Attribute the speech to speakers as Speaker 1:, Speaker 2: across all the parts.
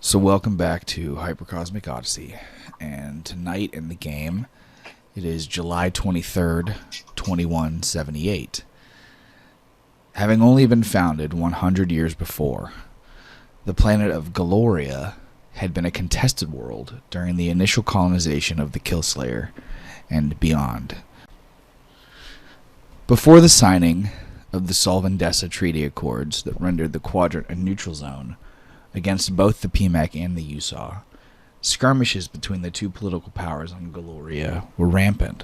Speaker 1: So welcome back to Hypercosmic Odyssey, and tonight in the game, it is July 23rd, 2178. Having only been founded 100 years before, the planet of Galoria had been a contested world during the initial colonization of the Killslayer and beyond. Before the signing of the Solvendessa Treaty Accords that rendered the quadrant a neutral zone against both the PMAC and the USAW, skirmishes between the two political powers on Galoria were rampant.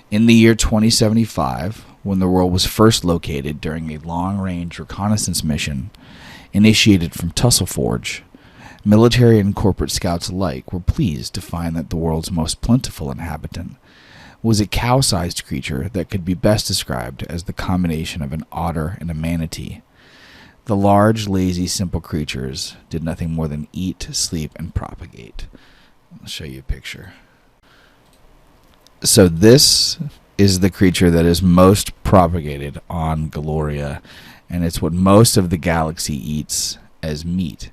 Speaker 1: In the year 2075, when the world was first located during a long-range reconnaissance mission initiated from Tussleforge, military and corporate scouts alike were pleased to find that the world's most plentiful inhabitant was a cow-sized creature that could be best described as the combination of an otter and a manatee. The large, lazy, simple creatures did nothing more than eat, sleep, and propagate. I'll show you a picture. So this is the creature that is most propagated on Galoria, and it's what most of the galaxy eats as meat.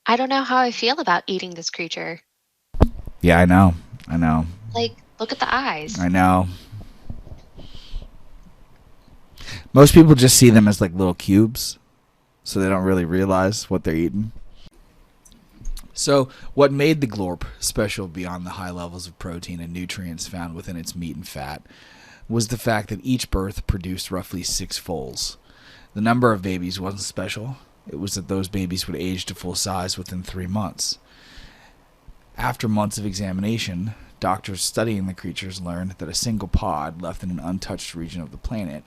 Speaker 2: I don't know how I feel about eating this creature.
Speaker 1: Yeah, I know.
Speaker 2: Look at the eyes.
Speaker 1: I know. Most people just see them as like little cubes, so they don't really realize what they're eating. So, what made the glorp special beyond the high levels of protein and nutrients found within its meat and fat was the fact that each birth produced roughly 6 foals. The number of babies wasn't special. It was that those babies would age to full size within 3 months. After months of examination, doctors studying the creatures learned that a single pod left in an untouched region of the planet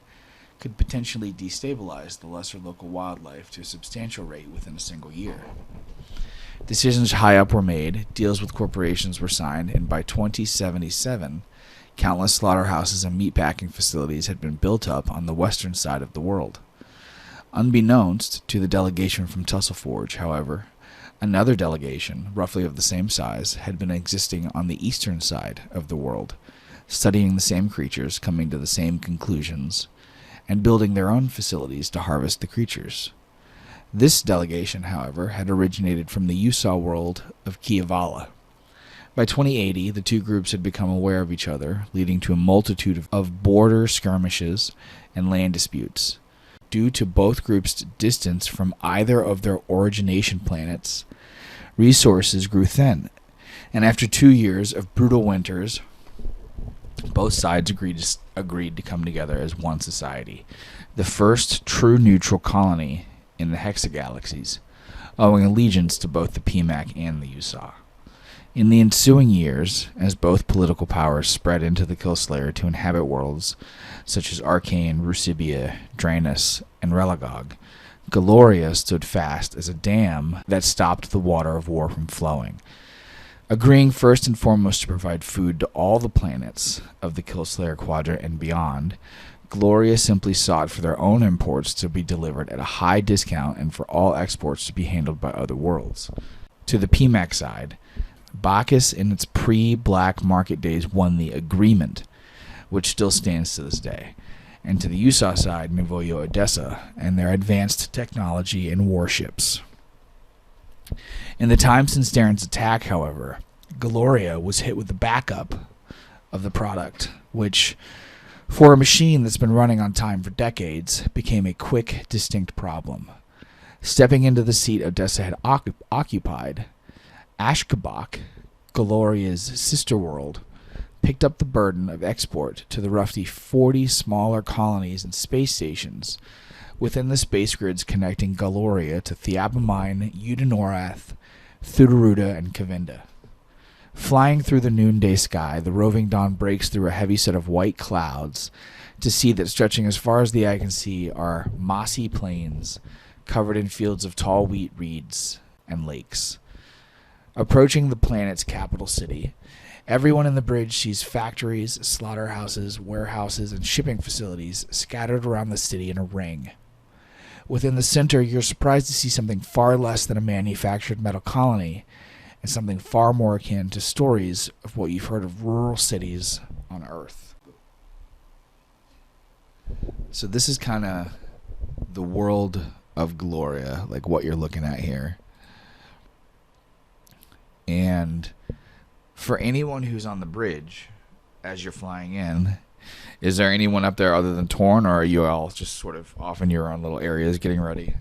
Speaker 1: could potentially destabilize the lesser local wildlife to a substantial rate within a single year. Decisions high up were made, deals with corporations were signed, and by 2077, countless slaughterhouses and meatpacking facilities had been built up on the western side of the world. Unbeknownst to the delegation from Tussleforge, however, another delegation, roughly of the same size, had been existing on the eastern side of the world, studying the same creatures, coming to the same conclusions, and building their own facilities to harvest the creatures. This delegation, however, had originated from the USAW world of Kievala. By 2080, the two groups had become aware of each other, leading to a multitude of border skirmishes and land disputes. Due to both groups' distance from either of their origination planets, resources grew thin, and after 2 years of brutal winters, both sides agreed to come together as one society, the first true neutral colony in the hexagalaxies, owing allegiance to both the PMAC and the USAW. In the ensuing years, as both political powers spread into the Killslayer to inhabit worlds such as Arcane, Rusibia, Draenus, and Relagog, Galoria stood fast as a dam that stopped the water of war from flowing. Agreeing first and foremost to provide food to all the planets of the Killslayer Quadrant and beyond, Galoria simply sought for their own imports to be delivered at a high discount and for all exports to be handled by other worlds. To the PMAC side, Bacchus in its pre-Black Market days won the agreement, which still stands to this day. And to the USAW side, Nivoyo Odessa and their advanced technology and warships. In the time since Darren's attack, however, Galoria was hit with the backup of the product, which, for a machine that's been running on time for decades, became a quick, distinct problem. Stepping into the seat Odessa had occupied, Ashkabak, Galoria's sister world, picked up the burden of export to the roughly 40 smaller colonies and space stations within the space grids connecting Galoria to Theabamine, Eudinorath, Thudaruda, and Kavinda. Flying through the noonday sky, the roving dawn breaks through a heavy set of white clouds to see that stretching as far as the eye can see are mossy plains covered in fields of tall wheat reeds and lakes. Approaching the planet's capital city, everyone in the bridge sees factories, slaughterhouses, warehouses, and shipping facilities scattered around the city in a ring. Within the center, you're surprised to see something far less than a manufactured metal colony and something far more akin to stories of what you've heard of rural cities on Earth. So this is kind of the world of Gloria, like what you're looking at here. And for anyone who's on the bridge as you're flying in, is there anyone up there other than Torn, or are you all just sort of off in your own little areas getting ready?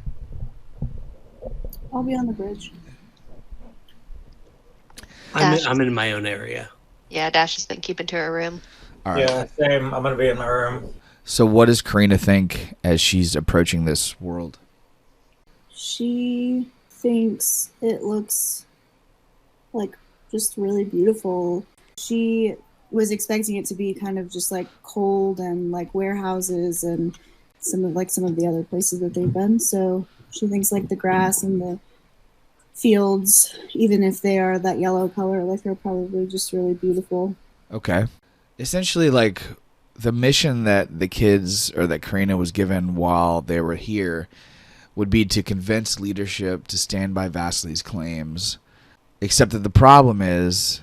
Speaker 3: I'll be on the bridge.
Speaker 4: I'm in my own area.
Speaker 2: Yeah, Dash has been keeping to her room.
Speaker 1: All right.
Speaker 5: Yeah, same. I'm gonna be in my room.
Speaker 1: So what does Karina think as she's approaching this world?
Speaker 3: She thinks it looks like just really beautiful. She was expecting it to be kind of just like cold and like warehouses and some of the other places that they've been. So she thinks like the grass and the fields, even if they are that yellow color, like they're probably just really beautiful.
Speaker 1: Okay. Essentially, like, the mission that the kids, or that Karina was given while they were here, would be to convince leadership to stand by Vasily's claims. Except that the problem is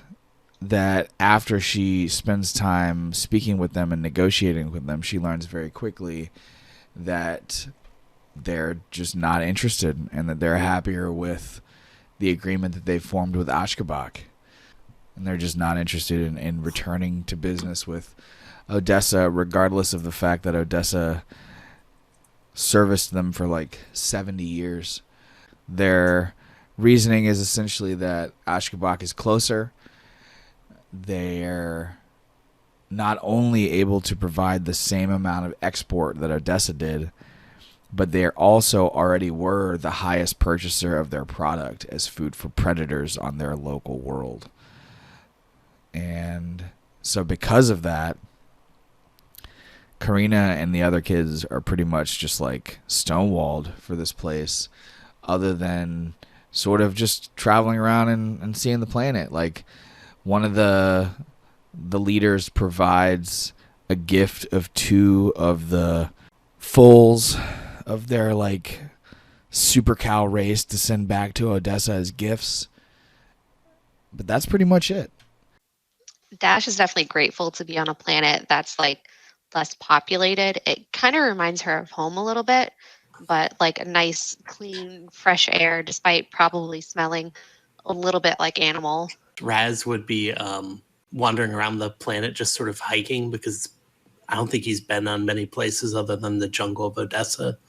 Speaker 1: that after she spends time speaking with them and negotiating with them, she learns very quickly that they're just not interested and that they're happier with the agreement that they formed with Ashkabak. And they're just not interested in returning to business with Odessa, regardless of the fact that Odessa serviced them for like 70 years. Their reasoning is essentially that Ashkabak is closer. They're not only able to provide the same amount of export that Odessa did, but they also already were the highest purchaser of their product as food for predators on their local world. And so because of that, Karina and the other kids are pretty much just like stonewalled for this place, other than sort of just traveling around and seeing the planet. Like, one of the leaders provides a gift of 2 of the foals of their like super cow race to send back to Odessa as gifts. But that's pretty much it.
Speaker 2: Dash is definitely grateful to be on a planet that's like less populated. It kind of reminds her of home a little bit, but like a nice, clean, fresh air, despite probably smelling a little bit like animal.
Speaker 4: Raz would be wandering around the planet, just sort of hiking, because I don't think he's been on many places other than the jungle of Odessa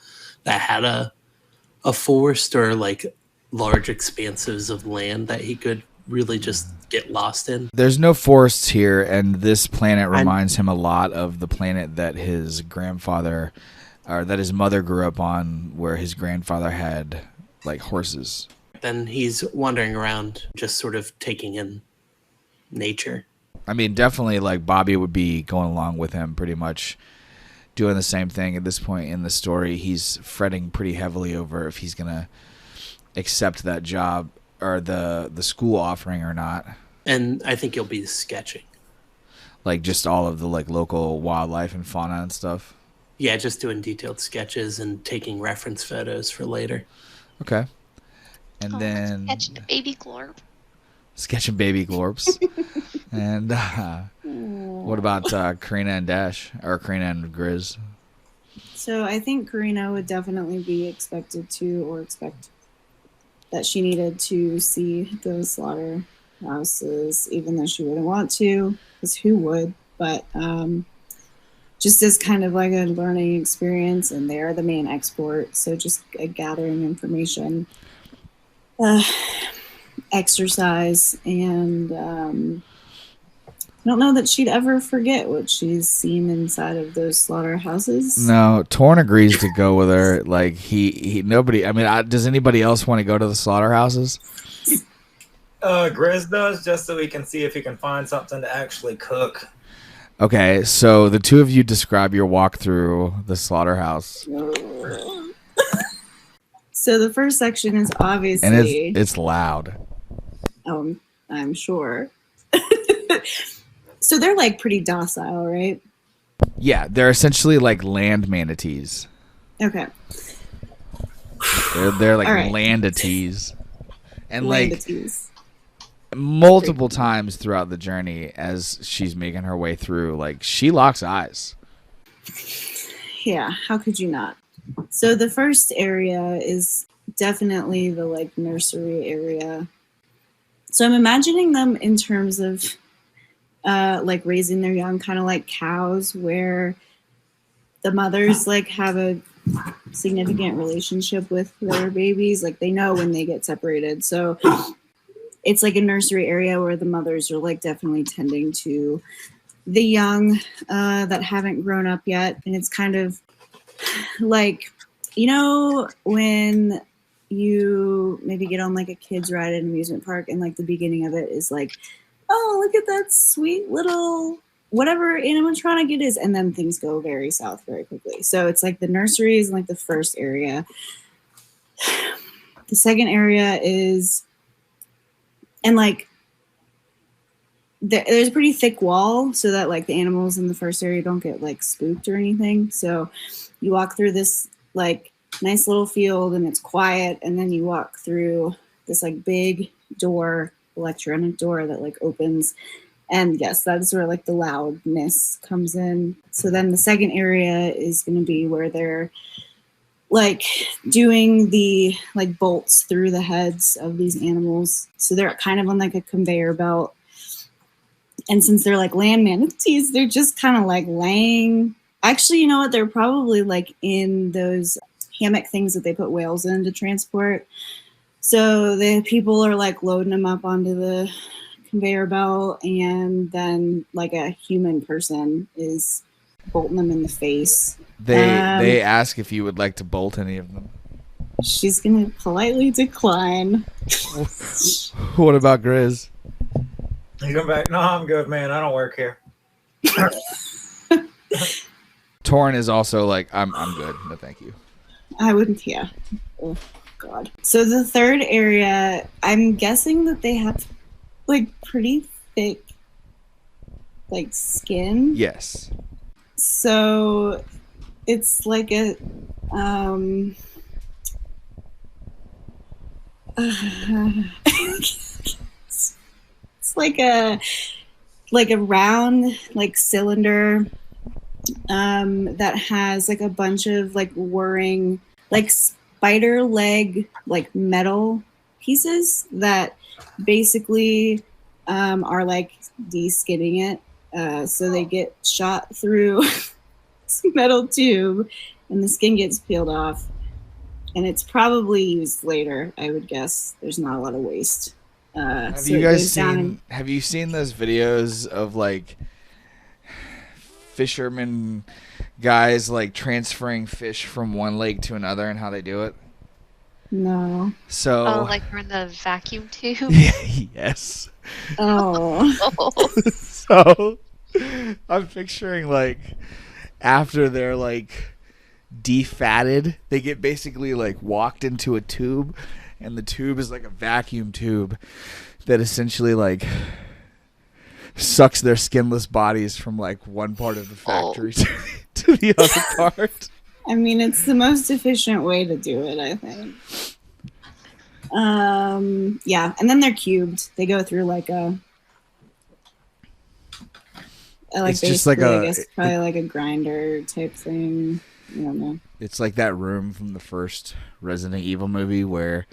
Speaker 4: that had a forest or like large expanses of land that he could really just get lost in.
Speaker 1: There's no forests here, and this planet reminds him a lot of the planet that his grandfather, or that his mother grew up on, where his grandfather had like horses.
Speaker 4: Then he's wandering around, just sort of taking in nature.
Speaker 1: I mean, definitely, like, Bobby would be going along with him, pretty much doing the same thing. At this point in the story, he's fretting pretty heavily over if he's gonna accept that job or the school offering or not.
Speaker 4: And I think you'll be sketching.
Speaker 1: Like, just all of the like local wildlife and fauna and stuff.
Speaker 4: Yeah, just doing detailed sketches and taking reference photos for later.
Speaker 1: Okay. And then
Speaker 2: Sketching a baby glorb.
Speaker 1: sketching baby glorbs. And what about Karina and Dash, or Karina and Grizz?
Speaker 3: So I think Karina would definitely be expected to, or expect that she needed to see those slaughterhouses, even though she wouldn't want to, because who would? But just as kind of like a learning experience, and they are the main export, so just gathering information, exercise, and I don't know that she'd ever forget what she's seen inside of those slaughterhouses.
Speaker 1: No, Torn agrees to go with her. Like, he nobody. I mean, does anybody else want to go to the slaughterhouses?
Speaker 5: Grizz does, just so we can see if he can find something to actually cook.
Speaker 1: Okay, so the two of you describe your walk through the slaughterhouse.
Speaker 3: So the first section is obviously,
Speaker 1: And it's loud.
Speaker 3: I'm sure. So they're like pretty docile, right?
Speaker 1: Yeah, they're essentially like land manatees.
Speaker 3: Okay.
Speaker 1: They're like
Speaker 3: All right.
Speaker 1: landatees. And
Speaker 3: Landatees.
Speaker 1: like multiple times throughout the journey as she's making her way through, like, she locks eyes.
Speaker 3: Yeah, how could you not? So the first area is definitely the like nursery area. So I'm imagining them in terms of like raising their young, kind of like cows, where the mothers like have a significant relationship with their babies. Like they know when they get separated. So it's like a nursery area where the mothers are like definitely tending to the young that haven't grown up yet. And it's kind of like, you know, when you maybe get on like a kid's ride at an amusement park and like the beginning of it is like, oh, look at that sweet little whatever animatronic it is, and then things go very south very quickly. So it's like the nursery is like the first area. The second area is, and like there's a pretty thick wall so that like the animals in the first area don't get like spooked or anything. So you walk through this like nice little field and it's quiet, and then you walk through this like big door, electronic door that like opens, and yes, that's where like the loudness comes in. So then the second area is going to be where they're like doing the like bolts through the heads of these animals. So they're kind of on like a conveyor belt, and since they're like land manatees, they're just kind of like laying. Actually, you know what? They're probably like in those hammock things that they put whales in to transport. So the people are like loading them up onto the conveyor belt, and then like a human person is bolting them in the face.
Speaker 1: They ask if you would like to bolt any of them.
Speaker 3: She's gonna politely decline.
Speaker 1: What about Grizz?
Speaker 5: You come back? No, I'm good, man. I don't work here.
Speaker 1: Torn is also like, I'm good, no thank you.
Speaker 3: I wouldn't, yeah. Oh god. So the third area, I'm guessing that they have like pretty thick like skin.
Speaker 1: Yes.
Speaker 3: So it's like a it's like a round like cylinder that has like a bunch of like whirring like spider leg like metal pieces that basically are like de-skinning it, so they get shot through this metal tube and the skin gets peeled off, and it's probably used later. I would guess there's not a lot of waste.
Speaker 1: Have
Speaker 3: so
Speaker 1: you
Speaker 3: it
Speaker 1: guys
Speaker 3: goes down
Speaker 1: seen? Have you seen those videos of like fishermen guys like transferring fish from one lake to another and how they do it?
Speaker 3: No.
Speaker 1: So
Speaker 2: Oh, like we're in the vacuum tube?
Speaker 1: Yes.
Speaker 3: Oh.
Speaker 1: So I'm picturing like after they're like defatted, they get basically like walked into a tube, and the tube is like a vacuum tube that essentially like sucks their skinless bodies from like one part of the factory to the other part.
Speaker 3: I mean, it's the most efficient way to do it, I think. Yeah, and then they're cubed. They go through like a like
Speaker 1: It's just like
Speaker 3: I guess probably like a grinder type thing. I don't know.
Speaker 1: It's like that room from the first Resident Evil movie where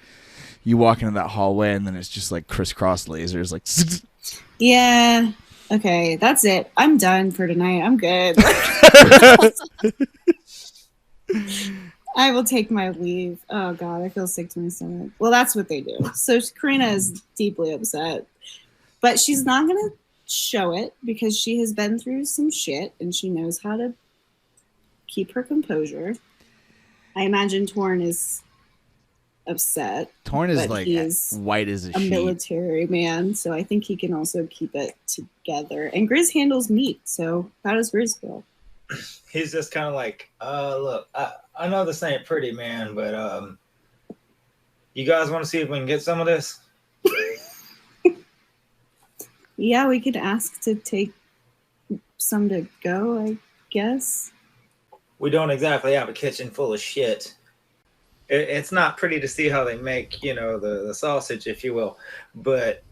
Speaker 1: you walk into that hallway and then it's just like crisscross lasers like
Speaker 3: Yeah. Okay, that's it. I'm done for tonight. I'm good. I will take my leave. Oh god, I feel sick to my stomach. Well, that's what they do. So Karina is deeply upset, but she's not gonna show it because she has been through some shit and she knows how to keep her composure. I imagine Torn is upset.
Speaker 1: Torn is
Speaker 3: but
Speaker 1: like
Speaker 3: he is
Speaker 1: white as a sheet.
Speaker 3: military man, so I think he can also keep it together. And Grizz handles meat, so how does Grizz feel?
Speaker 5: He's just kind of like, look, I know this ain't pretty, man, but you guys want to see if we can get some of this?
Speaker 3: Yeah, we could ask to take some to go, I guess.
Speaker 5: We don't exactly have a kitchen full of shit. It's not pretty to see how they make, you know, the sausage, if you will, but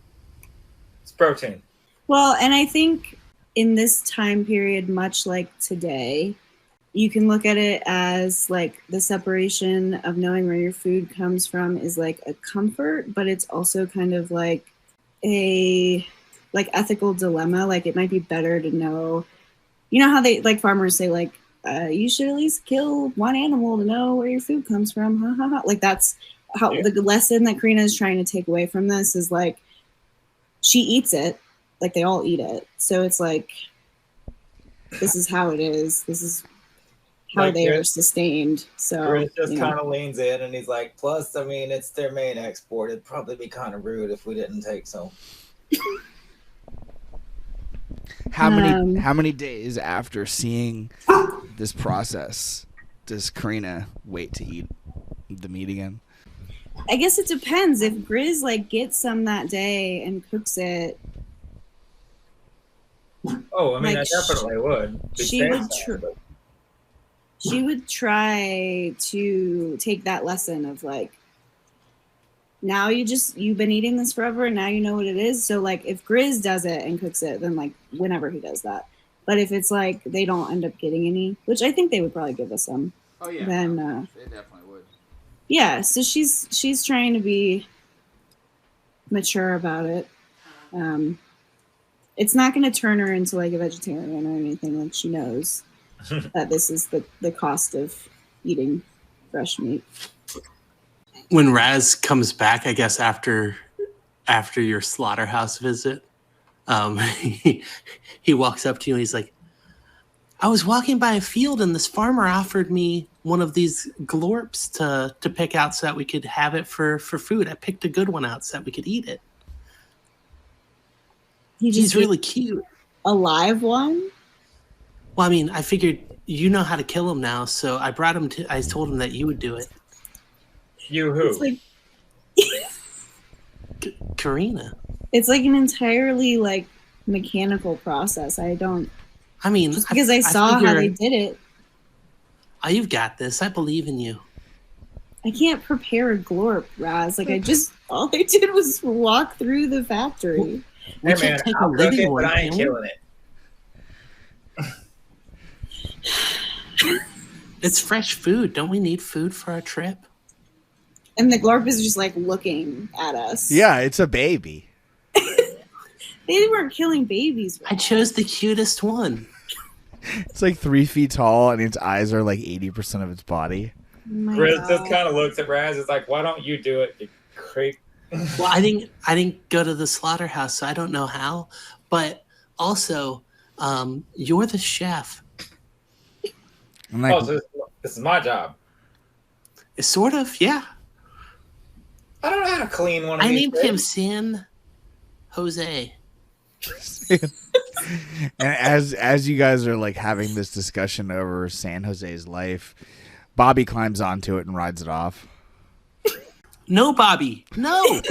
Speaker 5: it's protein.
Speaker 3: Well, and I think in this time period, much like today, you can look at it as like the separation of knowing where your food comes from is like a comfort, but it's also kind of like a like ethical dilemma. Like it might be better to know, you know how they like farmers say like you should at least kill one animal to know where your food comes from. Ha, ha, ha. Like that's how the lesson that Karina is trying to take away from this is like she eats it, like they all eat it. So it's like this is how it is. This is how
Speaker 5: Like
Speaker 3: they are sustained. So
Speaker 5: Chris just kind of leans in and he's like, plus, I mean, it's their main export. It'd probably be kind of rude if we didn't take some.
Speaker 1: How many days after seeing this process does Karina wait to eat the meat again?
Speaker 3: I guess it depends. If Grizz like gets some that day and cooks it,
Speaker 5: Oh, I mean,
Speaker 3: like,
Speaker 5: I definitely would.
Speaker 3: She would try to take that lesson of like, now you've been eating this forever and now you know what it is. So like if Grizz does it and cooks it, then like whenever he does that. But if it's like they don't end up getting any, which I think they would probably give us some.
Speaker 1: Oh yeah.
Speaker 3: Then
Speaker 1: they definitely would.
Speaker 3: Yeah, so she's trying to be mature about it. It's not going to turn her into like a vegetarian or anything. Like she knows that this is the cost of eating fresh meat.
Speaker 4: When Raz comes back, I guess after your slaughterhouse visit, he walks up to you and he's like, I was walking by a field and this farmer offered me one of these glorps to pick out so that we could have it for food. I picked a good one out so that we could eat it. He's really cute.
Speaker 3: A live one?
Speaker 4: Well, I mean, I figured you know how to kill him now, so I brought him to. I told him that you would do it.
Speaker 5: You who?
Speaker 3: It's like
Speaker 4: Karina.
Speaker 3: It's like an entirely like mechanical process. I mean, just because I saw how they did it.
Speaker 4: Oh, you've got this. I believe in you.
Speaker 3: I can't prepare a glorp, Raz. Like all I did was walk through the factory.
Speaker 5: Hey man, I'll cook it, but I ain't killing it.
Speaker 4: It's fresh food. Don't we need food for our trip?
Speaker 3: And the glorp is just like looking at us.
Speaker 1: Yeah, it's a baby.
Speaker 3: They weren't killing babies.
Speaker 4: I chose the cutest one.
Speaker 1: It's like 3 feet tall, and its eyes are like 80% of its body.
Speaker 5: Grizz just kind of looks at Raz. It's like, why don't you do it, you creep?
Speaker 4: Well, I didn't go to the slaughterhouse, so I don't know how. But also, you're the chef.
Speaker 5: Like, so this is my job.
Speaker 4: It's sort of, yeah.
Speaker 5: I don't know how to clean one of these.
Speaker 4: I named him San Jose.
Speaker 1: And as you guys are like having this discussion over San Jose's life, Bobby climbs onto it and rides it off.
Speaker 4: No, Bobby, no!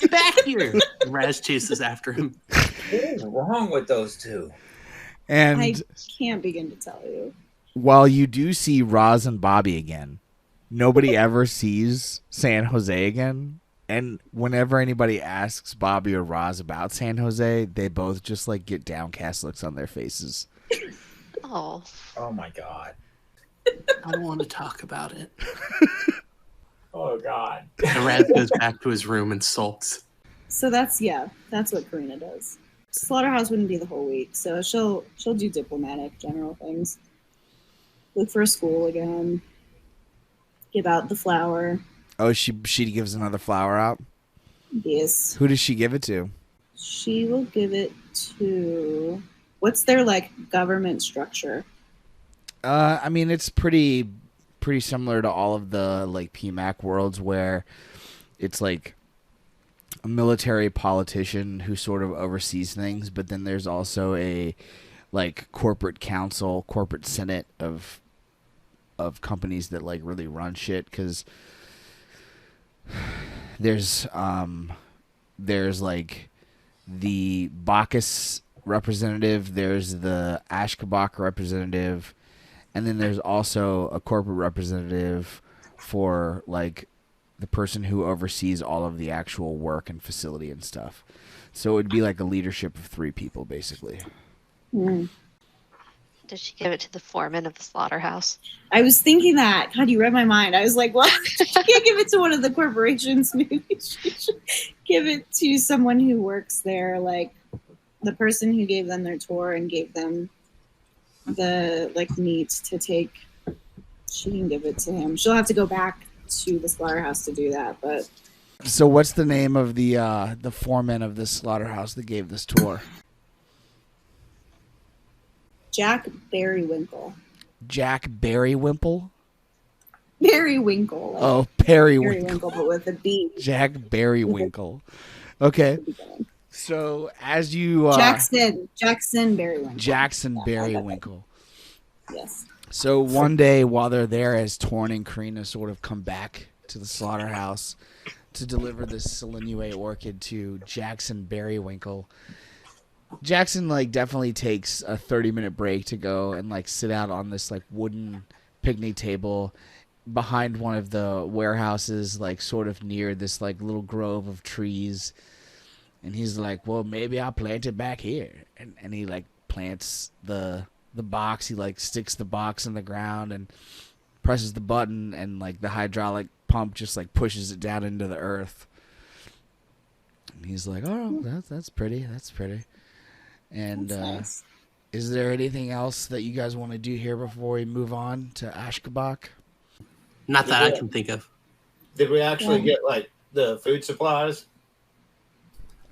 Speaker 4: Get back here! Raz chases after him.
Speaker 5: What is wrong with those two?
Speaker 1: And
Speaker 3: I can't begin to tell you.
Speaker 1: While you do see Roz and Bobby again, nobody ever sees San Jose again. And whenever anybody asks Bobby or Roz about San Jose, they both just like get downcast looks on their faces.
Speaker 2: Oh
Speaker 5: my God.
Speaker 4: I don't want to talk about it.
Speaker 5: Oh God.
Speaker 4: And Raz goes back to his room and sulks.
Speaker 3: So that's what Karina does. Slaughterhouse wouldn't be the whole week, so she'll do diplomatic general things. Look for a school again. Give out the flour.
Speaker 1: Oh, she gives another flower out?
Speaker 3: Yes.
Speaker 1: Who does she give it to?
Speaker 3: She will give it to... What's their, like, government structure?
Speaker 1: I mean, it's pretty similar to all of the, like, PMAC worlds where it's, like, a military politician who sort of oversees things, but then there's also a, like, corporate council, corporate senate of companies that, like, really run shit, because... There's like the Bacchus representative, there's the Ashkabak representative, and then there's also a corporate representative for like the person who oversees all of the actual work and facility and stuff. So it would be like a leadership of 3 people basically.
Speaker 3: Mm.
Speaker 2: Did she give it to the foreman of the slaughterhouse?
Speaker 3: I was thinking that. God, you read my mind. I was like, well, she can't give it to one of the corporations. Maybe she should give it to someone who works there, like the person who gave them their tour and gave them the meat to take. She can give it to him. She'll have to go back to the slaughterhouse to do that. But
Speaker 1: So what's the name of the foreman of this slaughterhouse that gave this tour?
Speaker 3: Jack Berrywinkle.
Speaker 1: Jack Berrywimple?
Speaker 3: Berrywinkle. Like
Speaker 1: Oh, Periwinkle.
Speaker 3: Berrywinkle, but with a B.
Speaker 1: Jack Berrywinkle. Okay. So as you
Speaker 3: Jackson Berrywinkle.
Speaker 1: Jackson Berrywinkle.
Speaker 3: Yes.
Speaker 1: So one day while they're there, as Torn and Karina sort of come back to the slaughterhouse to deliver this Selenue orchid to Jackson Berrywinkle, Jackson definitely takes a 30-minute break to go and sit out on this wooden picnic table behind one of the warehouses, sort of near this little grove of trees. And he's like, well, maybe I'll plant it back here. And he plants the box. He sticks the box in the ground and presses the button, and the hydraulic pump just pushes it down into the earth. And he's like, oh, that's pretty. That's pretty. And
Speaker 3: That's nice.
Speaker 1: Is there anything else that you guys want to do here before we move on to Ashgabat?
Speaker 4: Not that I can think of.
Speaker 5: Did we actually get the food supplies?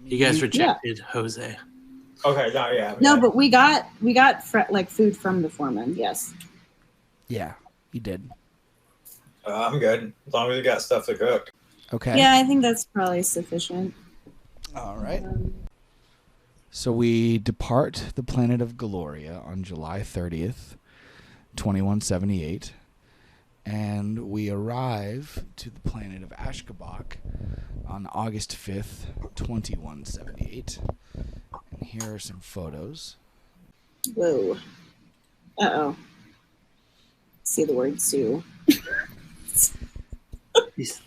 Speaker 4: You guys rejected Jose.
Speaker 5: Okay, not yet.
Speaker 3: No, but we got food from the foreman. Yes.
Speaker 1: Yeah, you did.
Speaker 5: I'm good as long as you got stuff to cook.
Speaker 1: Okay.
Speaker 3: Yeah, I think that's probably sufficient.
Speaker 1: All right. So we depart the planet of Gloria on July 30th, 2178, and we arrive to the planet of Ashgabat on August 5th, 2178. And here are some photos.
Speaker 3: Whoa. Uh-oh. See the word Sue.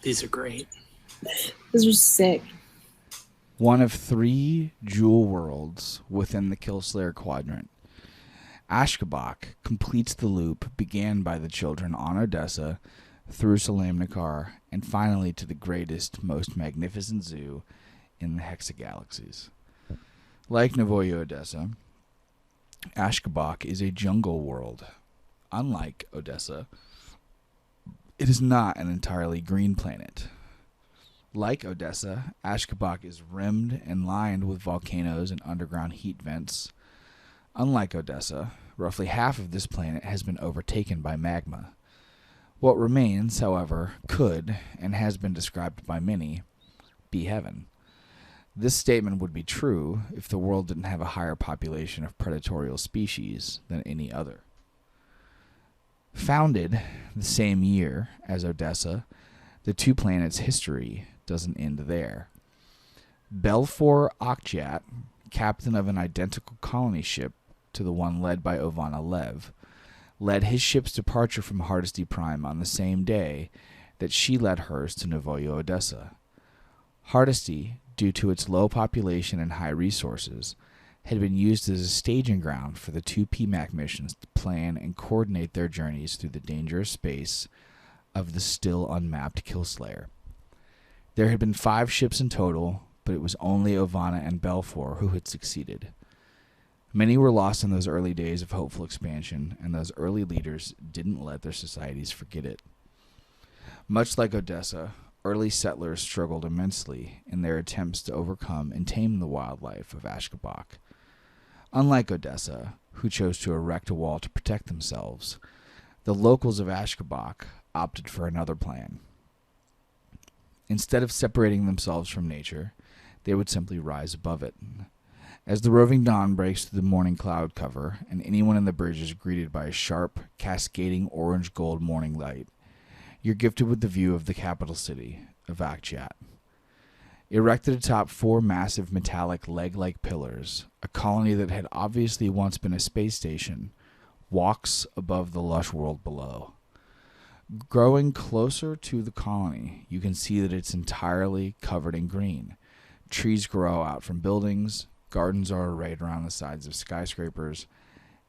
Speaker 4: These are great.
Speaker 3: Those are sick.
Speaker 1: One of 3 jewel worlds within the Killslayer quadrant. Ashgabat completes the loop began by the children on Odessa through Salamnikar and finally to the greatest, most magnificent zoo in the hexagalaxies. Like Novoye Odessa, Ashgabat is a jungle world. Unlike Odessa, it is not an entirely green planet. Like Odessa, Ashgabat is rimmed and lined with volcanoes and underground heat vents. Unlike Odessa, roughly half of this planet has been overtaken by magma. What remains, however, could, and has been described by many, be heaven. This statement would be true if the world didn't have a higher population of predatorial species than any other. Founded the same year as Odessa, the 2 planets' history doesn't end there. Belfor Akjat, captain of an identical colony ship to the one led by Ovana Lev, led his ship's departure from Hardesty Prime on the same day that she led hers to Novoye Odessa. Hardesty, due to its low population and high resources, had been used as a staging ground for the 2 PMAC missions to plan and coordinate their journeys through the dangerous space of the still unmapped Killslayer. There had been 5 ships in total, but it was only Ovana and Belfor who had succeeded. Many were lost in those early days of hopeful expansion, and those early leaders didn't let their societies forget it. Much like Odessa, early settlers struggled immensely in their attempts to overcome and tame the wildlife of Ashgabat. Unlike Odessa, who chose to erect a wall to protect themselves, the locals of Ashgabat opted for another plan. Instead of separating themselves from nature, they would simply rise above it. As the roving dawn breaks through the morning cloud cover, and anyone in the bridge is greeted by a sharp, cascading orange-gold morning light, you're gifted with the view of the capital city of Akjat. Erected atop 4 massive metallic leg-like pillars, a colony that had obviously once been a space station walks above the lush world below. Growing closer to the colony, you can see that it's entirely covered in green. Trees grow out from buildings, gardens are arrayed around the sides of skyscrapers,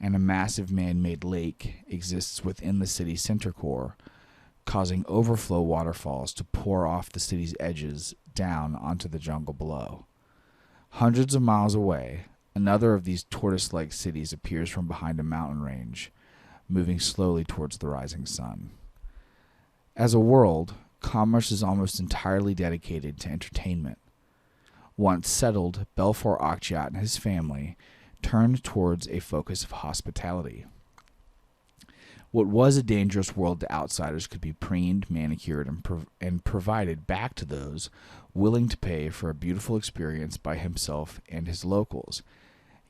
Speaker 1: and a massive man-made lake exists within the city's center core, causing overflow waterfalls to pour off the city's edges down onto the jungle below. Hundreds of miles away, another of these tortoise-like cities appears from behind a mountain range, moving slowly towards the rising sun. As a world, commerce is almost entirely dedicated to entertainment. Once settled, Belfor Akjiat and his family turned towards a focus of hospitality. What was a dangerous world to outsiders could be preened, manicured, and provided back to those willing to pay for a beautiful experience by himself and his locals.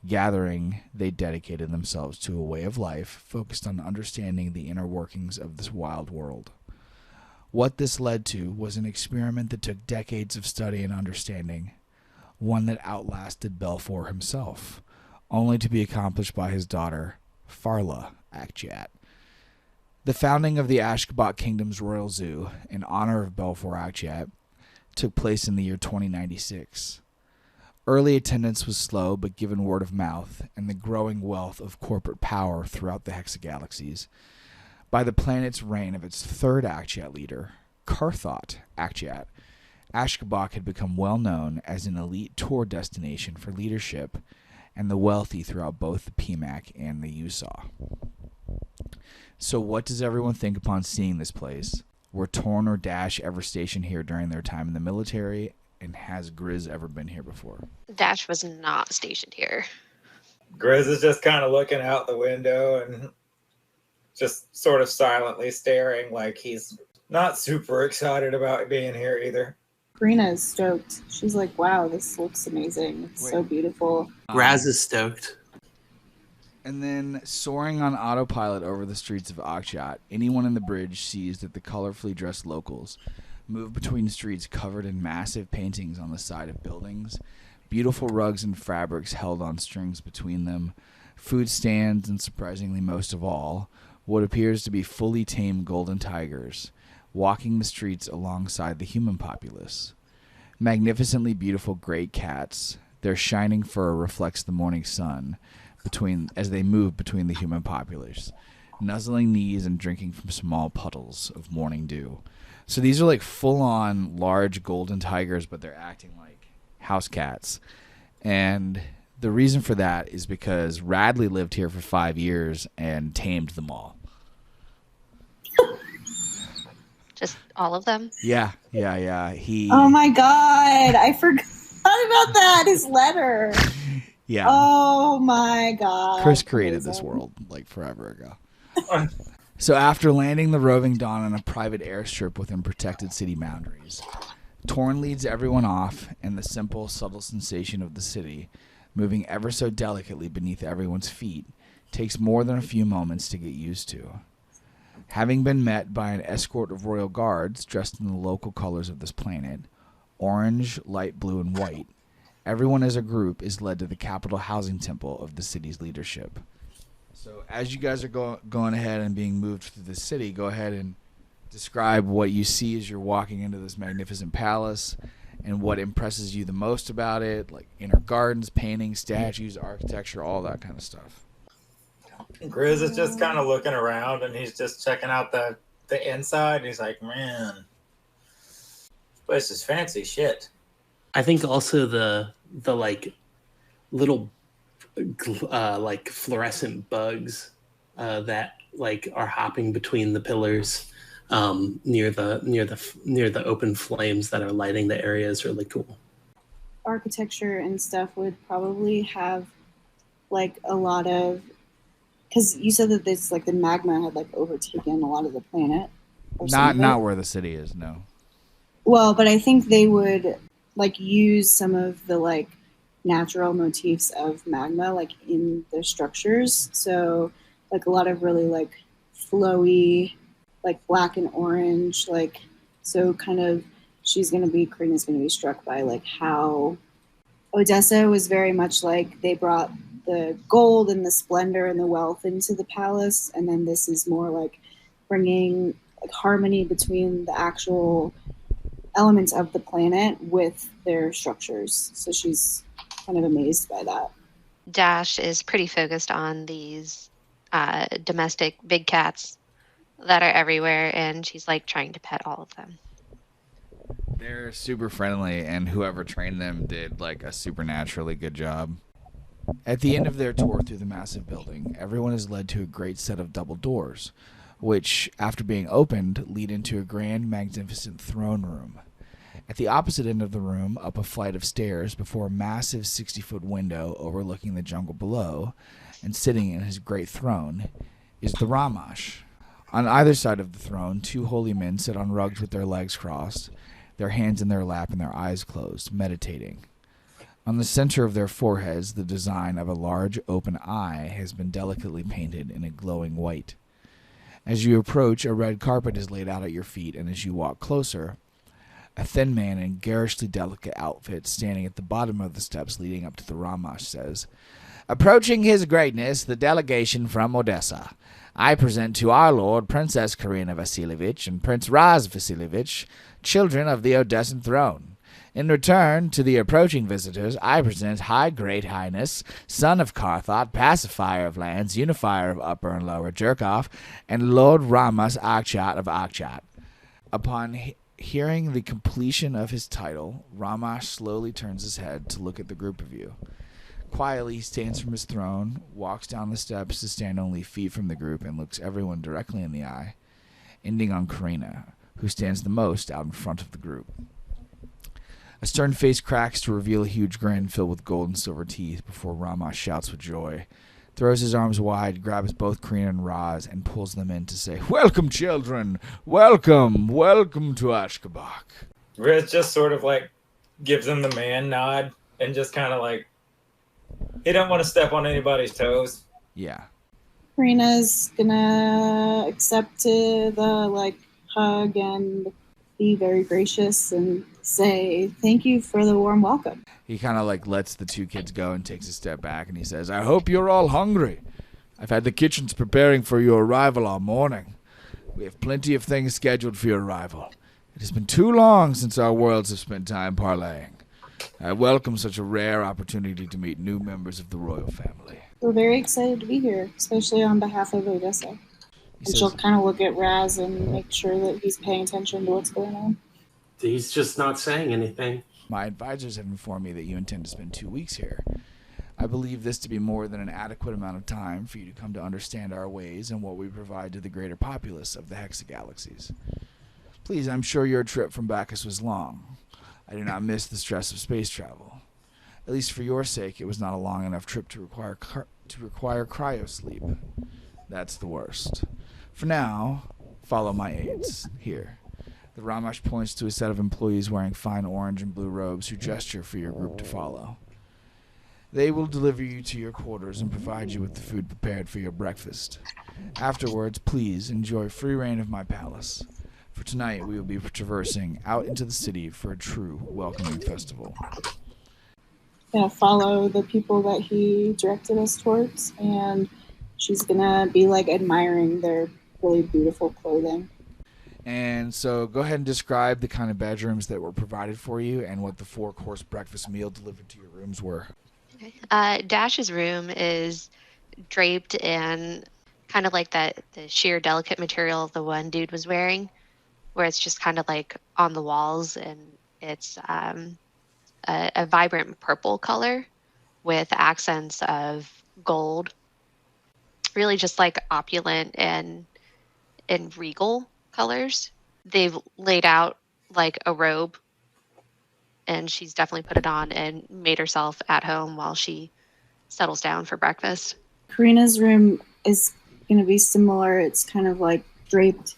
Speaker 1: Gathering, they dedicated themselves to a way of life focused on understanding the inner workings of this wild world. What this led to was an experiment that took decades of study and understanding, one that outlasted Belfor himself, only to be accomplished by his daughter, Farla Akjiat. The founding of the Ashgabat Kingdom's Royal Zoo, in honor of Belfor Akjiat, took place in the year 2096. Early attendance was slow, but given word of mouth and the growing wealth of corporate power throughout the hexagalaxies, by the planet's reign of its third Akjiat leader, Karthot Akjiat, Ashgabat had become well known as an elite tour destination for leadership and the wealthy throughout both the PMAC and the USAW. So what does everyone think upon seeing this place? Were Torn or Dash ever stationed here during their time in the military? And has Grizz ever been here before?
Speaker 2: Dash was not stationed here.
Speaker 5: Grizz is just kind of looking out the window and just sort of silently staring, like he's not super excited about being here either.
Speaker 3: Karina is stoked. She's like, wow, this looks amazing. It's so beautiful.
Speaker 4: Raz is stoked.
Speaker 1: And then, soaring on autopilot over the streets of Akjiat, anyone in the bridge sees that the colorfully dressed locals move between streets covered in massive paintings on the side of buildings, beautiful rugs and fabrics held on strings between them, food stands, and surprisingly most of all, what appears to be fully tamed golden tigers, walking the streets alongside the human populace. Magnificently beautiful great cats, their shining fur reflects the morning sun as they move between the human populace, nuzzling knees and drinking from small puddles of morning dew. So these are like full-on large golden tigers, but they're acting like house cats. And the reason for that is because Radley lived here for 5 years and tamed them all.
Speaker 2: Just all of them?
Speaker 1: Yeah.
Speaker 3: Oh my god, I forgot about that. His letter.
Speaker 1: Yeah.
Speaker 3: Oh my god.
Speaker 1: Chris created this world like forever ago. So after landing the roving Dawn on a private airstrip within protected city boundaries, Torn leads everyone off, and the simple, subtle sensation of the city, moving ever so delicately beneath everyone's feet, takes more than a few moments to get used to. Having been met by an escort of royal guards dressed in the local colors of this planet, orange, light blue, and white, everyone as a group is led to the capital housing temple of the city's leadership. So as you guys are going ahead and being moved through the city, go ahead and describe what you see as you're walking into this magnificent palace and what impresses you the most about it, like inner gardens, paintings, statues, architecture, all that kind of stuff.
Speaker 5: Grizz is just kind of looking around and he's just checking out the inside. He's like, man, this place is fancy shit.
Speaker 4: I think also the like little like fluorescent bugs that like are hopping between the pillars near the open flames that are lighting the area is really cool.
Speaker 3: Architecture and stuff would probably have like a lot of, because you said that this like the magma had like overtaken a lot of the planet.
Speaker 1: Not where the city is, no.
Speaker 3: Well, but I think they would like use some of the like natural motifs of magma like in their structures. So like a lot of really like flowy, like black and orange, like so kind of Karina's gonna be struck by like how Odessa was very much like they brought the gold and the splendor and the wealth into the palace, and then this is more like bringing like harmony between the actual elements of the planet with their structures. So she's kind of amazed by that.
Speaker 2: Dash is pretty focused on these domestic big cats that are everywhere, and she's like trying to pet all of them.
Speaker 1: They're super friendly, and whoever trained them did like a supernaturally good job. At the end of their tour through the massive building, everyone is led to a great set of double doors, which, after being opened, lead into a grand, magnificent throne room. At the opposite end of the room, up a flight of stairs before a massive 60-foot window overlooking the jungle below, and sitting in his great throne, is the Ramash. On either side of the throne, two holy men sit on rugs with their legs crossed, their hands in their lap and their eyes closed, meditating. On the center of their foreheads, the design of a large open eye has been delicately painted in a glowing white. As you approach, a red carpet is laid out at your feet, and as you walk closer, a thin man in garishly delicate outfit standing at the bottom of the steps leading up to the Ramash says, "Approaching His Greatness, the delegation from Odessa, I present to our Lord Princess Karina Vasilievich and Prince Raz Vasilievich, children of the Odessan throne. In return to the approaching visitors, I present High Great Highness, son of Karthot, pacifier of lands, unifier of Upper and Lower Jerkoff, and Lord Ramas Akshat of Akshat." Upon hearing the completion of his title, Ramash slowly turns his head to look at the group of you. Quietly, he stands from his throne, walks down the steps to stand only feet from the group, and looks everyone directly in the eye, ending on Karina, who stands the most out in front of the group. A stern face cracks to reveal a huge grin filled with gold and silver teeth before Rama shouts with joy, throws his arms wide, grabs both Karina and Raz, and pulls them in to say, "Welcome, children! Welcome! Welcome to Ashkabak!"
Speaker 5: Riz just sort of like gives him the man nod and just kind of like, he don't want to step on anybody's toes.
Speaker 1: Yeah.
Speaker 3: Karina's gonna accept the hug and be very gracious and say thank you for the warm welcome.
Speaker 1: He kind of like lets the two kids go and takes a step back, and he says, "I hope you're all hungry. I've had the kitchens preparing for your arrival all morning. We have plenty of things scheduled for your arrival. It has been too long since our worlds have spent time parleying. I welcome such a rare opportunity to meet new members of the royal family."
Speaker 3: We're very excited to be here, especially on behalf of Odessa. And she'll kind of look at Raz and make sure that he's paying attention to what's going on.
Speaker 4: He's just not saying anything.
Speaker 1: "My advisors have informed me that you intend to spend 2 weeks here. I believe this to be more than an adequate amount of time for you to come to understand our ways and what we provide to the greater populace of the hexagalaxies. Please, I'm sure your trip from Bacchus was long. I do not miss the stress of space travel. At least for your sake, it was not a long enough trip to require cryosleep. That's the worst. For now, follow my aides. Here." The Ramash points to a set of employees wearing fine orange and blue robes who gesture for your group to follow. "They will deliver you to your quarters and provide you with the food prepared for your breakfast. Afterwards, please enjoy free reign of my palace. For tonight, we will be traversing out into the city for a true welcoming festival."
Speaker 3: Gonna follow the people that he directed us towards, and she's gonna be admiring their really beautiful clothing.
Speaker 1: And so go ahead and describe the kind of bedrooms that were provided for you and what the 4-course breakfast meal delivered to your rooms were.
Speaker 2: Okay. Dash's room is draped in kind of like the sheer delicate material the one dude was wearing, where it's just kind of like on the walls, and it's a vibrant purple color with accents of gold, really just like opulent and regal colors. They've laid out like a robe, and she's definitely put it on and made herself at home while she settles down for breakfast.
Speaker 3: Karina's room is going to be similar. It's kind of like draped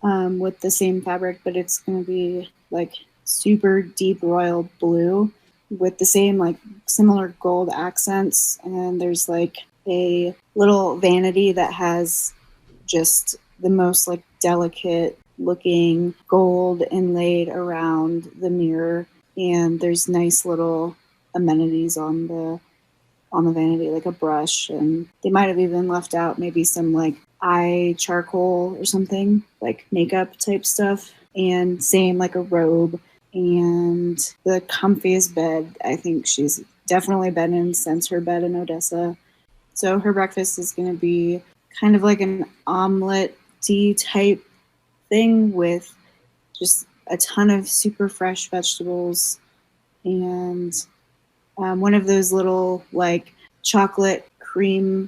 Speaker 3: with the same fabric, but it's going to be like super deep royal blue with the same similar gold accents. And there's like a little vanity that has just the most delicate looking gold inlaid around the mirror, and there's nice little amenities on the vanity, like a brush, and they might have even left out maybe some eye charcoal or something, like makeup type stuff, and same like a robe, and the comfiest bed I think she's definitely been in since her bed in Odessa. So her breakfast is going to be kind of like an omelet-y type thing with just a ton of super fresh vegetables and one of those little like chocolate cream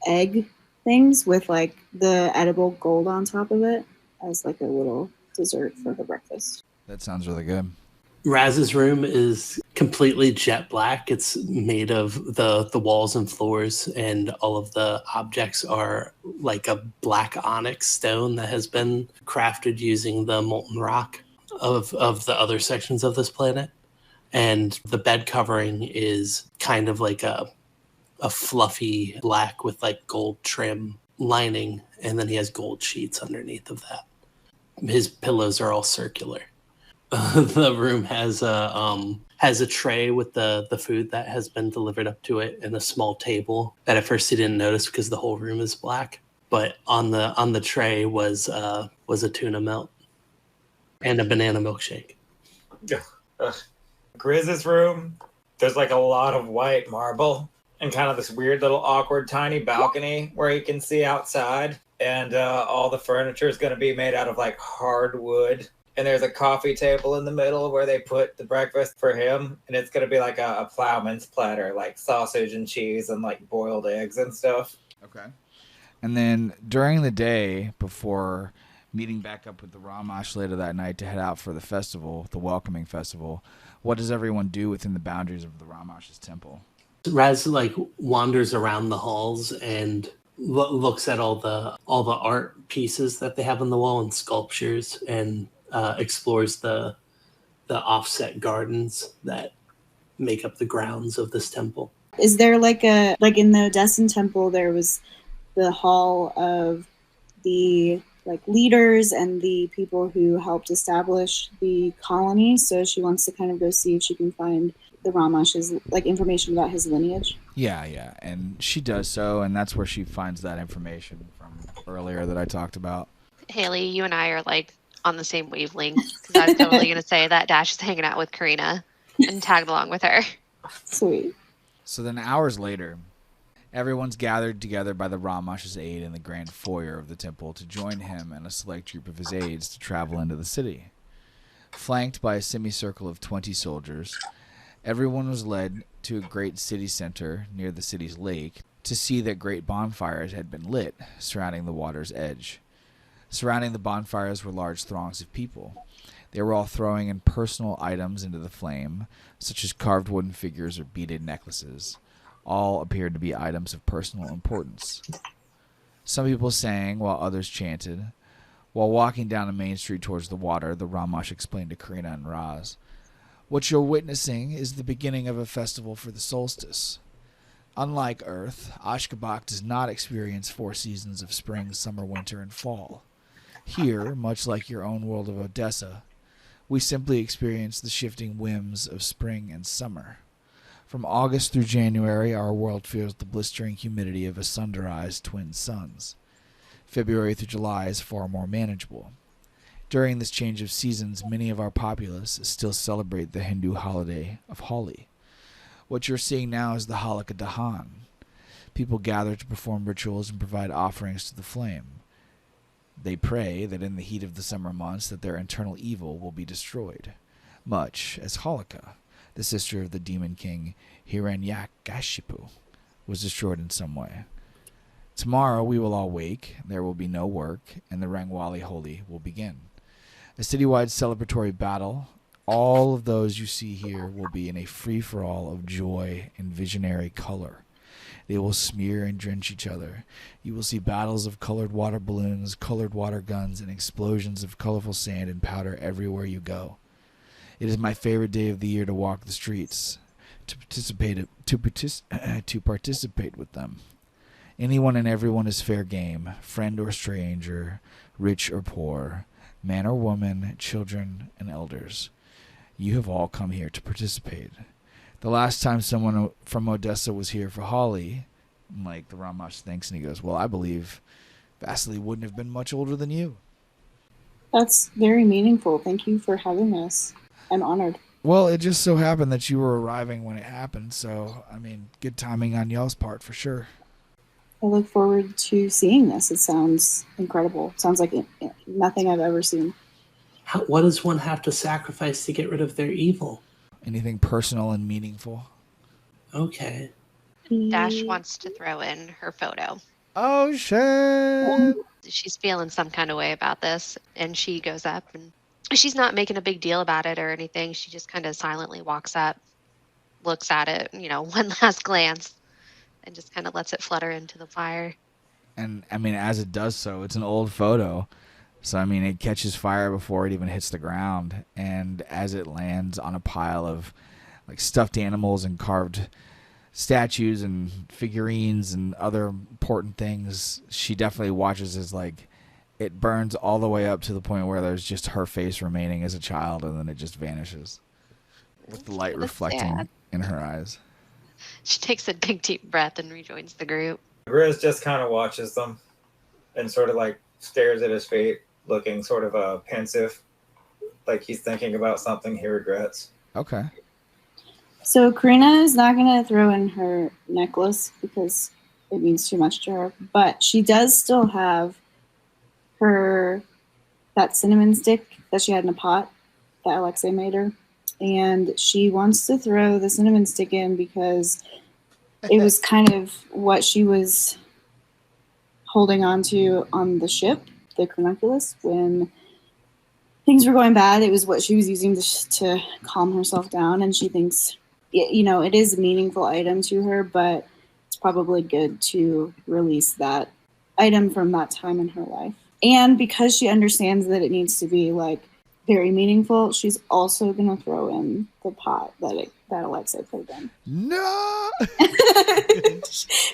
Speaker 3: egg things with like the edible gold on top of it as like a little dessert for her breakfast.
Speaker 1: That sounds really good.
Speaker 4: Raz's room is completely jet black. It's made of the walls and floors, and all of the objects are like a black onyx stone that has been crafted using the molten rock of the other sections of this planet. And the bed covering is kind of like a fluffy black with like gold trim lining, and then he has gold sheets underneath of that. His pillows are all circular. The room has a tray with the food that has been delivered up to it, and a small table that at first he didn't notice because the whole room is black. But on the tray was a tuna melt and a banana milkshake.
Speaker 5: Grizz's room, there's like a lot of white marble and kind of this weird little awkward tiny balcony where you can see outside. And all the furniture is going to be made out of like hardwood. And there's a coffee table in the middle where they put the breakfast for him. And it's going to be like a plowman's platter, like sausage and cheese and like boiled eggs and stuff.
Speaker 1: Okay. And then during the day, before meeting back up with the Ramash later that night to head out for the festival, the welcoming festival, what does everyone do within the boundaries of the Ramash's temple?
Speaker 4: Raz like wanders around the halls and looks at all the art pieces that they have on the wall and sculptures, and explores the offset gardens that make up the grounds of this temple.
Speaker 3: Is there like in the Odessan temple there was the hall of the like leaders and the people who helped establish the colony, so she wants to kind of go see if she can find the Ramash's like information about his lineage.
Speaker 1: Yeah, and she does so, and that's where she finds that information from earlier that I talked about.
Speaker 2: Haley, you and I are like on the same wavelength, because I was totally going to say that Dash is hanging out with Karina and tagged along with her.
Speaker 3: Sweet.
Speaker 1: So then hours later, everyone's gathered together by the Ramash's aide in the grand foyer of the temple to join him and a select group of his aides to travel into the city. Flanked by a semicircle of 20 soldiers, everyone was led to a great city center near the city's lake to see that great bonfires had been lit surrounding the water's edge. Surrounding the bonfires were large throngs of people. They were all throwing in personal items into the flame, such as carved wooden figures or beaded necklaces. All appeared to be items of personal importance. Some people sang while others chanted. While walking down a main street towards the water, the Ramash explained to Karina and Raz, "What you're witnessing is the beginning of a festival for the solstice. Unlike Earth, Ashkabak does not experience 4 seasons of spring, summer, winter, and fall. Here, much like your own world of Odessa, we simply experience the shifting whims of spring and summer. From August through January, our world feels the blistering humidity of a sunderized twin suns. February through July is far more manageable. During this change of seasons, many of our populace still celebrate the Hindu holiday of Holi. What you're seeing now is the Halakha Dahan. People gather to perform rituals and provide offerings to the flame. They pray that in the heat of the summer months that their internal evil will be destroyed, much as Halakha, the sister of the demon king Hiranyakashipu, was destroyed in some way. Tomorrow we will all wake, there will be no work, and the Rangwali Holi will begin. A citywide celebratory battle. All of those you see here will be in a free-for-all of joy and visionary color. They will smear and drench each other. You will see battles of colored water balloons, colored water guns, and explosions of colorful sand and powder everywhere you go. It is my favorite day of the year to walk the streets, to participate with them. Anyone and everyone is fair game, friend or stranger, rich or poor, man or woman, children and elders. You have all come here to participate. The last time someone from Odessa was here for Holi, like the Ramash thinks, and he goes, well, I believe Vasily wouldn't have been much older than you.
Speaker 3: That's very meaningful. Thank you for having us. I'm honored.
Speaker 1: Well, it just so happened that you were arriving when it happened, so, I mean, good timing on y'all's part for sure.
Speaker 3: I look forward to seeing this. It sounds incredible. It sounds like nothing I've ever seen.
Speaker 4: What does one have to sacrifice to get rid of their evil?
Speaker 1: Anything personal and meaningful.
Speaker 4: Okay.
Speaker 2: Dash wants to throw in her photo.
Speaker 1: Oh, shit!
Speaker 2: She's feeling some kind of way about this, and she goes up, and she's not making a big deal about it or anything. She just kind of silently walks up, looks at it, one last glance, and just kind of lets it flutter into the fire.
Speaker 1: And, I mean, as it does so, it's an old photo. So, I mean, it catches fire before it even hits the ground. And as it lands on a pile of, like, stuffed animals and carved statues and figurines and other important things, she definitely watches as, like, it burns all the way up to the point where there's just her face remaining as a child, and then it just vanishes with the light reflecting in her eyes.
Speaker 2: She takes a big deep breath and rejoins the group.
Speaker 5: Grizz just kind of watches them and sort of like stares at his feet, looking sort of pensive, like he's thinking about something he regrets.
Speaker 1: Okay.
Speaker 3: So Karina is not going to throw in her necklace because it means too much to her, but she does still have that cinnamon stick that she had in a pot that Alexei made her, and she wants to throw the cinnamon stick in because it was kind of what she was holding on to on the ship, the Chronunculus, when things were going bad. It was what she was using to calm herself down, and she thinks, it is a meaningful item to her, but it's probably good to release that item from that time in her life. And because she understands that it needs to be like very meaningful, she's also going to throw in the pot that Alexei put in.
Speaker 1: No!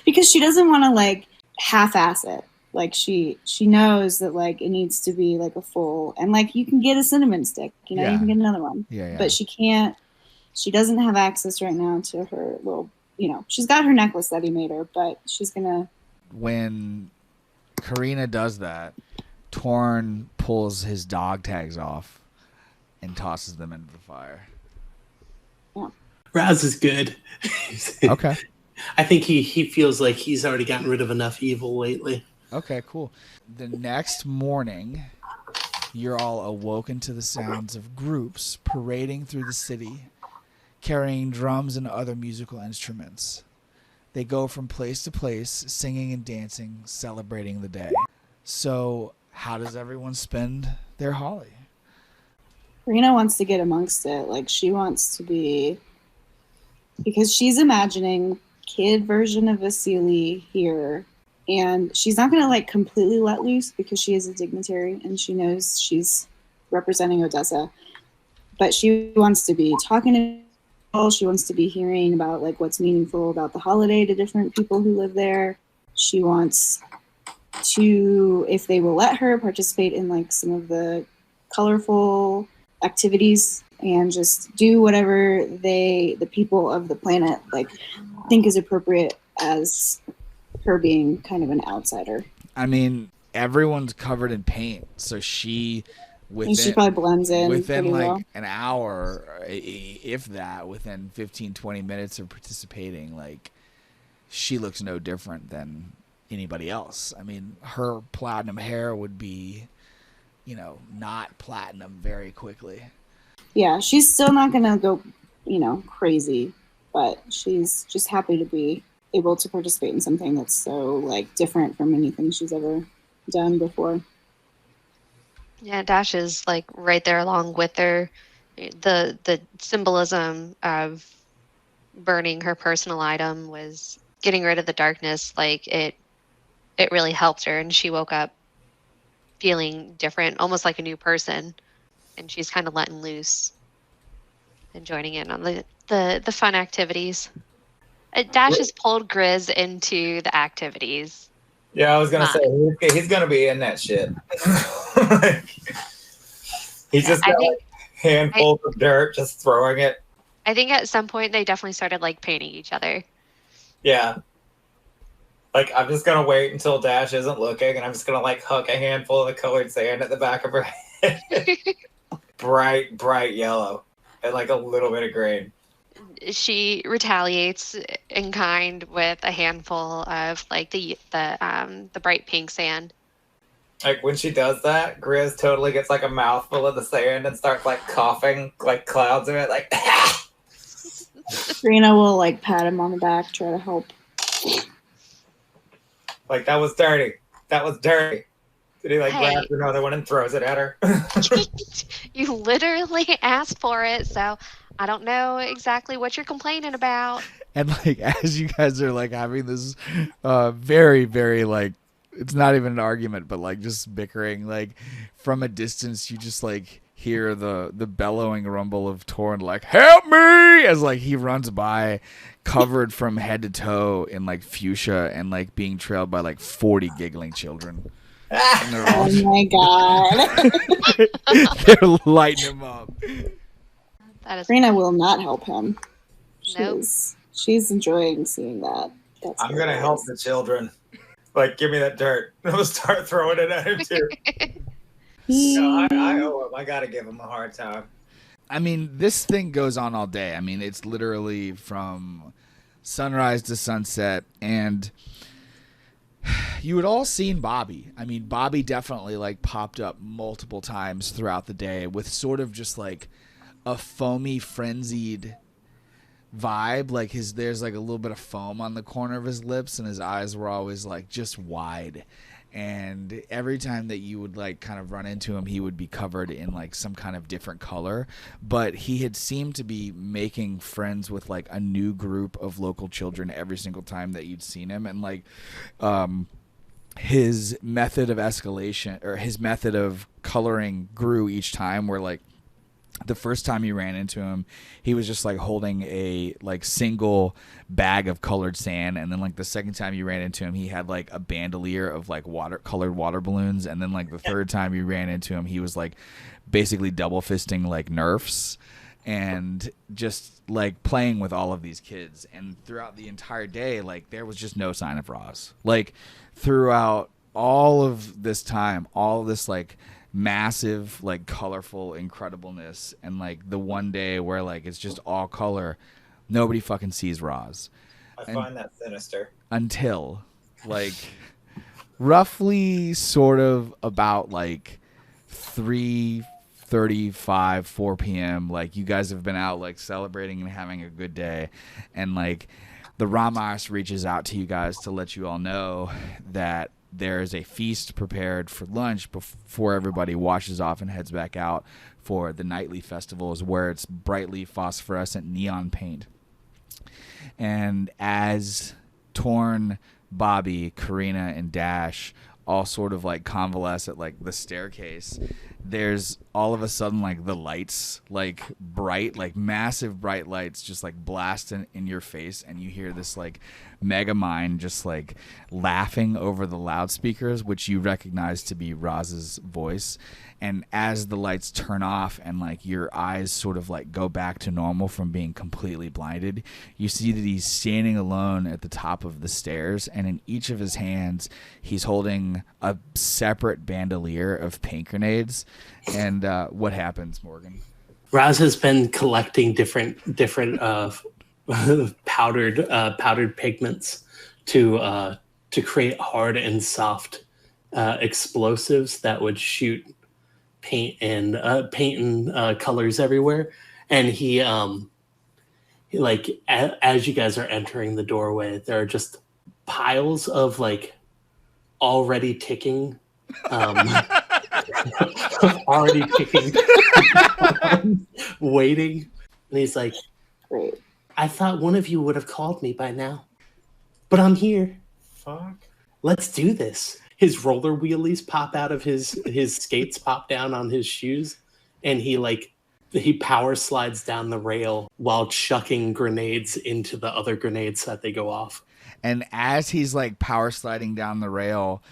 Speaker 3: Because she doesn't want to like half-ass it. Like she knows that like it needs to be like a full, and like you can get a cinnamon stick, you can get another one.
Speaker 1: Yeah.
Speaker 3: But she doesn't have access right now to her little, she's got her necklace that he made her, but she's going to.
Speaker 1: When Karina does that, Torn pulls his dog tags off and tosses them into the fire.
Speaker 3: Yeah.
Speaker 4: Raz is good.
Speaker 1: Okay.
Speaker 4: I think he feels like he's already gotten rid of enough evil lately.
Speaker 1: Okay, cool. The next morning, you're all awoken to the sounds of groups parading through the city, carrying drums and other musical instruments. They go from place to place, singing and dancing, celebrating the day. So, how does everyone spend their Holly?
Speaker 3: Karina wants to get amongst it. Like, she wants to be... Because she's imagining kid version of Vasily here, and she's not going to, like, completely let loose because she is a dignitary, and she knows she's representing Odessa. But she wants to be talking to people. She wants to be hearing about, like, what's meaningful about the holiday to different people who live there. She wants to, if they will let her, participate in like some of the colorful activities and just do whatever the people of the planet like think is appropriate as her being kind of an outsider.
Speaker 1: I mean, everyone's covered in paint, so she
Speaker 3: probably blends in
Speaker 1: within like
Speaker 3: well.
Speaker 1: an hour, if that, within 15-20 minutes of participating, like she looks no different than anybody else. I mean, her platinum hair would be, not platinum very quickly.
Speaker 3: Yeah, she's still not going to go, crazy, but she's just happy to be able to participate in something that's so, like, different from anything she's ever done before.
Speaker 2: Yeah, Dash is, like, right there along with her. The symbolism of burning her personal item was getting rid of the darkness. Like, it really helped her, and she woke up feeling different, almost like a new person, and she's kind of letting loose and joining in on the fun activities. Dash has pulled Grizz into the activities.
Speaker 5: Yeah, I was gonna say he's gonna be in that shit. He's just got like handfuls of dirt, just throwing it.
Speaker 2: I think at some point they definitely started like painting each other.
Speaker 5: Yeah. Like, I'm just gonna wait until Dash isn't looking, and I'm just gonna like huck a handful of the colored sand at the back of her head. Bright yellow. and like a little bit of grain.
Speaker 2: She retaliates in kind with a handful of like the bright pink sand.
Speaker 5: Like when she does that, Grizz totally gets like a mouthful of the sand and starts like coughing like clouds of it, like.
Speaker 3: Karina will like pat him on the back, try to help.
Speaker 5: Like that was dirty. That was dirty. Did he like
Speaker 2: Hey.
Speaker 5: grab another one and throws it at her?
Speaker 2: You literally asked for it, so I don't know exactly what you're complaining about.
Speaker 1: And like as you guys are like having this very, very like, it's not even an argument, but like just bickering, like from a distance you just like hear the bellowing rumble of Torn like, help me, as like he runs by covered from head to toe in like fuchsia and like being trailed by like 40 giggling children. And they're all
Speaker 3: Oh my god.
Speaker 1: they're lighting him up.
Speaker 2: That is
Speaker 3: Karina will not help him.
Speaker 2: Nope.
Speaker 3: She's enjoying seeing that. That's
Speaker 5: I'm gonna help the children. Like, give me that dirt. I'll start throwing it at him too. No, I owe him. I gotta give him a hard time.
Speaker 1: I mean, this thing goes on all day. I mean, it's literally from sunrise to sunset, and you had all seen Bobby. I mean, Bobby definitely like popped up multiple times throughout the day with sort of just like a foamy, frenzied vibe. Like there's like a little bit of foam on the corner of his lips, and his eyes were always like just wide. And every time that you would like kind of run into him, he would be covered in like some kind of different color. But he had seemed to be making friends with like a new group of local children every single time that you'd seen him. And like his method of escalation, or his method of coloring, grew each time, where like the first time you ran into him, he was just like holding a like single bag of colored sand, and then like the second time you ran into him, he had like a bandolier of like colored water balloons, and then like the third time you ran into him, he was like basically double fisting like Nerfs and just like playing with all of these kids. And throughout the entire day, like there was just no sign of Roz. Like throughout all of this time, all of this like massive, like colorful incredibleness, and like the one day where like it's just all color, nobody fucking sees Roz.
Speaker 5: I find that sinister.
Speaker 1: Until like roughly sort of about like 3:35, 4 p.m. like you guys have been out like celebrating and having a good day, and like the Ramas reaches out to you guys to let you all know that there is a feast prepared for lunch before everybody washes off and heads back out for the nightly festivals, where it's brightly phosphorescent neon paint. And as Torn, Bobby, Karina, and Dash all sort of like convalesce at like the staircase, there's all of a sudden like the lights, like bright, like massive bright lights just like blast in your face, and you hear this like Megamind just like laughing over the loudspeakers, which you recognize to be Roz's voice. And as the lights turn off and like your eyes sort of like go back to normal from being completely blinded, you see that he's standing alone at the top of the stairs, and in each of his hands he's holding a separate bandolier of paint grenades. And what happens, Morgan?
Speaker 4: Roz has been collecting different powdered pigments to create hard and soft explosives that would shoot paint and colors everywhere. And he like as you guys are entering the doorway, there are just piles of like already ticking waiting. And he's like,
Speaker 3: Great.
Speaker 4: I thought one of you would have called me by now, but I'm here.
Speaker 5: Fuck.
Speaker 4: Let's do this. His roller wheelies pop out of his skates pop down on his shoes, and he power slides down the rail while chucking grenades into the other grenades that they go off.
Speaker 1: And as he's like power sliding down the rail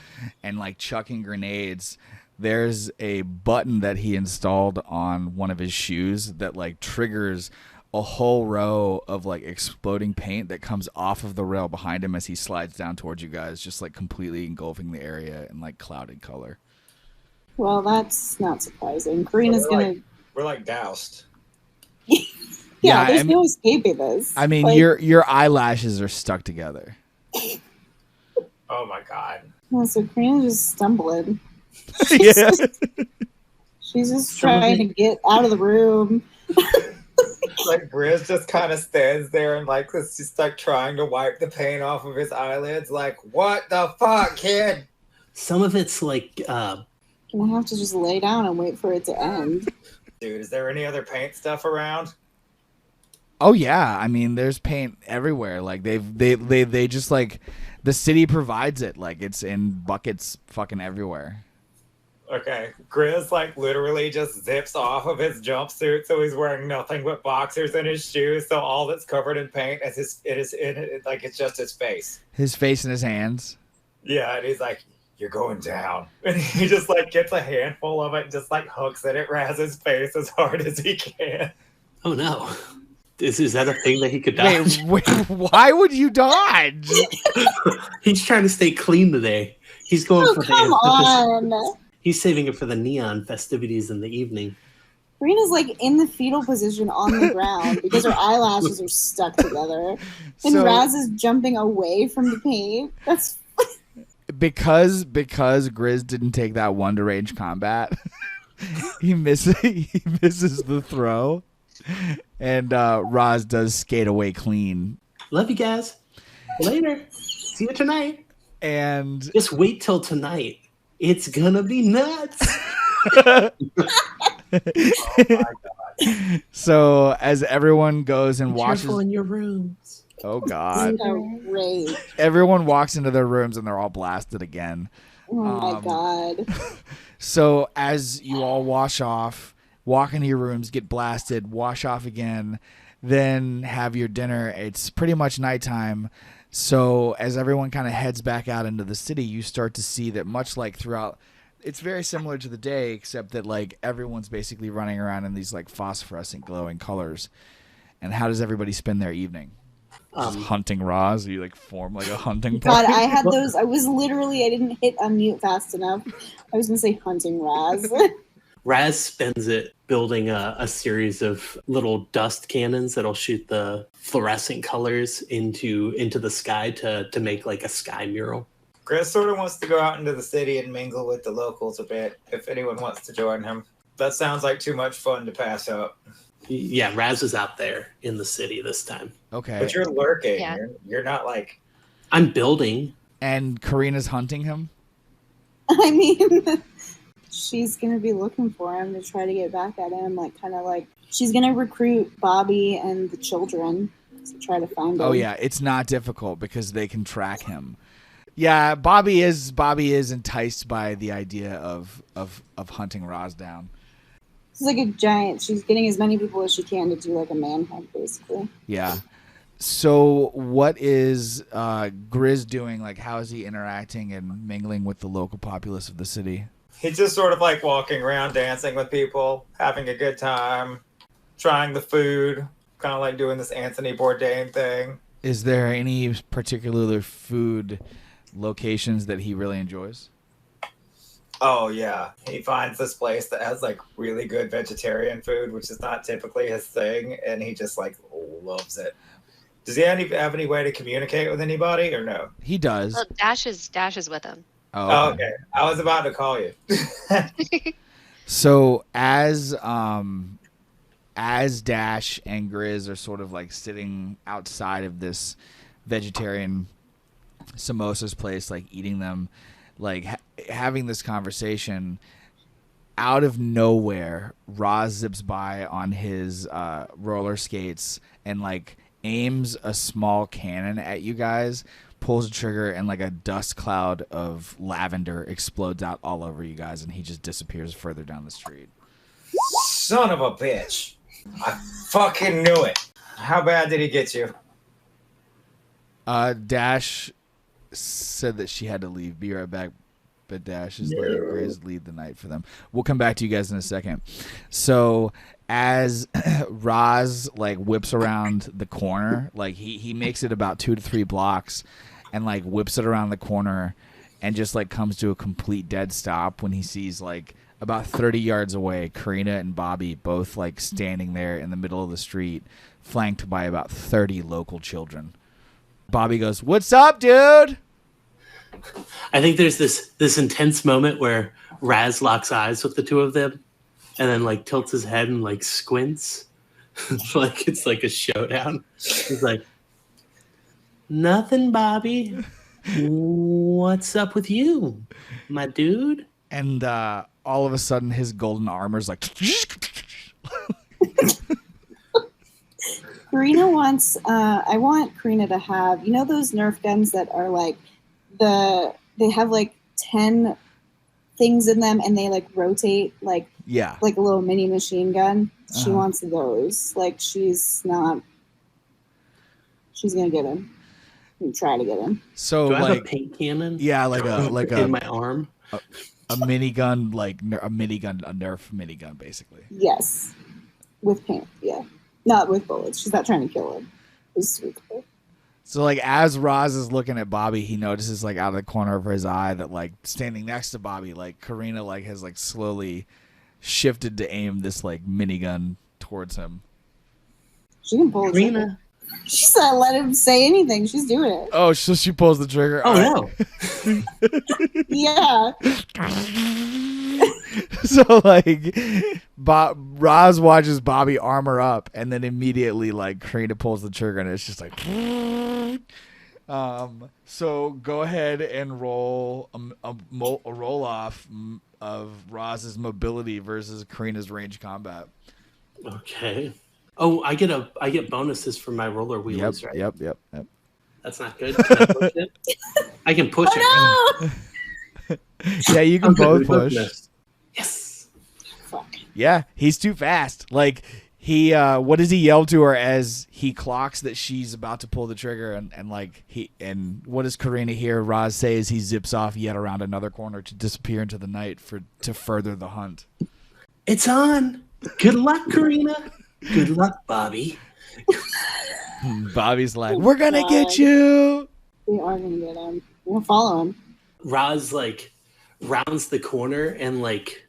Speaker 1: and like chucking grenades, there's a button that he installed on one of his shoes that like triggers a whole row of like exploding paint that comes off of the rail behind him as he slides down towards you guys, just like completely engulfing the area in like clouded color.
Speaker 3: Well, that's not surprising. Karina's
Speaker 5: So
Speaker 3: gonna.
Speaker 5: we're like doused.
Speaker 3: Yeah,
Speaker 1: Yeah,
Speaker 3: there's
Speaker 1: I mean-
Speaker 3: no escaping this.
Speaker 1: I mean,
Speaker 3: Like,
Speaker 1: your eyelashes are stuck together.
Speaker 5: Oh my god.
Speaker 3: yeah, so Karina's just stumbling.
Speaker 1: Yeah.
Speaker 3: She's just
Speaker 4: Some of
Speaker 3: trying
Speaker 4: it-
Speaker 3: to get out of the room.
Speaker 5: Like Grizz just kind of stands there and like is just like trying to wipe the paint off of his eyelids. Like, what the fuck, kid?
Speaker 4: Some of it's like
Speaker 3: Gonna have to just lay down and wait for it to end.
Speaker 5: Dude, is there any other paint stuff around?
Speaker 1: Oh yeah, I mean, there's paint everywhere. Like they just like the city provides it. Like it's in buckets, fucking everywhere.
Speaker 5: Okay, Grizz like literally just zips off of his jumpsuit, so he's wearing nothing but boxers and his shoes. So all that's covered in paint is like it's just his face.
Speaker 1: His face in his hands.
Speaker 5: Yeah, and he's like, "You're going down," and he just like gets a handful of it, and just like hooks it at Raz's face as hard as he can.
Speaker 4: oh no. Is that a thing that he could dodge?
Speaker 1: Wait, why would you dodge?
Speaker 4: He's trying to stay clean today. He's going
Speaker 3: Oh,
Speaker 4: for
Speaker 3: come on.
Speaker 4: He's saving it for the neon festivities in the evening.
Speaker 3: Karina's like in the fetal position on the ground because her eyelashes are stuck together. And
Speaker 1: So-
Speaker 3: Raz is jumping away from the paint. That's
Speaker 1: because Grizz didn't take that one to range combat. he misses the throw, and Roz does skate away clean.
Speaker 4: Love you guys. Later. See you tonight.
Speaker 1: And
Speaker 4: Just wait till tonight. It's gonna be nuts.
Speaker 1: so as everyone goes and
Speaker 4: Be
Speaker 1: watches,
Speaker 4: careful in your rooms.
Speaker 1: oh god,
Speaker 3: great.
Speaker 1: everyone walks into their rooms and they're all blasted again.
Speaker 3: Oh my
Speaker 1: Um,
Speaker 3: god.
Speaker 1: So as you all wash off, walk into your rooms, get blasted, wash off again, then have your dinner. It's pretty much nighttime. So as everyone kind of heads back out into the city, you start to see that much like throughout, it's very similar to the day, except that like everyone's basically running around in these like phosphorescent glowing colors. And how does everybody spend their evening? Just hunting Roz? You like form like a hunting
Speaker 3: God,
Speaker 1: party?
Speaker 3: I had those. I didn't hit unmute fast enough. I was going to say hunting Raz.
Speaker 4: Raz spends it building a series of little dust cannons that'll shoot the fluorescent colors into the sky to make like a sky mural.
Speaker 5: Grizz sort of wants to go out into the city and mingle with the locals a bit. If anyone wants to join him, that sounds like too much fun to pass up.
Speaker 4: Yeah, Raz is out there in the city this time.
Speaker 1: Okay.
Speaker 5: But you're lurking.
Speaker 2: Yeah.
Speaker 5: You're not like.
Speaker 4: I'm building.
Speaker 1: And Karina's hunting him?
Speaker 3: I mean, she's going to be looking for him to try to get back at him. Like, kind of like, she's going to recruit Bobby and the children to try to find him.
Speaker 1: Oh yeah, it's not difficult because they can track him. Yeah, Bobby is enticed by the idea of hunting Roz down.
Speaker 3: She's like a giant. She's getting as many people as she can to do like a manhunt, basically.
Speaker 1: Yeah. So what is Grizz doing? Like, how is he interacting and mingling with the local populace of the city?
Speaker 5: He's just sort of like walking around, dancing with people, having a good time, trying the food, kind of like doing this Anthony Bourdain thing.
Speaker 1: Is there any particular food locations that he really enjoys?
Speaker 5: Oh yeah, he finds this place that has like really good vegetarian food, which is not typically his thing, and he just like loves it. Does he have any way to communicate with anybody or no?
Speaker 1: He does.
Speaker 2: Well, Dash is with him.
Speaker 1: Oh,
Speaker 5: Okay. I was about to call you.
Speaker 1: So as Dash and Grizz are sort of like sitting outside of this vegetarian samosas place, like eating them, like having this conversation, out of nowhere, Roz zips by on his roller skates and like aims a small cannon at you guys, pulls a trigger, and like a dust cloud of lavender explodes out all over you guys, and he just disappears further down the street.
Speaker 5: Son of a bitch. I fucking knew it. How bad did he get you?
Speaker 1: Dash said that she had to leave. Be right back. But Dash is letting Grizz lead the night for them. We'll come back to you guys in a second. So as Roz like whips around the corner, like he makes it about 2 to 3 blocks and like whips it around the corner and just like comes to a complete dead stop when he sees like about 30 yards away, Karina and Bobby both like standing there in the middle of the street, flanked by about 30 local children. Bobby goes, "What's up, dude?"
Speaker 4: I think there's this intense moment where Raz locks eyes with the two of them and then like tilts his head and like squints. Like it's like a showdown. He's like, "Nothing, Bobby. What's up with you, my dude?"
Speaker 1: And all of a sudden his golden armor's like
Speaker 3: Karina wants, I want Karina to have, you know those Nerf guns that are like, they have like 10 things in them and they like rotate like a little mini machine gun. She wants those. Like she's gonna get him. Try to get him.
Speaker 1: So
Speaker 4: do I
Speaker 1: like
Speaker 4: have a paint cannon?
Speaker 1: Yeah, like a
Speaker 4: in my arm.
Speaker 1: A minigun, like a Nerf minigun, basically.
Speaker 3: Yes, with paint. Yeah, not with bullets. She's not trying to kill him. It's sweet.
Speaker 1: So like as Roz is looking at Bobby, he notices like out of the corner of his eye that like standing next to Bobby, like Karina like has like slowly shifted to aim this like minigun towards him.
Speaker 3: She can pull Karina. She's not let him say anything. She's doing it.
Speaker 1: Oh, so she pulls the trigger.
Speaker 4: Oh
Speaker 1: no.
Speaker 3: Yeah.
Speaker 1: So like Roz watches Bobby armor up and then immediately like Karina pulls the trigger and it's just like so go ahead and roll a roll off of Roz's mobility versus Karina's range combat.
Speaker 4: Okay. Oh, I get bonuses for my roller wheelies, right?
Speaker 1: Yep.
Speaker 4: That's not good. Can I push it? I can push it.
Speaker 3: No!
Speaker 1: Yeah, you can both push.
Speaker 4: Yes.
Speaker 3: Fuck.
Speaker 1: Yeah, he's too fast. Like he what does he yell to her as he clocks that she's about to pull the trigger and what does Karina hear Roz say as he zips off yet around another corner to disappear into the night to further the hunt.
Speaker 4: It's on. Good luck, Karina. Good luck, Bobby.
Speaker 1: Bobby's like, "We're gonna get you."
Speaker 3: We are gonna get him. We're gonna follow him.
Speaker 4: Roz like rounds the corner and like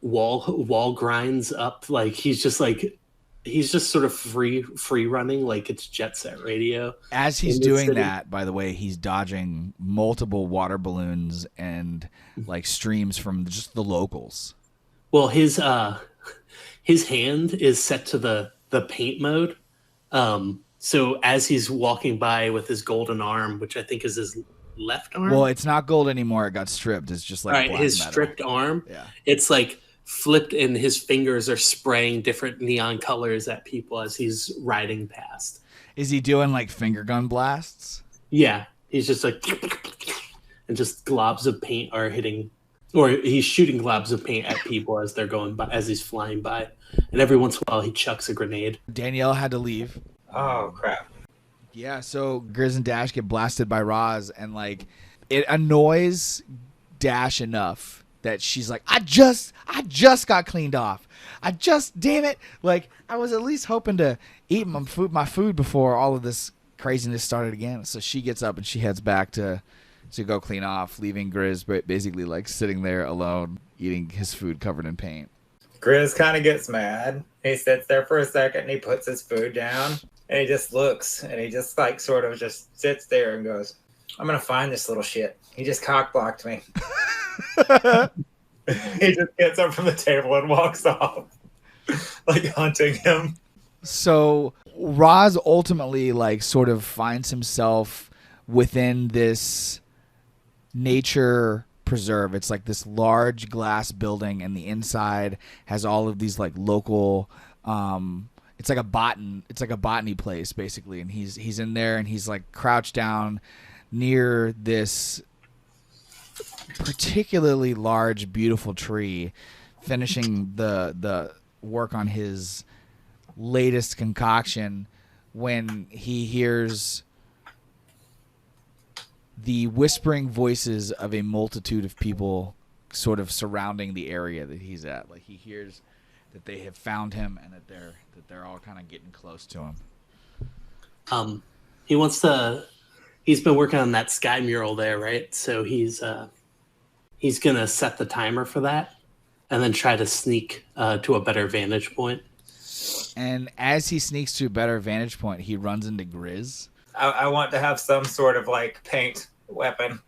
Speaker 4: wall grinds up. Like he's just sort of free running like it's Jet Set Radio.
Speaker 1: As he's doing that, by the way, he's dodging multiple water balloons and like streams from just the locals.
Speaker 4: Well, his hand is set to the paint mode. So as he's walking by with his golden arm, which I think is his left arm.
Speaker 1: Well, it's not gold anymore. It got stripped. It's just like
Speaker 4: black his metal. Stripped arm. Yeah. It's like flipped and his fingers are spraying different neon colors at people as he's riding past.
Speaker 1: Is he doing like finger gun blasts?
Speaker 4: Yeah. He's just like and just globs of paint are hitting, or he's shooting globs of paint at people as they're going by, as he's flying by. And every once in a while he chucks a grenade.
Speaker 1: Danielle had to leave.
Speaker 5: Oh, crap.
Speaker 1: Yeah, so Grizz and Dash get blasted by Roz, and like it annoys Dash enough that she's like, I just got cleaned off. Damn it. Like, I was at least hoping to eat my food before all of this craziness started again. So she gets up and she heads back to go clean off, leaving Grizz basically like sitting there alone, eating his food covered in paint.
Speaker 5: Grizz kind of gets mad. He sits there for a second and he puts his food down and he just looks and he just like sort of just sits there and goes, I'm going to find this little shit. He just cock blocked me. He just gets up from the table and walks off, like hunting him.
Speaker 1: So Roz ultimately like sort of finds himself within this nature preserve. It's like this large glass building, and the inside has all of these like local it's like a botany place basically, and he's in there and he's like crouched down near this particularly large beautiful tree, finishing the work on his latest concoction, when he hears the whispering voices of a multitude of people sort of surrounding the area that he's at. Like he hears that they have found him and that they're all kind of getting close to him.
Speaker 4: He's been working on that sky mural there, right? So he's gonna set the timer for that. and then try to sneak to a better vantage point.
Speaker 1: And as he sneaks to a better vantage point, he runs into Grizz.
Speaker 5: I want to have some sort of like paint weapon.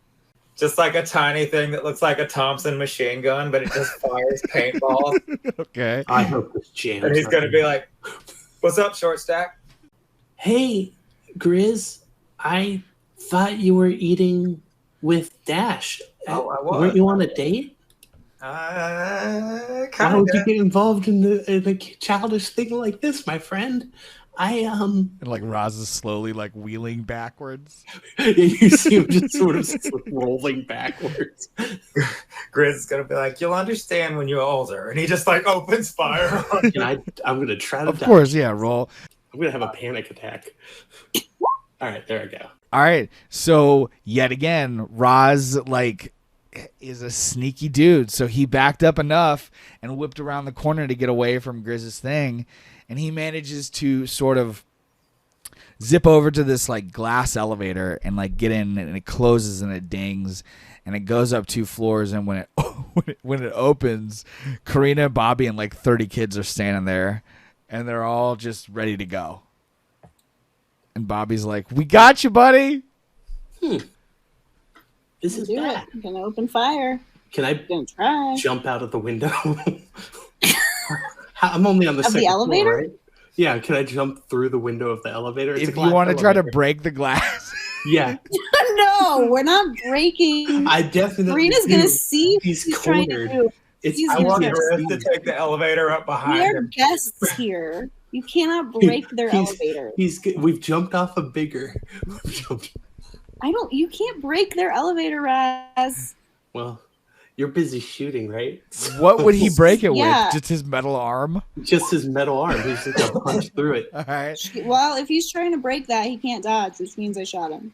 Speaker 5: Just like a tiny thing that looks like a Thompson machine gun, but it just fires paintballs.
Speaker 1: Okay.
Speaker 4: I hope this jams.
Speaker 5: And he's going to be like, "What's up, short stack?"
Speaker 4: Hey, Grizz, I thought you were eating with Dash.
Speaker 5: Oh, I was.
Speaker 4: Weren't you on a date?
Speaker 5: Kind
Speaker 4: Why
Speaker 5: of.
Speaker 4: would you get involved in a childish thing like this, my friend?
Speaker 1: And like Roz is slowly like wheeling backwards.
Speaker 4: You see him just sort of rolling backwards.
Speaker 5: Grizz is going to be like, "You'll understand when you're older." And he just like opens fire.
Speaker 4: I'm going to try to
Speaker 1: Of course, yeah, roll.
Speaker 4: I'm going to have a panic attack. All right, there I go.
Speaker 1: All right. So yet again, Roz like is a sneaky dude. So he backed up enough and whipped around the corner to get away from Grizz's thing. And he manages to sort of zip over to this like glass elevator and like get in, and it closes and it dings and it goes up 2 floors. And when it opens, Karina, Bobby, and like 30 kids are standing there, and they're all just ready to go. And Bobby's like, "We got you, buddy."
Speaker 4: This is
Speaker 3: Do
Speaker 4: bad.
Speaker 3: it. I'm gonna open fire.
Speaker 4: Can I
Speaker 3: Gonna try.
Speaker 4: jump out of the window? I'm only on the
Speaker 3: Of the
Speaker 4: second
Speaker 3: elevator?
Speaker 4: floor, right? Yeah, can I jump through the window of the elevator? It's a
Speaker 1: If
Speaker 4: glass
Speaker 1: you want to try to
Speaker 4: elevator.
Speaker 1: break the glass.
Speaker 4: Yeah,
Speaker 3: No, we're not breaking.
Speaker 4: I definitely
Speaker 3: Karina's
Speaker 4: do.
Speaker 3: gonna see what
Speaker 4: He's
Speaker 3: he's trying to
Speaker 4: cornered.
Speaker 3: do.
Speaker 4: It's
Speaker 3: He's
Speaker 5: I want
Speaker 3: Yes.
Speaker 5: Grizz to take the elevator up
Speaker 3: We
Speaker 5: behind
Speaker 3: are
Speaker 5: him.
Speaker 3: guests here. You cannot break their elevator.
Speaker 4: We've jumped off a bigger.
Speaker 3: You can't break their elevator, Raz.
Speaker 4: Well, you're busy shooting, right?
Speaker 1: What would he break it
Speaker 3: Yeah.
Speaker 1: with? Just his metal arm?
Speaker 4: Just his metal arm. He's just gonna punch through it.
Speaker 1: All right.
Speaker 3: Well, if he's trying to break that, he can't dodge, which means I shot him.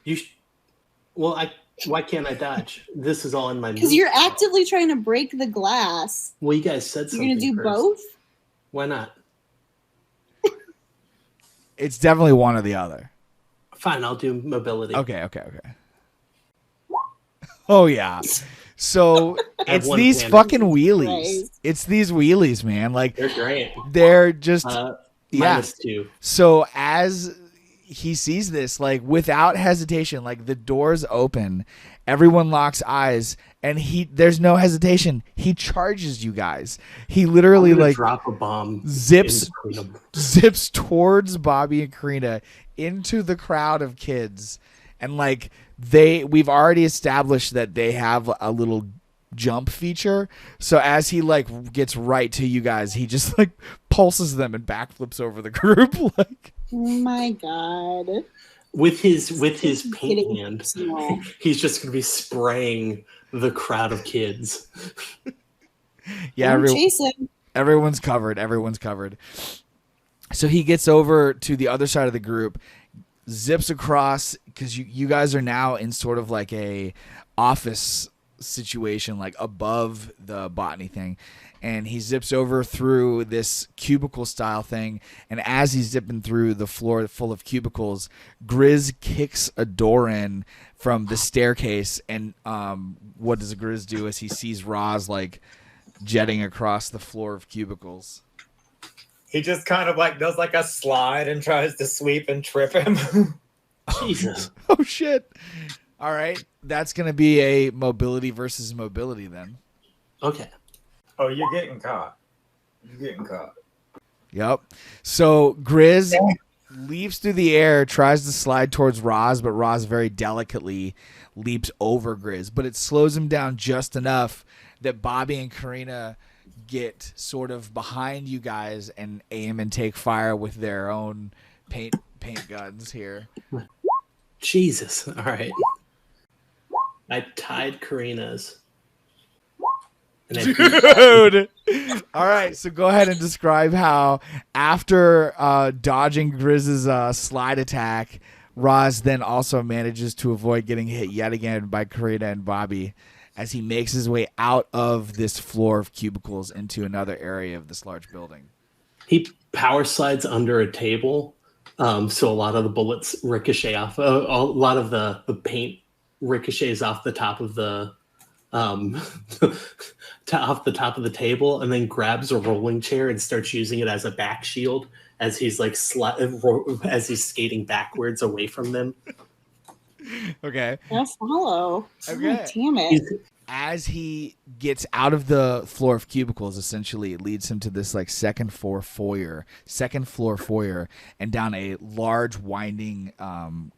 Speaker 4: Why can't I dodge? This is all in my.
Speaker 3: Because you're actively trying to break the glass.
Speaker 4: Well, you guys said
Speaker 3: You're
Speaker 4: something.
Speaker 3: gonna do
Speaker 4: first.
Speaker 3: both?
Speaker 4: Why not?
Speaker 1: It's definitely one or the other.
Speaker 4: Fine, I'll do mobility.
Speaker 1: Okay. Oh, yeah. So it's
Speaker 4: one
Speaker 1: these
Speaker 4: plan.
Speaker 1: fucking wheelies.
Speaker 3: Nice.
Speaker 1: It's these wheelies, man. Like,
Speaker 4: They're great.
Speaker 1: they're just, yeah.
Speaker 4: -2.
Speaker 1: So as he sees this, like without hesitation, like the doors open, everyone locks eyes, and there's no hesitation. He charges you guys. He literally
Speaker 4: I'm gonna
Speaker 1: like
Speaker 4: drop a bomb.
Speaker 1: zips
Speaker 4: in between them.
Speaker 1: zips towards Bobby and Karina into the crowd of kids, and like we've already established that they have a little jump feature. So as he like gets right to you guys, he just like pulses them and backflips over the group. Like,
Speaker 3: Oh my god.
Speaker 4: With his paint
Speaker 3: Getting
Speaker 4: hand,
Speaker 3: small.
Speaker 4: he's just gonna be spraying the crowd of kids.
Speaker 1: yeah,
Speaker 3: Don't chase him.
Speaker 1: everyone's covered. Everyone's covered. So he gets over to the other side of the group, zips across, because you guys are now in sort of like a office situation, like above the botany thing. And he zips over through this cubicle style thing. And as he's zipping through the floor full of cubicles, Grizz kicks a door in from the staircase. And what does Grizz do as he sees Roz like jetting across the floor of cubicles?
Speaker 5: He just kind of like does like a slide and tries to sweep and trip him.
Speaker 4: Jesus.
Speaker 1: Oh, shit. All right. That's going to be a mobility versus mobility then.
Speaker 4: Okay.
Speaker 5: Oh, you're getting caught.
Speaker 1: Yep. So Grizz leaps through the air, tries to slide towards Roz, but Roz very delicately leaps over Grizz. But it slows him down just enough that Bobby and Karina get sort of behind you guys and aim and take fire with their own paint guns here.
Speaker 4: Jesus. All right. I tied Karina's. And I
Speaker 1: Dude. All right, so go ahead and describe how after dodging Grizz's slide attack, Roz then also manages to avoid getting hit yet again by Karina and Bobby as he makes his way out of this floor of cubicles into another area of this large building.
Speaker 4: He power slides under a table, so a lot of the bullets ricochet off. A lot of the paint ricochets off the top of the off the top of the table, and then grabs a rolling chair and starts using it as a back shield as he's like as he's skating backwards away from them.
Speaker 1: Okay.
Speaker 3: I follow.
Speaker 1: Okay.
Speaker 3: Oh, damn it.
Speaker 1: As he gets out of the floor of cubicles, essentially, it leads him to this like second floor foyer, and down a large winding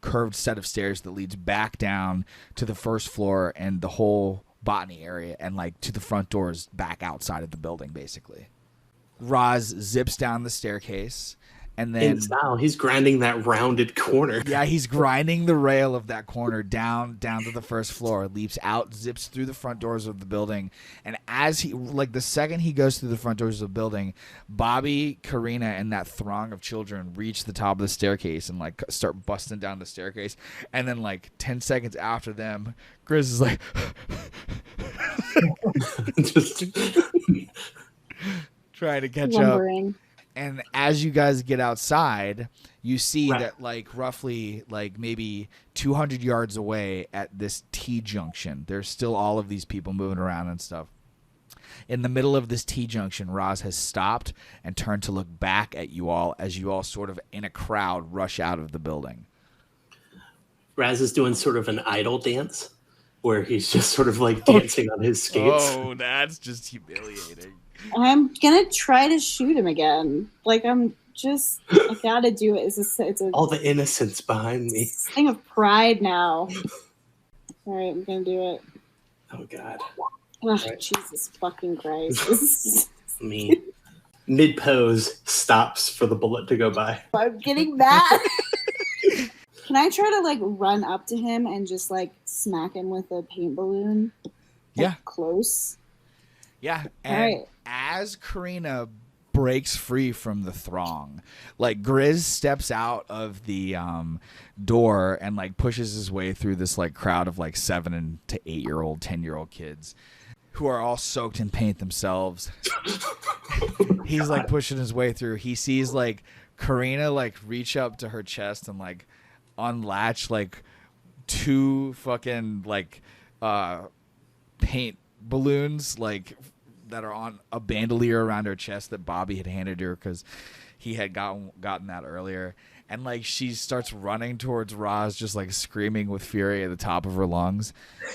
Speaker 1: curved set of stairs that leads back down to the first floor and the whole botany area, and like to the front doors back outside of the building, basically. Roz zips down the staircase. And then
Speaker 4: he's grinding that rounded corner.
Speaker 1: Yeah, he's grinding the rail of that corner down to the first floor, leaps out, zips through the front doors of the building. And as he, like, the second he goes through the front doors of the building, Bobby, Karina, and that throng of children reach the top of the staircase and, like, start busting down the staircase. And then, like, 10 seconds after them, Grizz is like,
Speaker 4: just
Speaker 1: trying to catch
Speaker 3: Lumbering.
Speaker 1: up. And as you guys get outside, you see that like roughly like maybe 200 yards away at this T-junction, there's still all of these people moving around and stuff. In the middle of this T-junction, Roz has stopped and turned to look back at you all as you all sort of in a crowd rush out of the building.
Speaker 4: Raz is doing sort of an idle dance where he's just sort of like dancing on his skates.
Speaker 1: Oh, that's just humiliating.
Speaker 3: I'm gonna try to shoot him again. Like I gotta do it. It's
Speaker 4: all the innocence behind me.
Speaker 3: Thing of pride now. All right, I'm gonna do it.
Speaker 4: Oh God.
Speaker 3: Oh, right. Jesus fucking Christ.
Speaker 4: Me. Mid pose stops for the bullet to go by.
Speaker 3: I'm getting mad. Can I try to like run up to him and just like smack him with a paint balloon?
Speaker 1: Yeah.
Speaker 3: Close.
Speaker 1: Yeah. And as Karina breaks free from the throng, like Grizz steps out of the door and like pushes his way through this like crowd of like 7 to 8-year-old, 10-year-old kids who are all soaked in paint themselves. He's like pushing his way through. He sees like Karina like reach up to her chest and like unlatch like 2 fucking like paint balloons like that are on a bandolier around her chest that Bobby had handed her because he had gotten that earlier. And like she starts running towards Roz, just like screaming with fury at the top of her lungs.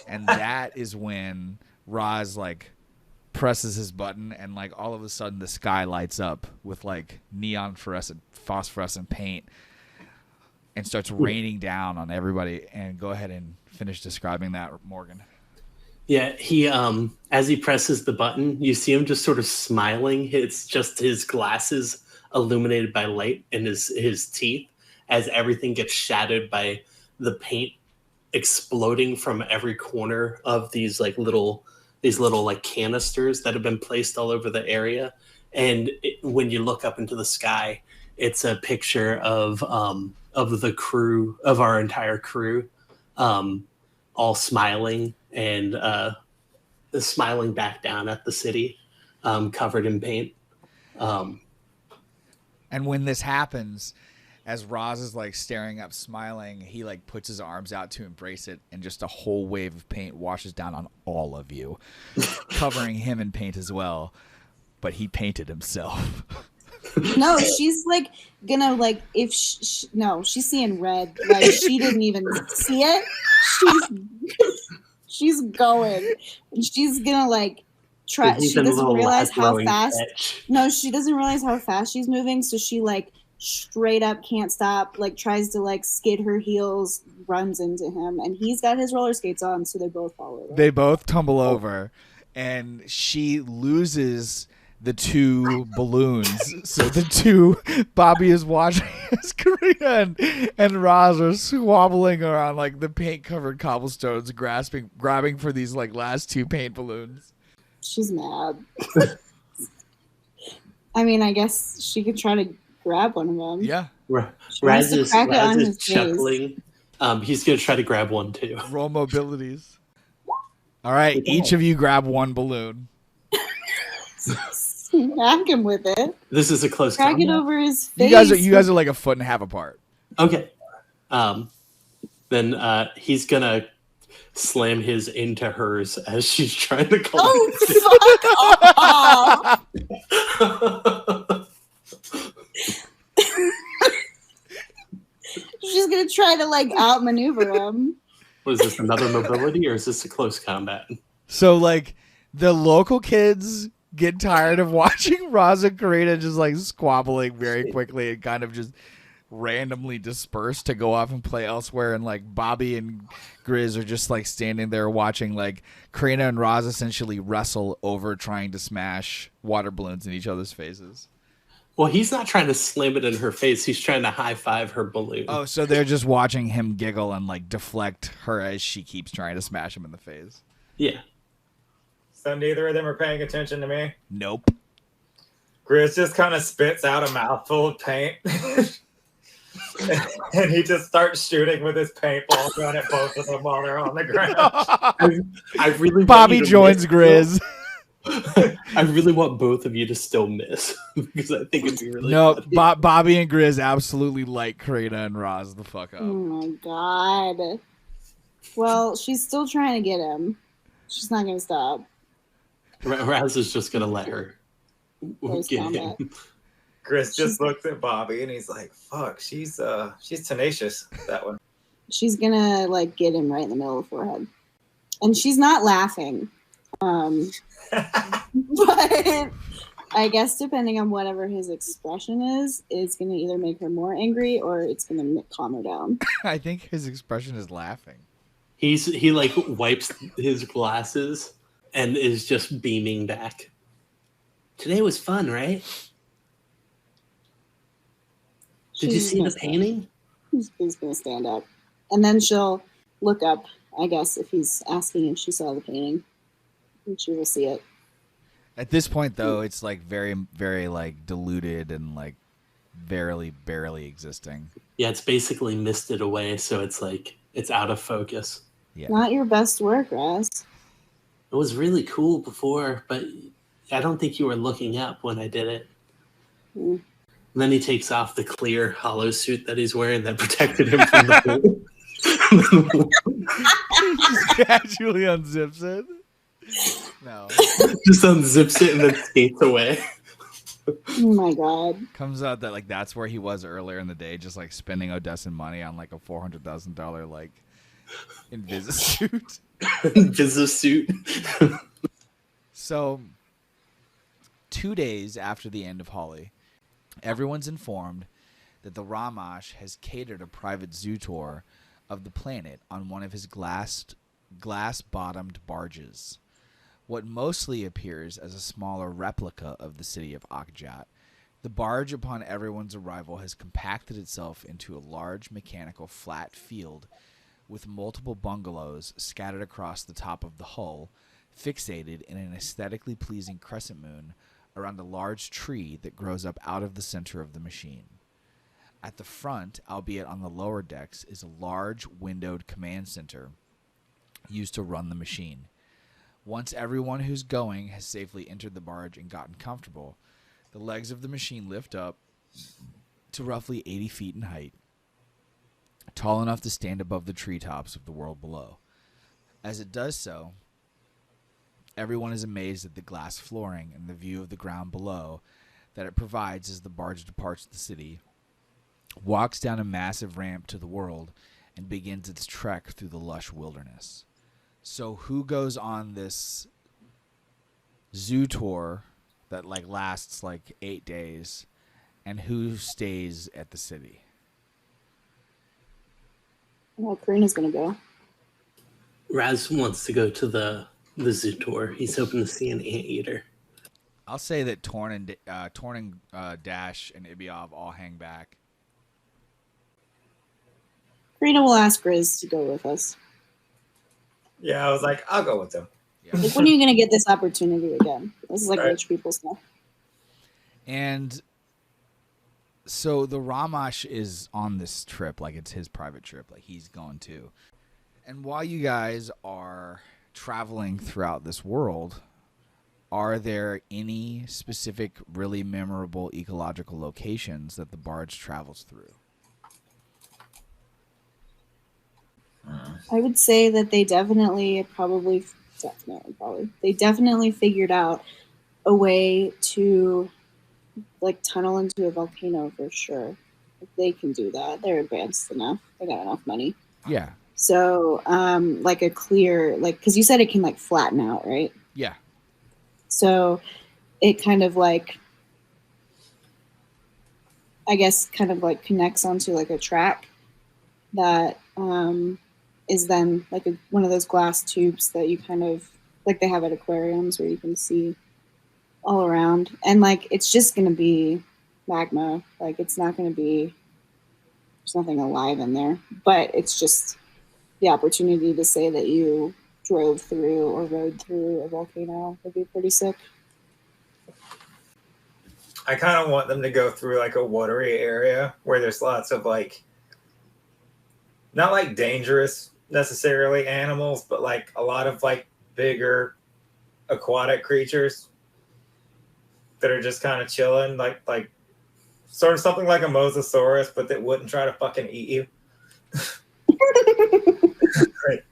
Speaker 1: And that is when Roz like presses his button and like all of a sudden the sky lights up with like neon phosphorescent paint and starts raining down on everybody. And go ahead and finish describing that, Morgan.
Speaker 4: Yeah, he as he presses the button, you see him just sort of smiling. It's just his glasses illuminated by light and his teeth as everything gets shadowed by the paint exploding from every corner of these little like canisters that have been placed all over the area. And when you look up into the sky, it's a picture of the crew, of our entire crew, all smiling and smiling back down at the city, covered in paint.
Speaker 1: And when this happens, as Roz is like staring up, smiling, he like puts his arms out to embrace it, and just a whole wave of paint washes down on all of you, covering him in paint as well. But he painted himself.
Speaker 3: No, she's like gonna like if she's seeing red. Like she didn't even see it. She's going. And she's gonna like try. She doesn't realize how fast. No, she doesn't realize how fast she's moving. So she like straight up can't stop. Like tries to like skid her heels, runs into him, and he's got his roller skates on. So they both fall over.
Speaker 1: They both tumble over, and she loses the 2 balloons. So the 2 Bobby is watching as Karina and Roz are swabbling around like the paint covered cobblestones, grabbing for these like last 2 paint balloons.
Speaker 3: She's mad. I mean, I guess she could try to grab one of them.
Speaker 1: Yeah.
Speaker 4: Raz is chuckling. He's gonna try to grab one too.
Speaker 1: Roll mobilities. All right, each of you grab 1 balloon.
Speaker 3: Smack him with it.
Speaker 4: This is a close
Speaker 3: drag
Speaker 4: combat.
Speaker 3: It over his face.
Speaker 1: You guys are like a foot and a half apart.
Speaker 4: Okay. Then he's gonna slam his into hers as she's trying to call.
Speaker 3: Oh, fuck off! She's gonna try to like outmaneuver him.
Speaker 4: What is this, another mobility, or is this a close combat?
Speaker 1: So like the local kids get tired of watching Roz and Karina just like squabbling very quickly and kind of just randomly disperse to go off and play elsewhere, and like Bobby and Grizz are just like standing there watching like Karina and Roz essentially wrestle over trying to smash water balloons in each other's faces.
Speaker 4: Well, he's not trying to slam it in her face. He's trying to high five her balloon.
Speaker 1: Oh, so they're just watching him giggle and like deflect her as she keeps trying to smash him in the face.
Speaker 4: Yeah.
Speaker 5: So neither of them are paying attention to me.
Speaker 1: Nope.
Speaker 5: Grizz just kind of spits out a mouthful of paint. And he just starts shooting with his paintball gun at both of them while they're on the ground.
Speaker 4: I really
Speaker 1: Bobby joins Grizz.
Speaker 4: I really want both of you to still miss because I think it'd be really
Speaker 1: No, Bobby and Grizz absolutely light Karina and Roz the fuck up.
Speaker 3: Oh my god. Well, she's still trying to get him. She's not gonna stop.
Speaker 4: Raz is just gonna let her get him.
Speaker 5: Grizz just looks at Bobby and he's like, "Fuck, she's tenacious." That one.
Speaker 3: She's gonna like get him right in the middle of the forehead, and she's not laughing. But I guess depending on whatever his expression is, it's gonna either make her more angry or it's gonna calm her down.
Speaker 1: I think his expression is laughing.
Speaker 4: He like wipes his glasses and is just beaming back. Today was fun, right? Did you see the painting?
Speaker 3: He's gonna stand up, and then she'll look up. I guess if he's asking if she saw the painting, and she will see it.
Speaker 1: At this point, though, it's like very, very like diluted and like barely existing.
Speaker 4: Yeah, it's basically misted away, so it's like it's out of focus.
Speaker 1: Yeah.
Speaker 3: Not your best work, Raz.
Speaker 4: It was really cool before, but I don't think you were looking up when I did it.
Speaker 3: Mm.
Speaker 4: And then he takes off the clear hollow suit that he's wearing that protected him from the pool.
Speaker 1: Just casually unzips it. No.
Speaker 4: Just unzips it and then skates away.
Speaker 3: Oh my god.
Speaker 1: Comes out that like that's where he was earlier in the day, just like spending Odessan money on like a $400,000 like Invisi-suit.
Speaker 4: Invisi-suit.
Speaker 1: So 2 days after the end of Holi, everyone's informed that the Ramash has catered a private zoo tour of the planet on one of his glass-bottomed barges. What mostly appears as a smaller replica of the city of Akjat, the barge upon everyone's arrival has compacted itself into a large mechanical flat field with multiple bungalows scattered across the top of the hull, fixated in an aesthetically pleasing crescent moon around a large tree that grows up out of the center of the machine. At the front, albeit on the lower decks, is a large windowed command center used to run the machine. Once everyone who's going has safely entered the barge and gotten comfortable, the legs of the machine lift up to roughly 80 feet in height, tall enough to stand above the treetops of the world below. As it does so, everyone is amazed at the glass flooring and the view of the ground below that it provides as the barge departs the city, walks down a massive ramp to the world, and begins its trek through the lush wilderness. So who goes on this zoo tour that like lasts like 8 days, and who stays at the city?
Speaker 3: Well, Karina's gonna go.
Speaker 4: Raz wants to go to the zoo tour. He's hoping to see an anteater.
Speaker 1: I'll say that Torn and Dash and Ibiov all hang back.
Speaker 3: Karina will ask Grizz to go with us.
Speaker 5: Yeah, I was like, I'll go with them.
Speaker 1: Yeah.
Speaker 3: Like, when are you gonna get this opportunity again? This is like
Speaker 5: Right.
Speaker 3: rich people stuff.
Speaker 1: And so the Ramash is on this trip, like it's his private trip, like he's going to. And while you guys are traveling throughout this world, are there any specific really memorable ecological locations that the barge travels through?
Speaker 3: I would say that they definitely figured out a way to like tunnel into a volcano for sure. If they can do that, they're advanced enough. They got enough money.
Speaker 1: Yeah.
Speaker 3: So, like a clear, like, because you said it can like flatten out, right?
Speaker 1: Yeah.
Speaker 3: So it kind of like, I guess, kind of like connects onto like a track that is then like one of those glass tubes that you kind of like they have at aquariums where you can see all around, and like it's just gonna be magma. Like it's not gonna be there's nothing alive in there, but it's just the opportunity to say that you drove through or rode through a volcano would be pretty sick.
Speaker 5: I kind of want them to go through like a watery area where there's lots of like, not like dangerous necessarily animals, but like a lot of like bigger aquatic creatures that are just kind of chilling, like sort of something like a mosasaurus, but that wouldn't try to fucking eat you. Great.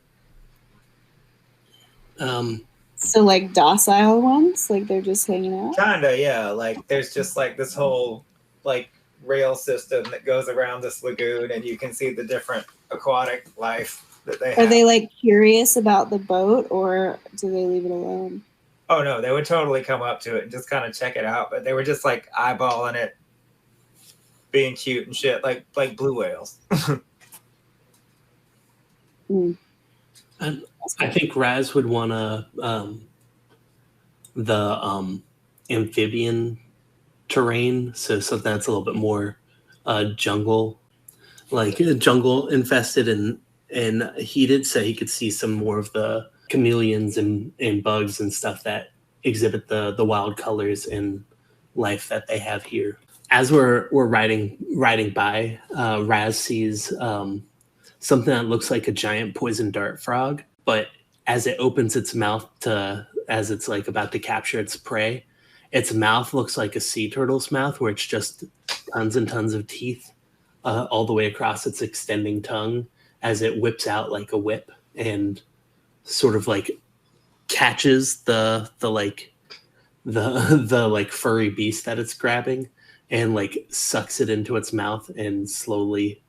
Speaker 3: So like docile ones, like they're just hanging out.
Speaker 5: Kinda, yeah. Like there's just like this whole like rail system that goes around this lagoon, and you can see the different aquatic life that they have.
Speaker 3: Are they like curious about the boat, or do they leave it alone?
Speaker 5: Oh no, they would totally come up to it and just kind of check it out, but they were just like eyeballing it, being cute and shit, like blue whales.
Speaker 4: I think Raz would want the amphibian terrain, so something that's a little bit more jungle, like jungle infested, and he did say he could see some more of the chameleons and bugs and stuff that exhibit the wild colors and life that they have here. As we're riding by, Raz sees something that looks like a giant poison dart frog, but as it opens its mouth as it's like about to capture its prey, its mouth looks like a sea turtle's mouth, where it's just tons and tons of teeth all the way across its extending tongue as it whips out like a whip and sort of like catches the furry beast that it's grabbing and like sucks it into its mouth and slowly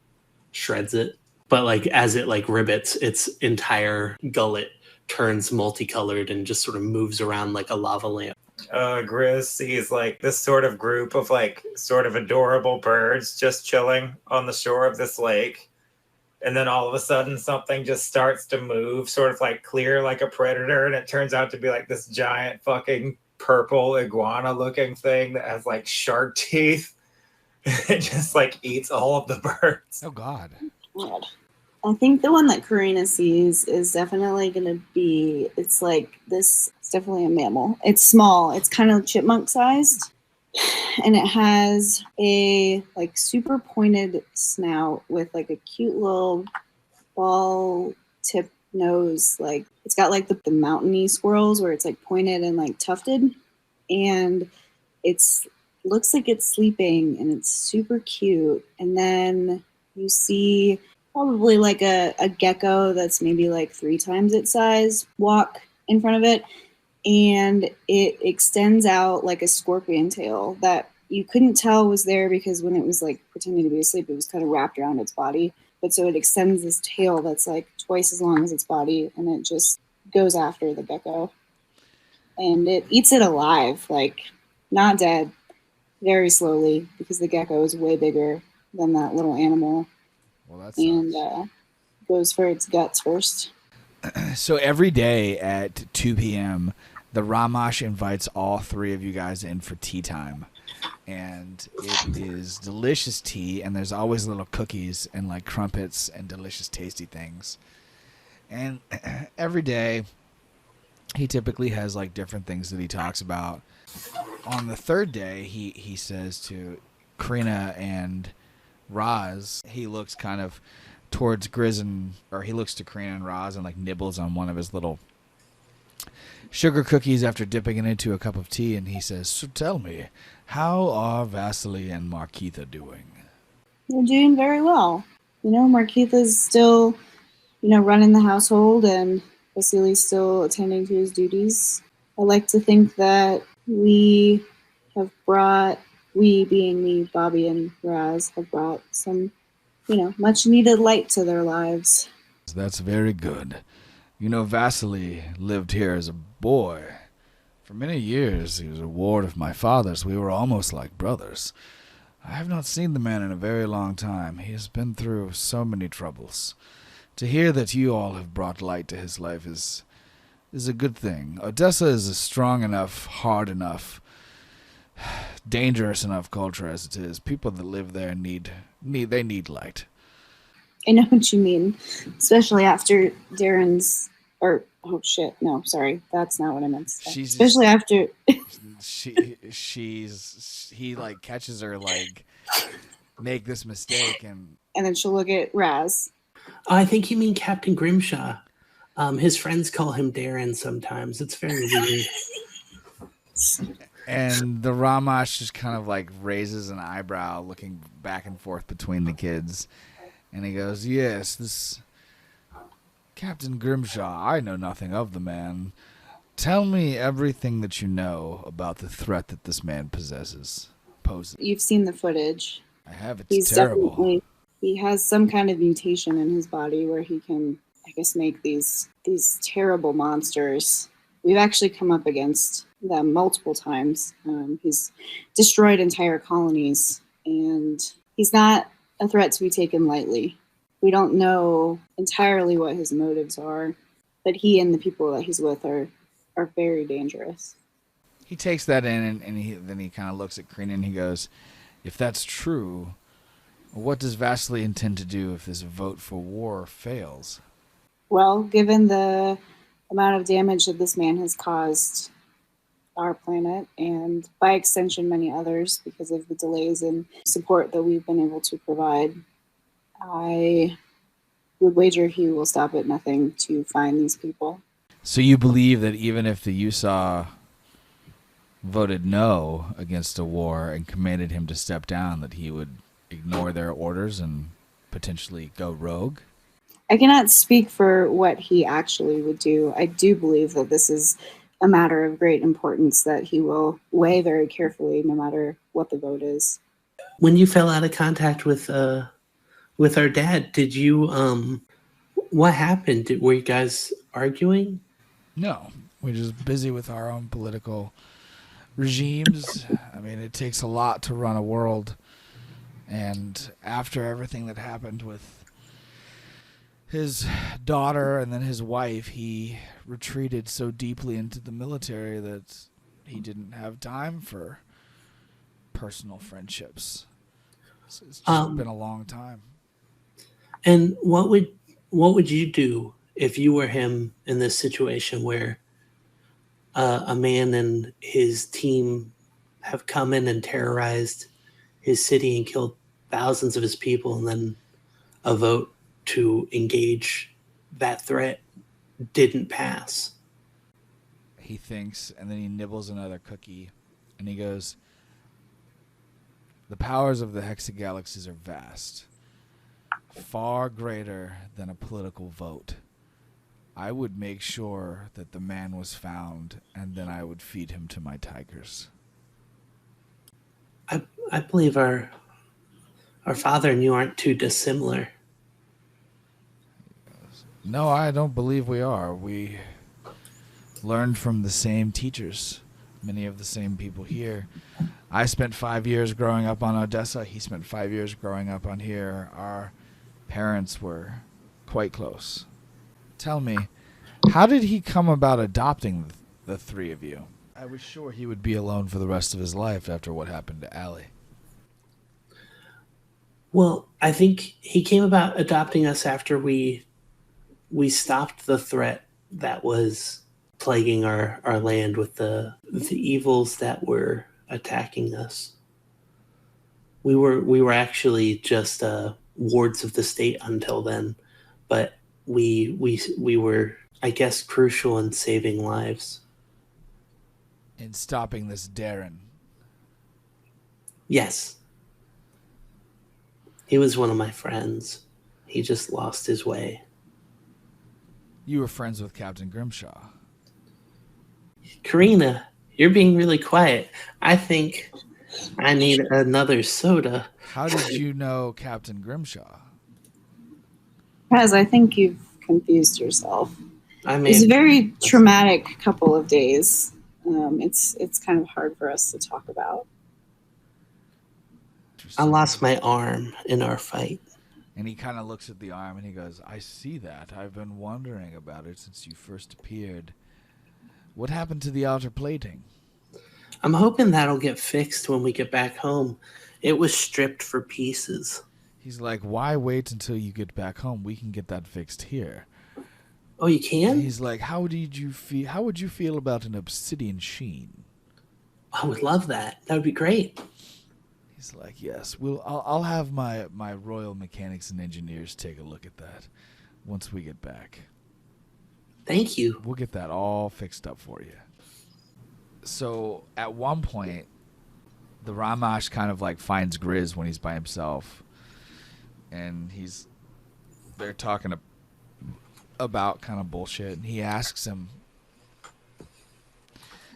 Speaker 4: shreds it. But like as it like ribbits, its entire gullet turns multicolored and just sort of moves around like a lava lamp.
Speaker 5: Grizz sees like this sort of group of like sort of adorable birds just chilling on the shore of this lake. And then all of a sudden something just starts to move, sort of like clear like a predator. And it turns out to be like this giant fucking purple iguana looking thing that has like shark teeth. It just like eats all of the birds.
Speaker 1: Oh God.
Speaker 3: God. I think the one that Karina sees is definitely going to be, it's like this, it's definitely a mammal. It's small. It's kind of chipmunk sized. And it has a like super pointed snout with like a cute little ball tip nose. Like it's got like the mountainy squirrels where it's like pointed and like tufted. And it's looks like it's sleeping and it's super cute. And then you see probably like a gecko that's maybe like 3 times its size walk in front of it, and it extends out like a scorpion tail that you couldn't tell was there because when it was like pretending to be asleep, it was kind of wrapped around its body. But so it extends this tail that's like twice as long as its body, and it just goes after the gecko, and it eats it alive, like not dead, very slowly, because the gecko is way bigger than that little animal.
Speaker 1: Well, that's
Speaker 3: and goes for its guts first.
Speaker 1: So every day at 2 p.m., the Ramash invites all 3 of you guys in for tea time. And it is delicious tea, and there's always little cookies and like crumpets and delicious tasty things. And every day, he typically has like different things that he talks about. On the 3rd day, he says to Karina and Roz, he looks kind of towards Grizz or he looks to Karina and Roz and like nibbles on one of his little sugar cookies after dipping it into a cup of tea, and he says, "So tell me, how are Vasily and Markeitha doing?"
Speaker 3: They're doing very well. You know, Markeitha's still running the household and Vasily's still attending to his duties. I like to think that we being me, Bobby and Raz, have brought some, much needed light to their lives.
Speaker 1: That's very good. Vasily lived here as a boy. For many years, he was a ward of my father's. We were almost like brothers. I have not seen the man in a very long time. He has been through so many troubles. To hear that you all have brought light to his life is a good thing. Odessa is a strong enough, hard enough, dangerous enough culture as it is. People that live there need light.
Speaker 3: I know what you mean, especially after Darren's, or, oh shit, no, sorry, that's not what I meant to say. Especially after...
Speaker 1: he like catches her like make this mistake and
Speaker 3: then she'll look at Raz.
Speaker 4: I think you mean Captain Grimshaw. His friends call him Darren sometimes. It's very weird.
Speaker 1: And the Ramash just kind of like raises an eyebrow, looking back and forth between the kids. And he goes, "Yes, this Captain Grimshaw, I know nothing of the man. Tell me everything that you know about the threat that this man poses.
Speaker 3: You've seen the footage.
Speaker 1: I have. It's terrible.
Speaker 3: He has some kind of mutation in his body where he can, I guess, make these terrible monsters. We've actually come up against them multiple times. He's destroyed entire colonies, and he's not a threat to be taken lightly. We don't know entirely what his motives are, but he and the people that he's with are very dangerous."
Speaker 1: He takes that in, and then he kind of looks at Kreen and he goes, "If that's true, what does Vasily intend to do if this vote for war fails?"
Speaker 3: Well, given the amount of damage that this man has caused our planet, and by extension many others because of the delays in support that we've been able to provide, I would wager he will stop at nothing to find these people.
Speaker 1: So you believe that even if the USAW voted no against a war and commanded him to step down, that he would ignore their orders and potentially go rogue?
Speaker 3: I cannot speak for what he actually would do. I do believe that this is a matter of great importance that he will weigh very carefully no matter what the vote is.
Speaker 4: When you fell out of contact with our dad, did you what happened? Were you guys arguing?
Speaker 1: No, we're just busy with our own political regimes. I mean, it takes a lot to run a world, and after everything that happened with his daughter and then his wife, he retreated so deeply into the military that he didn't have time for personal friendships. So it's just been a long time.
Speaker 4: And what would you do if you were him in this situation where a man and his team have come in and terrorized his city and killed thousands of his people, and then a vote to engage that threat didn't pass?
Speaker 1: He thinks, and then he nibbles another cookie, and he goes, "The powers of the hexagalaxies are vast, far greater than a political vote. I would make sure that the man was found, and then I would feed him to my tigers."
Speaker 4: I believe our father and you aren't too dissimilar.
Speaker 1: No, I don't believe we are. We learned from the same teachers, many of the same people here. I spent 5 years growing up on Odessa. He spent 5 years growing up on here. Our parents were quite close. Tell me, how did he come about adopting the three of you? I was sure he would be alone for the rest of his life after what happened to Allie.
Speaker 4: Well, I think he came about adopting us after we stopped the threat that was plaguing our land with the evils that were attacking us. We were actually just wards of the state until then, but we were, I guess, crucial in saving lives.
Speaker 1: In stopping this Darren.
Speaker 4: Yes. He was one of my friends. He just lost his way.
Speaker 1: You were friends with Captain Grimshaw.
Speaker 4: Karina, you're being really quiet. I think I need another soda.
Speaker 1: How did you know Captain Grimshaw?
Speaker 3: Guys, I think you've confused yourself.
Speaker 4: I
Speaker 3: It's a
Speaker 4: mean,
Speaker 3: very traumatic couple of days. It's kind of hard for us to talk about.
Speaker 4: I lost my arm in our fight.
Speaker 1: And he kind of looks at the arm and he goes, I see that. I've been wondering about it since you first appeared. What happened to the outer plating?
Speaker 4: I'm hoping that'll get fixed when we get back home. It was stripped for pieces.
Speaker 1: He's like, why wait until you get back home? We can get that fixed here.
Speaker 4: Oh, you can?
Speaker 1: And he's like, how would you feel about an obsidian sheen?
Speaker 4: I would love that. That would be great.
Speaker 1: He's like, yes, I'll have my royal mechanics and engineers take a look at that once we get back.
Speaker 4: Thank you.
Speaker 1: We'll get that all fixed up for you. So at one point, the Ramash kind of like finds Grizz when he's by himself, and they're talking about kind of bullshit, and he asks him,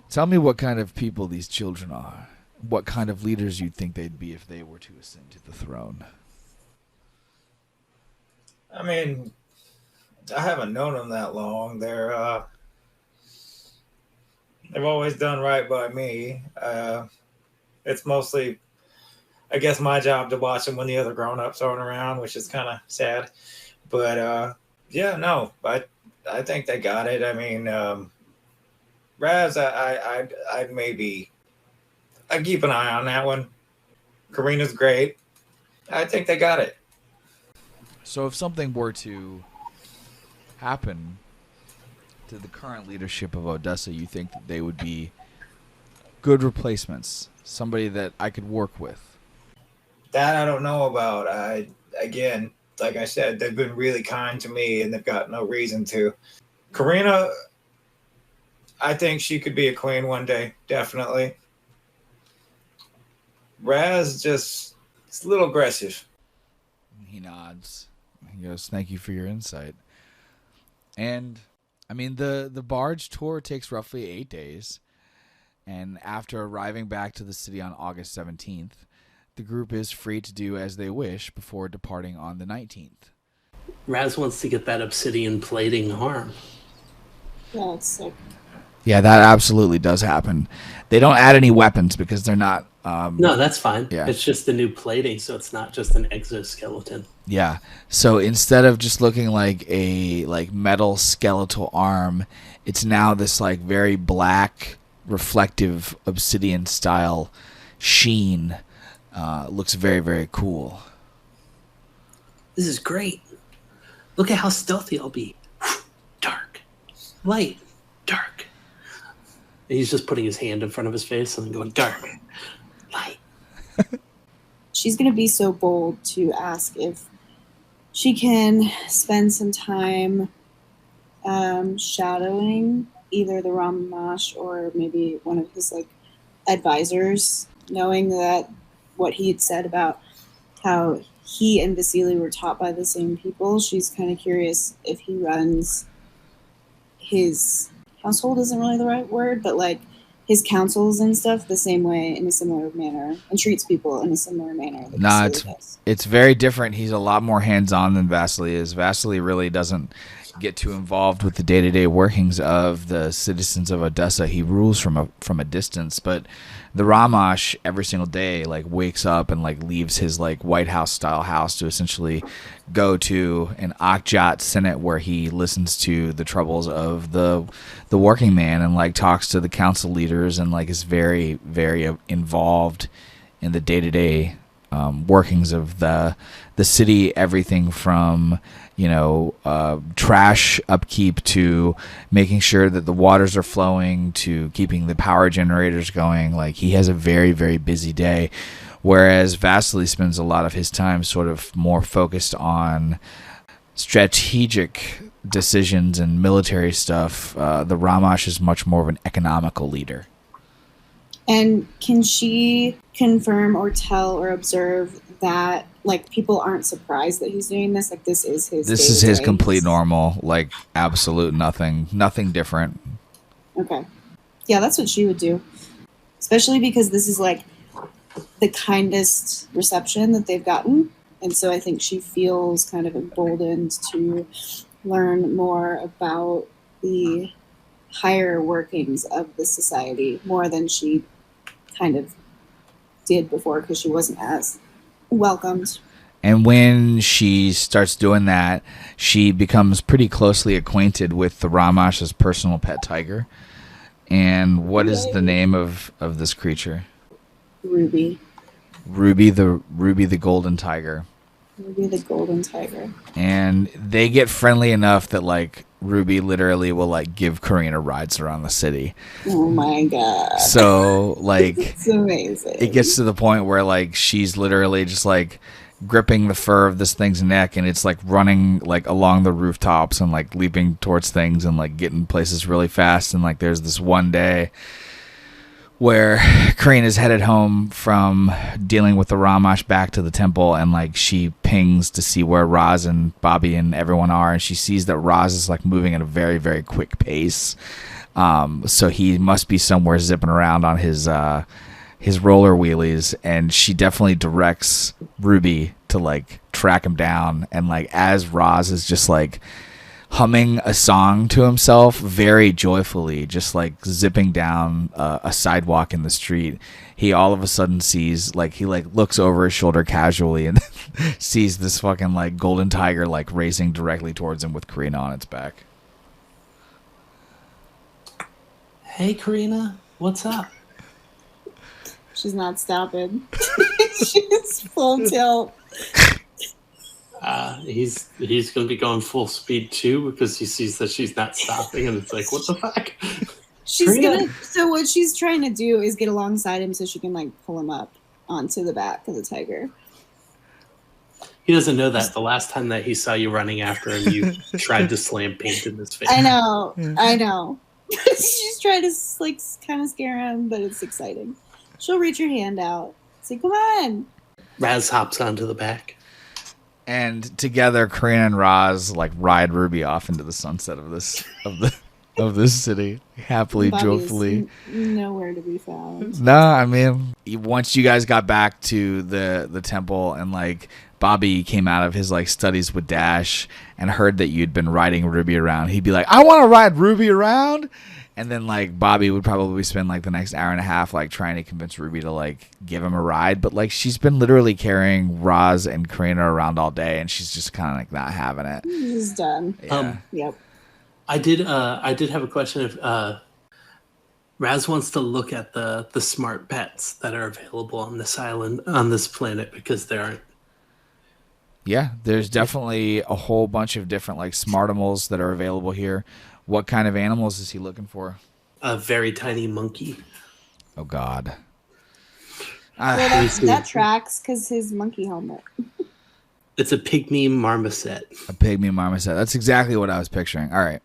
Speaker 1: tell me what kind of people these children are. What kind of leaders you'd think they'd be if they were to ascend to the throne.
Speaker 5: I mean, I haven't known them that long. They've always done right by me. It's mostly, I guess, my job to watch them when the other grown-ups aren't around, which is kind of sad. But yeah, no, I think they got it. I mean, Raz, I'd maybe, I'd keep an eye on that one. Karina's great. I think they got it.
Speaker 1: So if something were to happen to the current leadership of Odessa, you think that they would be good replacements? Somebody that I could work with?
Speaker 5: That I don't know about. Again, like I said, they've been really kind to me and they've got no reason to. Karina, I think she could be a queen one day, definitely. Raz just, it's a little aggressive.
Speaker 1: He nods. He goes, thank you for your insight. And, I mean, the barge tour takes roughly 8 days. And after arriving back to the city on August 17th, the group is free to do as they wish before departing on the 19th.
Speaker 4: Raz wants to get that obsidian plating arm.
Speaker 3: Yeah, it's sick.
Speaker 1: Yeah, that absolutely does happen. They don't add any weapons because they're not...
Speaker 4: No, that's fine.
Speaker 1: Yeah.
Speaker 4: It's just the new plating, so it's not just an exoskeleton.
Speaker 1: Yeah. So instead of just looking like a metal skeletal arm, it's now this like very black, reflective obsidian style sheen. Looks very, very cool.
Speaker 4: This is great. Look at how stealthy I'll be. Dark, light, dark. And he's just putting his hand in front of his face and then going dark, light.
Speaker 3: She's going to be so bold to ask if she can spend some time shadowing either the Ramash or maybe one of his like advisors, knowing that what he had said about how he and Vasily were taught by the same people. She's kind of curious if he runs his household isn't really the right word, but like his councils and stuff the same way in a similar manner and treats people in a similar manner.
Speaker 1: Nah, it's very different. He's a lot more hands-on than Vasily is. Vasily really doesn't get too involved with the day-to-day workings of the citizens of Odessa. He rules from a distance, but the Ramash every single day like wakes up and like leaves his like White House style house to essentially go to an Akjat Senate where he listens to the troubles of the working man and like talks to the council leaders and like is very, very involved in the day-to-day workings of the city, everything from trash upkeep to making sure that the waters are flowing to keeping the power generators going. Like he has a very, very busy day, whereas Vasily spends a lot of his time sort of more focused on strategic decisions and military stuff. The Ramash is much more of an economical leader.
Speaker 3: And can she confirm or tell or observe that like people aren't surprised that he's doing this. Like this is his.
Speaker 1: This is his
Speaker 3: day-to-day.
Speaker 1: complete normal, like absolute nothing different.
Speaker 3: Okay. Yeah, that's what she would do. Especially because this is like the kindest reception that they've gotten. And so I think she feels kind of emboldened to learn more about the higher workings of the society more than she kind of did before because she wasn't as welcomed.
Speaker 1: And when she starts doing that, she becomes pretty closely acquainted with the Ramash's personal pet tiger. And what is the name of this creature?
Speaker 3: Ruby.
Speaker 1: Ruby the golden tiger.
Speaker 3: Ruby the golden tiger.
Speaker 1: And they get friendly enough that like Ruby literally will like give Karina rides around the city.
Speaker 3: Oh my god.
Speaker 1: So like
Speaker 3: it's amazing.
Speaker 1: It gets to the point where like she's literally just like gripping the fur of this thing's neck, and it's like running like along the rooftops and like leaping towards things and like getting places really fast. And like there's this one day where Karina's headed home from dealing with the Ramash back to the temple, and like she pings to see where Roz and Bobby and everyone are, and she sees that Roz is like moving at a very, very quick pace. So he must be somewhere zipping around on his roller wheelies, and she definitely directs Ruby to like track him down. And like as Roz is just like humming a song to himself very joyfully, just like zipping down a sidewalk in the street, he all of a sudden sees like he like looks over his shoulder casually and sees this fucking like golden tiger like racing directly towards him with Karina on its back.
Speaker 4: Hey, Karina, what's up?
Speaker 3: She's not stopping. She's full tilt.
Speaker 4: He's going to be going full speed too because he sees that she's not stopping, and it's like, what the fuck?
Speaker 3: So what she's trying to do is get alongside him so she can like pull him up onto the back of the tiger.
Speaker 4: He doesn't know that the last time that he saw you running after him, you tried to slam paint in his face.
Speaker 3: I know. She's trying to like kind of scare him, but it's exciting. She'll reach her hand out. Say, come on.
Speaker 4: Raz hops onto the back.
Speaker 1: And together, Karina and Roz like ride Ruby off into the sunset of this city, happily, joyfully.
Speaker 3: Nowhere to be found.
Speaker 1: No, I mean, once you guys got back to the temple, and like Bobby came out of his like studies with Dash and heard that you'd been riding Ruby around, he'd be like, "I want to ride Ruby around." And then like Bobby would probably spend like the next hour and a half like trying to convince Ruby to like give him a ride, but like she's been literally carrying Roz and Karina around all day, and she's just kind of like not having it.
Speaker 3: She's done.
Speaker 1: Yeah.
Speaker 3: Yep.
Speaker 4: I did have a question. If Raz wants to look at the smart pets that are available on this island, on this planet, because there aren't.
Speaker 1: Yeah, there's definitely a whole bunch of different like smartimals that are available here. What kind of animals is he looking for?
Speaker 4: A very tiny monkey.
Speaker 1: Oh God.
Speaker 3: Well, that tracks because his monkey helmet.
Speaker 4: It's a pygmy marmoset.
Speaker 1: A pygmy marmoset. That's exactly what I was picturing. All right.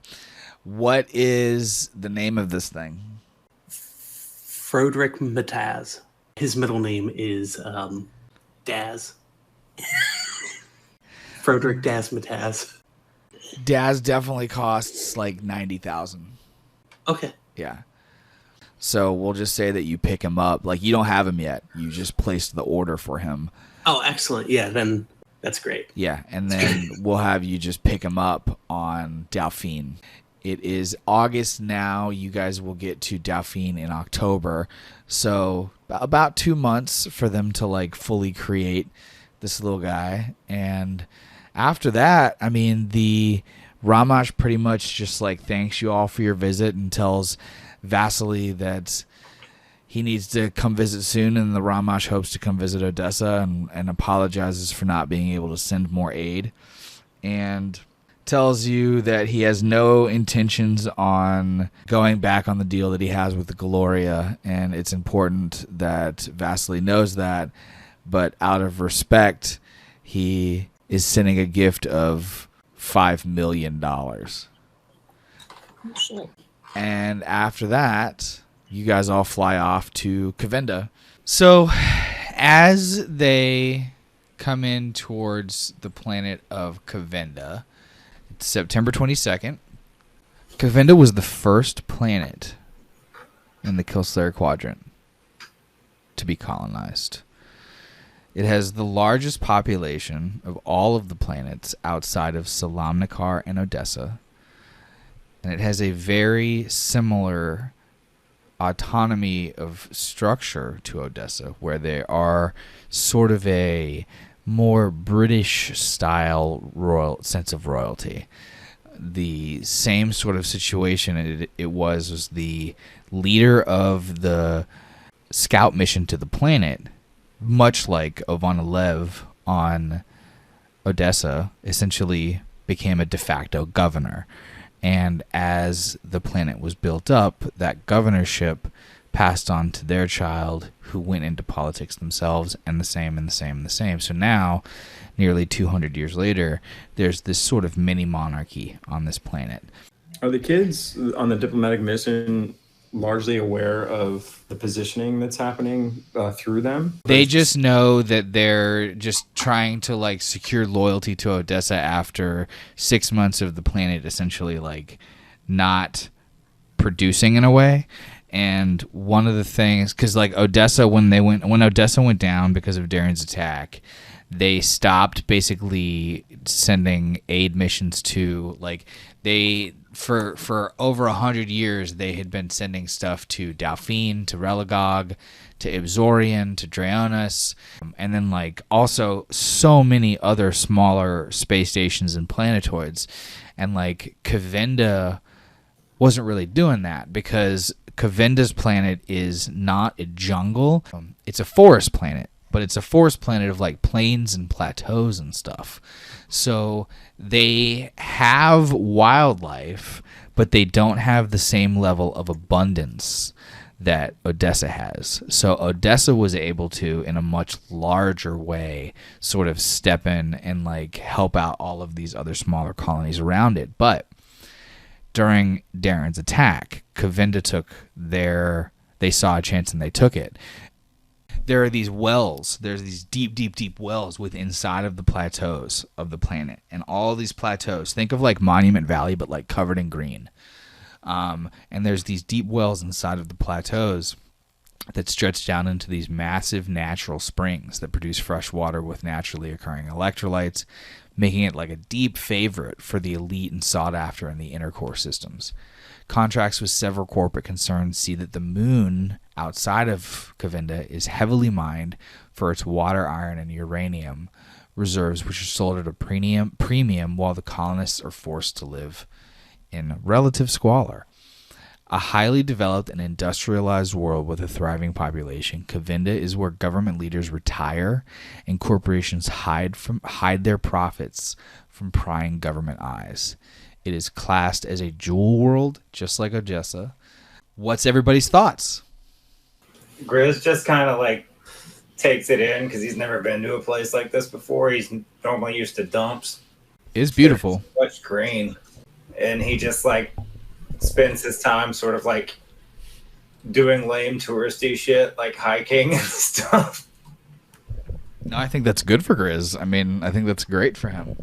Speaker 1: What is the name of this thing?
Speaker 4: Froderick Mataz. His middle name is Daz. Froderick Daz Mataz.
Speaker 1: Daz definitely costs like 90,000.
Speaker 4: Okay.
Speaker 1: Yeah. So we'll just say that you pick him up. Like you don't have him yet. You just placed the order for him.
Speaker 4: Oh, excellent. Yeah, then that's great.
Speaker 1: Yeah, and then we'll have you just pick him up on Dauphine. It is August now. You guys will get to Dauphine in October. So about 2 months for them to like fully create this little guy. And after that, I mean, the Ramash pretty much just like thanks you all for your visit and tells Vasily that he needs to come visit soon, and the Ramash hopes to come visit Odessa and apologizes for not being able to send more aid, and tells you that he has no intentions on going back on the deal that he has with the Gloria, and it's important that Vasily knows that, but out of respect, he is sending a gift of $5 million.
Speaker 3: Oh, shit.
Speaker 1: And after that, you guys all fly off to Kavenda. So as they come in towards the planet of Kavenda. It's September 22nd. Kavenda was the first planet in the Killslayer Quadrant to be colonized. It has the largest population of all of the planets outside of Salamnikar and Odessa. And it has a very similar autonomy of structure to Odessa, where they are sort of a more British style royal sense of royalty. The same sort of situation it was the leader of the scout mission to the planet, much like Ovanalev on Odessa, essentially became a de facto governor. And as the planet was built up, that governorship passed on to their child, who went into politics themselves, and the same, and the same, and the same. So now, nearly 200 years later, there's this sort of mini monarchy on this planet.
Speaker 6: Are the kids on the diplomatic mission largely aware of the positioning that's happening through them?
Speaker 1: They just know that they're just trying to like secure loyalty to Odessa after 6 months of the planet essentially like not producing in a way. And one of the things, because like Odessa, when Odessa went down because of Darren's attack, they stopped basically sending aid missions to like for over 100 years they had been sending stuff to Dauphine, to Religog, to Ibzorian, to Draonis, and then like also so many other smaller space stations and planetoids. And like Kavenda wasn't really doing that because Kavenda's planet is not a jungle. It's a forest planet, but it's a forest planet of like plains and plateaus and stuff. So they have wildlife, but they don't have the same level of abundance that Odessa has. So Odessa was able to, in a much larger way, sort of step in and like help out all of these other smaller colonies around it. But during Darren's attack, Kavenda they saw a chance and they took it. There are these wells. There's these deep, deep, deep wells inside of the plateaus of the planet. And all these plateaus, think of like Monument Valley, but like covered in green. And there's these deep wells inside of the plateaus that stretch down into these massive natural springs that produce fresh water with naturally occurring electrolytes, making it like a deep favorite for the elite and sought after in the inner core systems. Contracts with several corporate concerns see that the moon outside of Kavenda is heavily mined for its water, iron, and uranium reserves, which are sold at a premium while the colonists are forced to live in relative squalor. A highly developed and industrialized world with a thriving population, Kavenda is where government leaders retire and corporations hide their profits from prying government eyes. It is classed as a jewel world, just like Odessa. What's everybody's thoughts?
Speaker 5: Grizz just kind of like takes it in because he's never been to a place like this before. He's normally used to dumps.
Speaker 1: It's beautiful.
Speaker 5: So much green. And he just like spends his time sort of like doing lame touristy shit, like hiking and stuff.
Speaker 1: No, I think that's good for Grizz. I mean, I think that's great for him.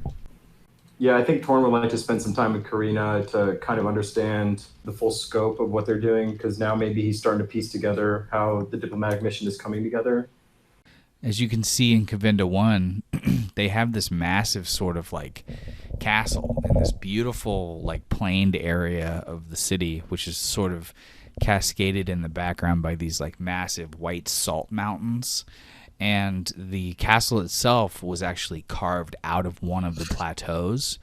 Speaker 6: Yeah, I think Torn would like to spend some time with Karina to kind of understand the full scope of what they're doing, because now maybe he's starting to piece together how the diplomatic mission is coming together.
Speaker 1: As you can see in Kavenda 1, they have this massive sort of like castle in this beautiful like planed area of the city, which is sort of cascaded in the background by these like massive white salt mountains. And the castle itself was actually carved out of one of the plateaus.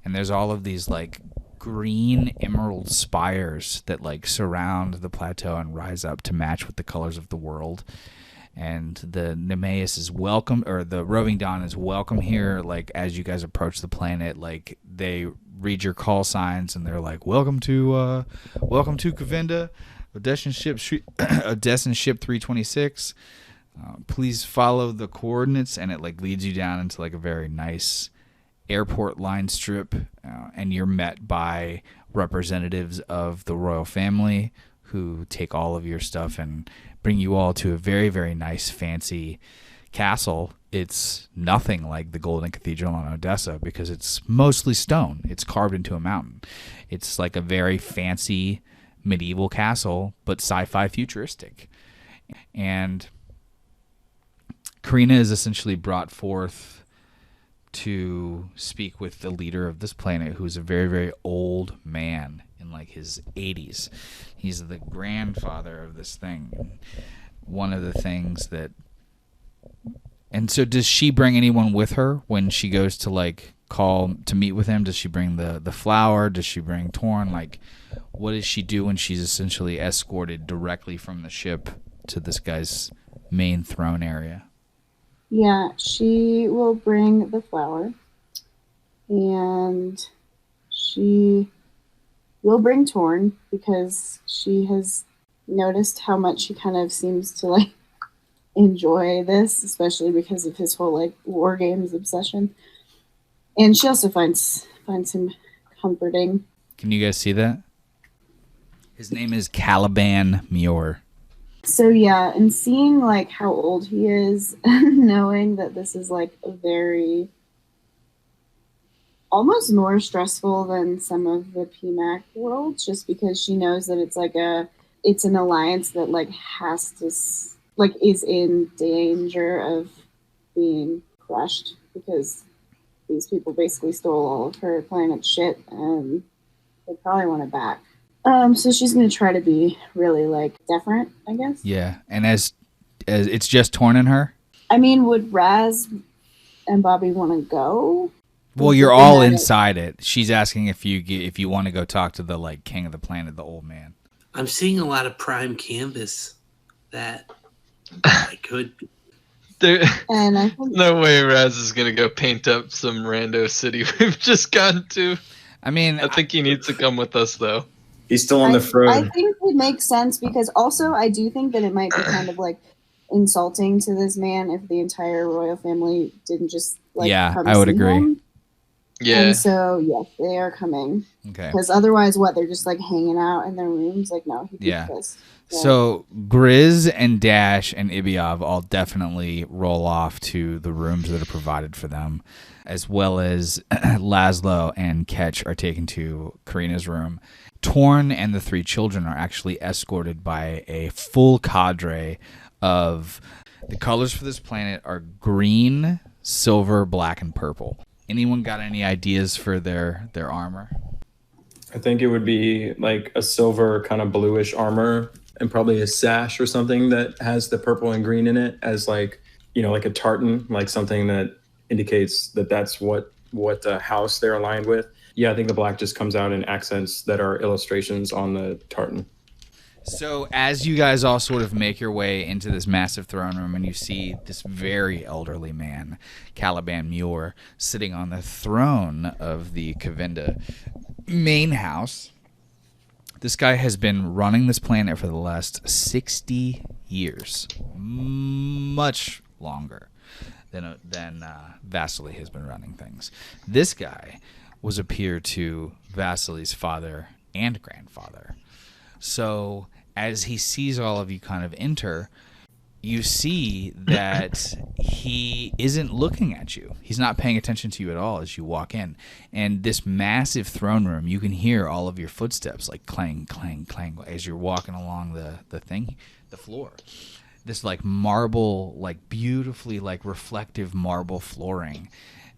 Speaker 1: And there's all of these like green emerald spires that like surround the plateau and rise up to match with the colors of the world. And the Nemeus is welcome, or the Roving Dawn is welcome here. Like as you guys approach the planet, like they read your call signs and they're like, welcome to Kavenda, Odessan ship 326. Please follow the coordinates, and it like leads you down into like a very nice airport line strip, and you're met by representatives of the royal family who take all of your stuff and bring you all to a very, very nice, fancy castle, it's nothing like the Golden Cathedral on Odessa because it's mostly stone. It's carved into a mountain. It's like a very fancy medieval castle, but sci-fi futuristic. And Karina is essentially brought forth to speak with the leader of this planet, who's a very, very old man in like his 80s. He's the grandfather of this thing. One of the things that... And so does she bring anyone with her when she goes to like call to meet with him? Does she bring the flower? Does she bring Torn? Like, what does she do when she's essentially escorted directly from the ship to this guy's main throne area?
Speaker 3: Yeah, she will bring the flower, and she will bring Torn because she has noticed how much he kind of seems to like enjoy this, especially because of his whole like war games obsession. And she also finds him comforting.
Speaker 1: Can you guys see that? His name is Caliban Muir.
Speaker 3: So yeah, and seeing like how old he is, knowing that this is like a very almost more stressful than some of the PMAC worlds, just because she knows that it's an alliance that like has to like is in danger of being crushed because these people basically stole all of her planet's shit and they probably want it back. So she's going to try to be really, like, deferent, I guess.
Speaker 1: Yeah, and as it's just Torn and her?
Speaker 3: I mean, would Raz and Bobby want to go?
Speaker 1: Well, you're all inside it. She's asking if you want to go talk to the, like, king of the planet, the old man.
Speaker 4: I'm seeing a lot of prime canvas that I could...
Speaker 3: And I think
Speaker 7: no way Raz is going to go paint up some rando city we've just gotten to.
Speaker 1: I mean...
Speaker 7: I think he needs to come with us, though.
Speaker 6: He's still on the throne.
Speaker 3: I think it makes sense because also I do think that it might be kind of like insulting to this man if the entire royal family didn't just like come
Speaker 1: I would
Speaker 3: see
Speaker 1: agree.
Speaker 3: him.
Speaker 7: Yeah.
Speaker 3: And so yes, they are coming.
Speaker 1: Okay.
Speaker 3: Because otherwise, they're just like hanging out in their rooms. Like no, he'd be pissed. Yeah.
Speaker 1: So Grizz and Dash and Ibiov all definitely roll off to the rooms that are provided for them, as well as Laszlo and Ketch are taken to Karina's room. Torn and the three children are actually escorted by a full cadre of... The colors for this planet are green, silver, black, and purple. Anyone got any ideas for their armor?
Speaker 6: I think it would be like a silver kind of bluish armor and probably a sash or something that has the purple and green in it as like, you know, like a tartan, like something that indicates that that's what house they're aligned with. Yeah, I think the black just comes out in accents that are illustrations on the tartan.
Speaker 1: So as you guys all sort of make your way into this massive throne room and you see this very elderly man, Caliban Muir, sitting on the throne of the Kavinda main house. This guy has been running this planet for the last 60 years. Much longer than Vasily has been running things. This guy was a peer to Vasily's father and grandfather. So as he sees all of you kind of enter, you see that he isn't looking at you. He's not paying attention to you at all as you walk in. And this massive throne room, you can hear all of your footsteps like clang, clang, clang as you're walking along the floor. This like marble, like beautifully like reflective marble flooring.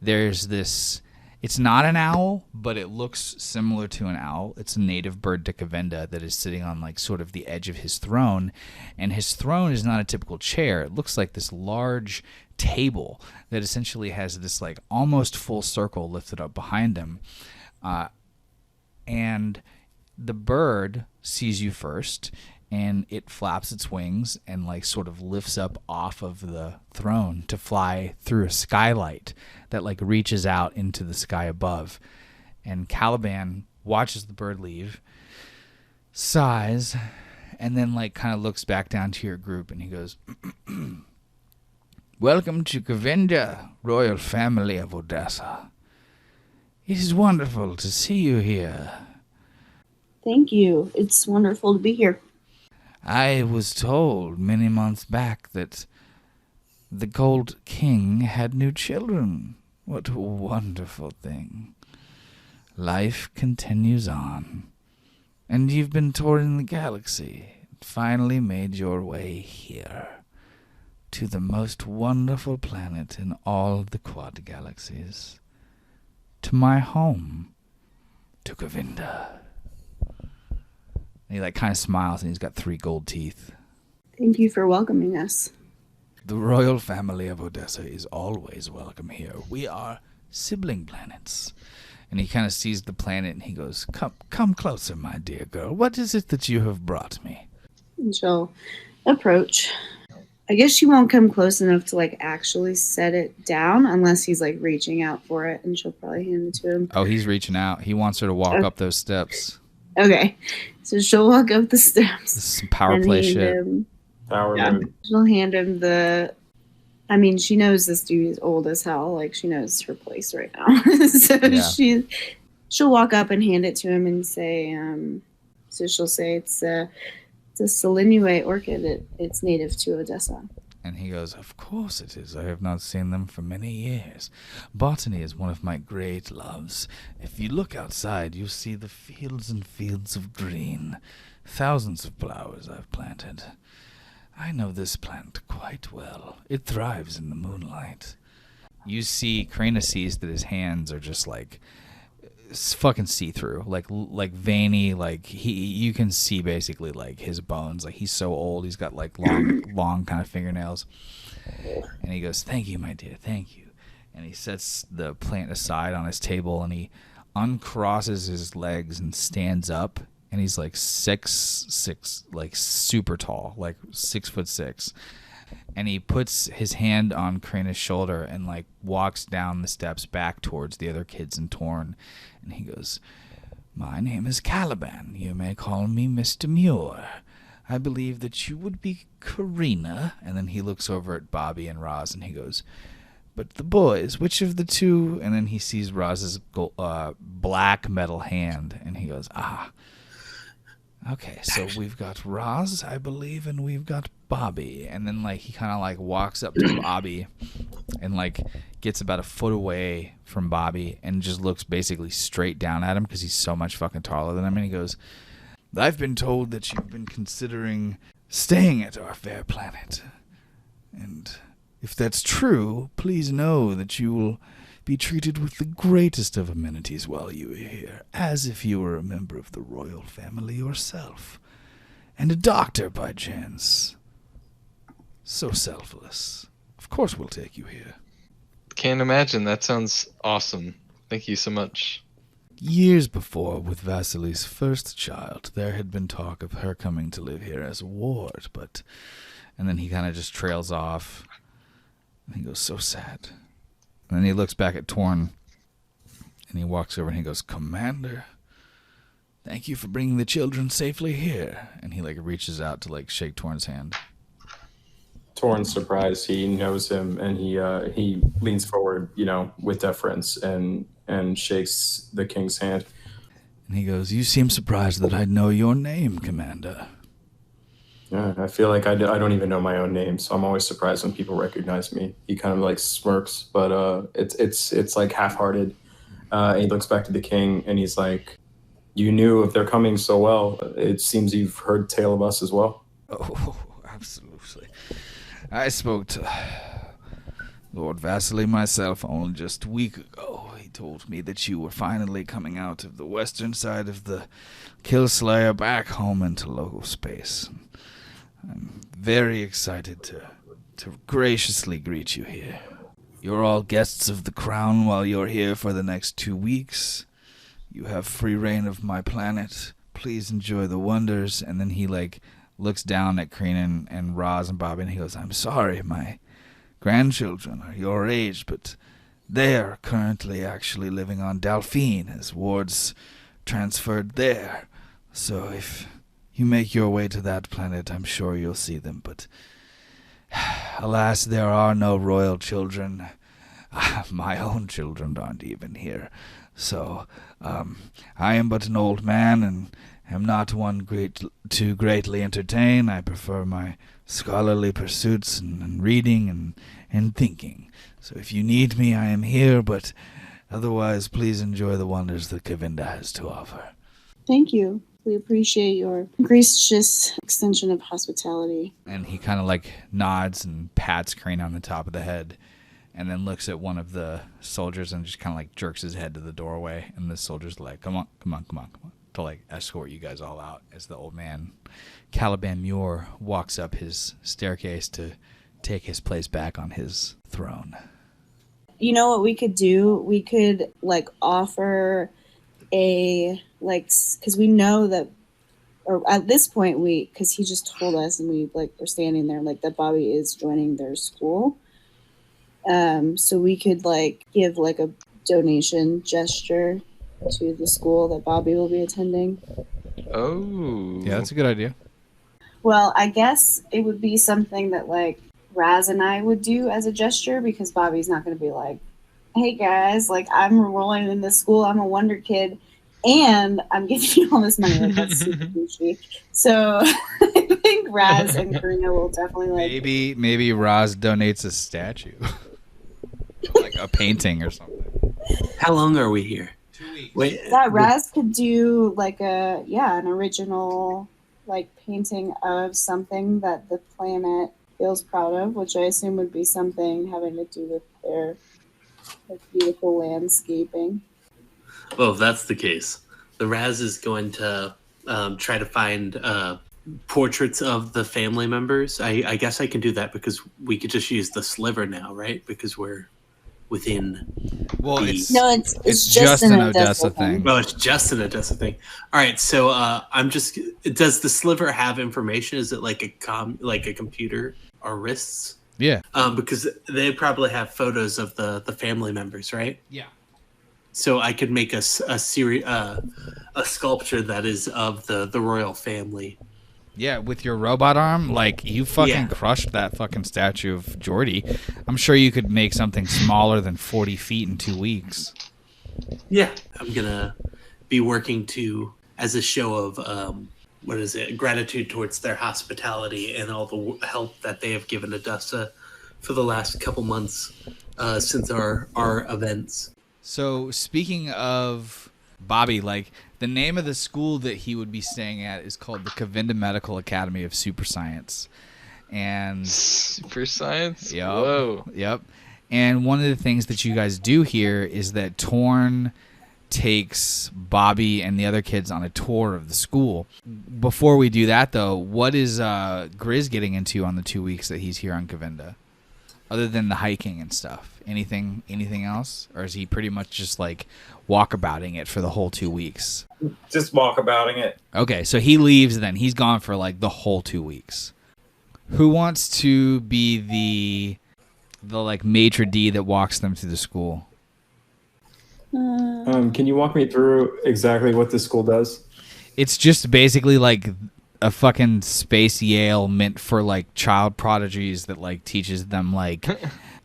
Speaker 1: There's this... It's not an owl, but it looks similar to an owl. It's a native bird to Kavinda that is sitting on like sort of the edge of his throne. And his throne is not a typical chair. It looks like this large table that essentially has this like almost full circle lifted up behind him. And the bird sees you first, and it flaps its wings and like sort of lifts up off of the throne to fly through a skylight that like reaches out into the sky above. And Caliban watches the bird leave, sighs, and then like kind of looks back down to your group and he goes, "Welcome to Kavinda, royal family of Odessa. It is wonderful to see you here."
Speaker 3: Thank you. It's wonderful to be here.
Speaker 1: I was told many months back that the Gold King had new children. What a wonderful thing. Life continues on. And you've been touring the galaxy, and finally made your way here, to the most wonderful planet in all the quad galaxies. To my home, to Govinda. And he like kind of smiles, and he's got 3 gold teeth.
Speaker 3: Thank you for welcoming us.
Speaker 1: The royal family of Odessa is always welcome here. We are sibling planets. And he kind of sees the planet, and he goes, Come closer, my dear girl. What is it that you have brought me?
Speaker 3: And she'll approach. I guess she won't come close enough to like actually set it down unless he's like reaching out for it, and she'll probably hand it to him.
Speaker 1: Oh, he's reaching out. He wants her to walk up those steps.
Speaker 3: Okay. So she'll walk up the steps.
Speaker 1: This is some power play shit.
Speaker 6: Power move.
Speaker 3: She'll hand him she knows this dude is old as hell. Like, she knows her place right now. So
Speaker 1: Yeah.
Speaker 3: she'll walk up and hand it to him and say, so she'll say it's a Selenue orchid. It's native to Odessa.
Speaker 1: And he goes, Of course it is. I have not seen them for many years. Botany is one of my great loves. If you look outside, you'll see the fields and fields of green. Thousands of flowers I've planted. I know this plant quite well. It thrives in the moonlight. You see, Krana sees that his hands are just like fucking see-through, like veiny, like you can see basically like his bones. Like, he's so old, he's got like long kind of fingernails. And he goes, Thank you, my dear, thank you. And he sets the plant aside on his table, and he uncrosses his legs and stands up. And he's like 6'6", like super tall, like 6'6". And he puts his hand on Krana's shoulder and like walks down the steps back towards the other kids in Torn. And he goes, My name is Caliban. You may call me Mr. Muir. I believe that you would be Karina. And then he looks over at Bobby and Roz, and he goes, But the boys, which of the two? And then he sees Roz's black metal hand, and he goes, Okay, so we've got Roz, I believe, and we've got Bobby. And then like he kind of like walks up to Bobby and like gets about a foot away from Bobby and just looks basically straight down at him because he's so much fucking taller than him. And he goes, I've been told that you've been considering staying at our fair planet. And if that's true, please know that you will be treated with the greatest of amenities while you are here, as if you were a member of the royal family yourself. And a doctor, by chance. So selfless. Of course we'll take you here.
Speaker 7: Can't imagine. That sounds awesome. Thank you so much.
Speaker 1: Years before, with Vasily's first child, there had been talk of her coming to live here as a ward, but... And then he kind of just trails off. And he goes, so sad. And then he looks back at Torn, and he walks over and he goes, Commander, thank you for bringing the children safely here. And he like reaches out to like shake Torn's hand.
Speaker 6: Torn's surprised. He knows him, and he leans forward, with deference and shakes the king's hand.
Speaker 1: And he goes, You seem surprised that I know your name, Commander.
Speaker 6: Yeah, I feel like I don't even know my own name, so I'm always surprised when people recognize me. He kind of like smirks, but it's like half-hearted. And he looks back to the king, and he's like, You knew if they're coming so well. It seems you've heard tale of us as well.
Speaker 1: Oh, absolutely. I spoke to Lord Vasily myself only just a week ago. He told me that you were finally coming out of the western side of the Killslayer back home into local space. I'm very excited to graciously greet you here. You're all guests of the crown while you're here for the next 2 weeks. You have free reign of my planet. Please enjoy the wonders. And then he like looks down at Krina and Roz and Bobby, and he goes, I'm sorry, my grandchildren are your age, but they are currently actually living on Delphine as wards transferred there. So if you make your way to that planet, I'm sure you'll see them, but alas, there are no royal children. My own children aren't even here. So, I am but an old man and am not one to greatly entertain. I prefer my scholarly pursuits and reading and thinking. So if you need me, I am here, but otherwise, please enjoy the wonders that Govinda has to offer.
Speaker 3: Thank you. We appreciate your gracious extension of hospitality.
Speaker 1: And he kind of like nods and pats Crane on the top of the head, and then looks at one of the soldiers and just kind of like jerks his head to the doorway. And the soldier's like, come on, to like escort you guys all out as the old man, Caliban Muir, walks up his staircase to take his place back on his throne.
Speaker 3: You know what we could do? We could like offer a like, because we know that, or at this point because he just told us and we like were standing there like that Bobby is joining their school. So we could like give like a donation gesture to the school that Bobby will be attending.
Speaker 7: Oh.
Speaker 1: Yeah, that's a good idea.
Speaker 3: Well, I guess it would be something that like Raz and I would do as a gesture, because Bobby's not going to be like, hey guys, like I'm enrolling in this school, I'm a wonder kid, and I'm giving you all this money. Like that's super douchey. So I think Raz and Karina will definitely like.
Speaker 1: Maybe Raz donates a statue, like a painting or something.
Speaker 4: How long are we here?
Speaker 1: 2 weeks.
Speaker 4: Wait,
Speaker 3: Yeah, Raz could do like an original like painting of something that the planet feels proud of, which I assume would be something having to do with their like, beautiful landscaping.
Speaker 4: well, if that's the case, the Raz is going to try to find portraits of the family members. I guess I can do that because we could just use the sliver now, right? Because we're within.
Speaker 1: Well,
Speaker 3: It's just an Odessa thing.
Speaker 4: Well, it's just an Odessa thing. All right, so I'm just. Does the sliver have information? Is it like a computer or wrists?
Speaker 1: Yeah.
Speaker 4: Because they probably have photos of the family members, right?
Speaker 1: Yeah.
Speaker 4: So I could make a sculpture that is of the royal family.
Speaker 1: Yeah, with your robot arm, like you fucking crushed that fucking statue of Geordie. I'm sure you could make something smaller than 40 feet in 2 weeks.
Speaker 4: Yeah, I'm gonna be working as a show of gratitude towards their hospitality and all the help that they have given Odessa for the last couple months since our events.
Speaker 1: So speaking of Bobby, like the name of the school that he would be staying at is called the Govinda Medical Academy of Super Science. And
Speaker 7: Super Science?
Speaker 1: Yep,
Speaker 7: Whoa.
Speaker 1: Yep. And one of the things that you guys do here is that Torn takes Bobby and the other kids on a tour of the school. Before we do that, though, what is Grizz getting into on the 2 weeks that he's here on Govinda? Other than the hiking and stuff. Anything else? Or is he pretty much just like walkabouting it for the whole 2 weeks?
Speaker 5: Just walkabouting it.
Speaker 1: Okay, so he leaves then. He's gone for like the whole 2 weeks. Who wants to be the like maitre d' that walks them through the school?
Speaker 6: Can you walk me through exactly what this school does?
Speaker 1: It's just basically like a fucking space Yale meant for like child prodigies that like teaches them like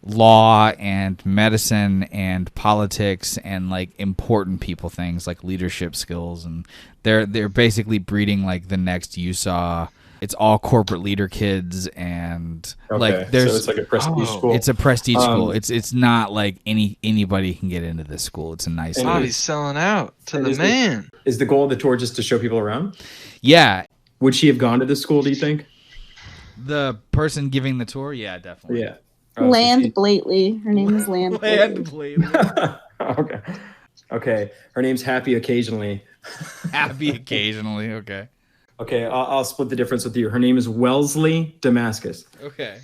Speaker 1: law and medicine and politics and like important people things like leadership skills, and they're basically breeding like the next Utah. It's all corporate leader kids, and like there's
Speaker 6: so it's like a prestige school.
Speaker 1: It's a prestige school. It's not like anybody can get into this school. It's a nice school.
Speaker 7: Bobby's selling out to the man.
Speaker 6: Is the goal of the tour just to show people around?
Speaker 1: Yeah.
Speaker 6: Would she have gone to this school, do you think?
Speaker 1: The person giving the tour? Yeah, definitely.
Speaker 6: Yeah.
Speaker 3: Land Blately. Her name is Land
Speaker 1: Blately.
Speaker 6: Okay. Her name's Happy Occasionally.
Speaker 1: Happy Occasionally. Okay.
Speaker 6: Okay, I'll split the difference with you. Her name is Wellesley Damascus.
Speaker 1: Okay.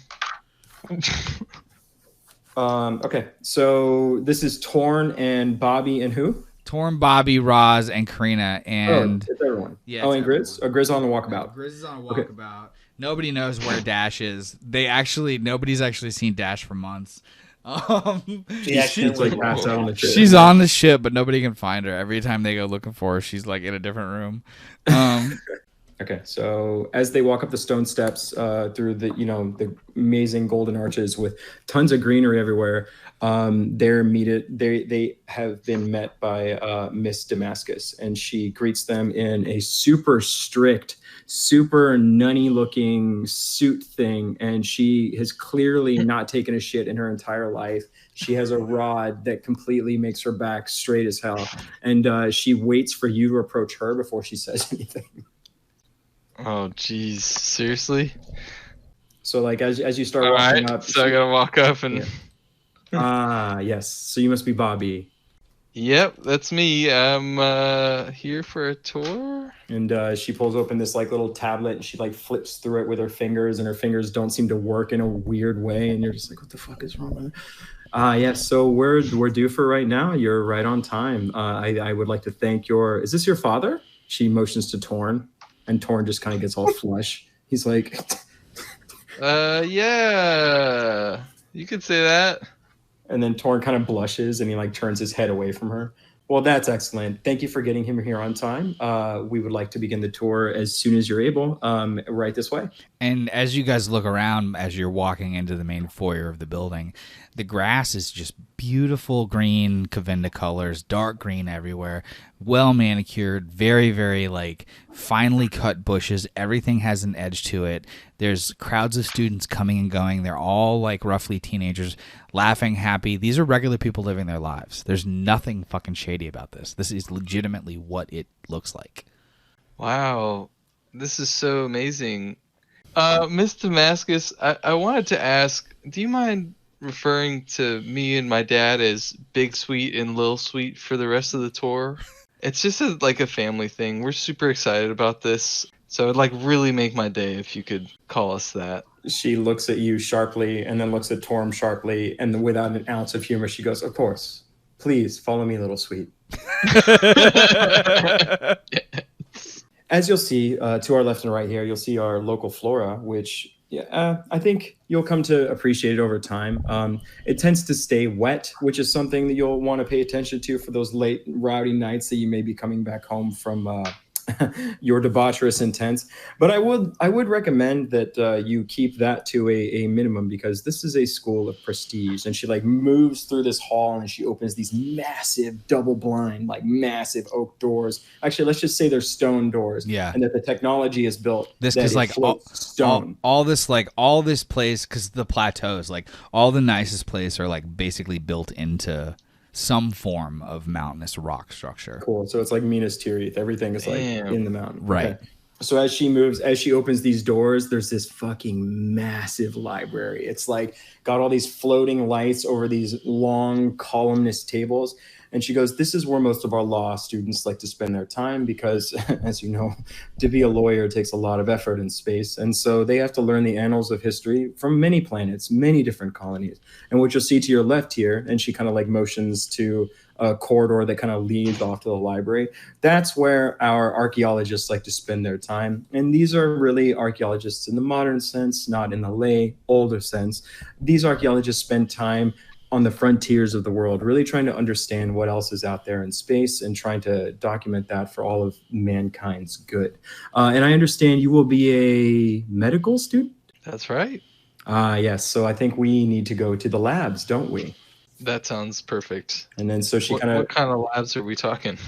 Speaker 6: Okay, so this is Torn and Bobby and who?
Speaker 1: Torn, Bobby, Roz, and Karina, and
Speaker 6: it's everyone.
Speaker 1: Yeah.
Speaker 6: And Grizz. Grizz on the walkabout.
Speaker 1: Grizz is on a walkabout. Nobody knows where Dash is. Nobody's actually seen Dash for months.
Speaker 6: She's like passed out on the ship.
Speaker 1: She's on the ship, but nobody can find her. Every time they go looking for her, she's like in a different room.
Speaker 6: Okay, so as they walk up the stone steps through the amazing golden arches with tons of greenery everywhere, they have been met by Miss Damascus, and she greets them in a super strict, super nunny looking suit thing, and she has clearly not taken a shit in her entire life. She has a rod that completely makes her back straight as hell, and she waits for you to approach her before she says anything.
Speaker 7: Oh, jeez. Seriously?
Speaker 6: So like as you start
Speaker 7: All
Speaker 6: walking
Speaker 7: right.
Speaker 6: up,
Speaker 7: So I gotta walk up and.
Speaker 6: Yeah. Yes. So you must be Bobby.
Speaker 7: Yep, that's me. I'm here for a tour.
Speaker 6: And she pulls open this like little tablet and she like flips through it with her fingers, and her fingers don't seem to work in a weird way, and you're just like, what the fuck is wrong with it? Yes, so we're due for right now. You're right on time. I would like to thank is this your father? She motions to Torn, and Torn just kind of gets all flush. He's like
Speaker 7: Yeah. You could say that.
Speaker 6: And then Torn kind of blushes and he like turns his head away from her. Well, that's excellent. Thank you for getting him here on time. We would like to begin the tour as soon as you're able. Right this way.
Speaker 1: And as you guys look around, as you're walking into the main foyer of the building, the grass is just beautiful green Kavinda colors, dark green everywhere, well manicured, very, very like finely cut bushes. Everything has an edge to it. There's crowds of students coming and going. They're all like roughly teenagers, laughing, happy. These are regular people living their lives. There's nothing fucking shady about this. This is legitimately what it looks like.
Speaker 7: Wow. This is so amazing. Miss Damascus, I wanted to ask, do you mind referring to me and my dad as Big Sweet and Lil Sweet for the rest of the tour? It's just like a family thing. We're super excited about this. So it'd like really make my day if you could call us that.
Speaker 6: She looks at you sharply and then looks at Torm sharply, and without an ounce of humor, she goes, "Of course. Please follow me, Little Sweet." As you'll see, to our left and right here, you'll see our local flora, which I think you'll come to appreciate it over time. It tends to stay wet, which is something that you'll want to pay attention to for those late rowdy nights that you may be coming back home from your debaucherous intents. But I would recommend that you keep that to a minimum, because this is a school of prestige. And she like moves through this hall and she opens these massive double blind, like massive oak doors. Actually, let's just say they're stone doors.
Speaker 1: Yeah.
Speaker 6: And that the technology is built.
Speaker 1: This is like all this place, because the plateaus, like all the nicest places are like basically built into some form of mountainous rock structure.
Speaker 6: Cool. So it's like Minas Tirith. Everything is like in the mountain.
Speaker 1: Right.
Speaker 6: Okay. So as she opens these doors, there's this fucking massive library. It's like got all these floating lights over these long columnist tables. And she goes, "This is where most of our law students like to spend their time because, as you know, to be a lawyer takes a lot of effort and space. And so they have to learn the annals of history from many planets, many different colonies. And what you'll see to your left here," and she kind of like motions to a corridor that kind of leads off to the library, "that's where our archaeologists like to spend their time. And these are really archaeologists in the modern sense, not in the lay, older sense. These archaeologists spend time on the frontiers of the world, really trying to understand what else is out there in space and trying to document that for all of mankind's good. And I understand you will be a medical student?"
Speaker 7: That's right.
Speaker 6: Yes. So I think we need to go to the labs, don't we?
Speaker 7: That sounds perfect.
Speaker 6: And then so she
Speaker 7: What kind of labs are we talking?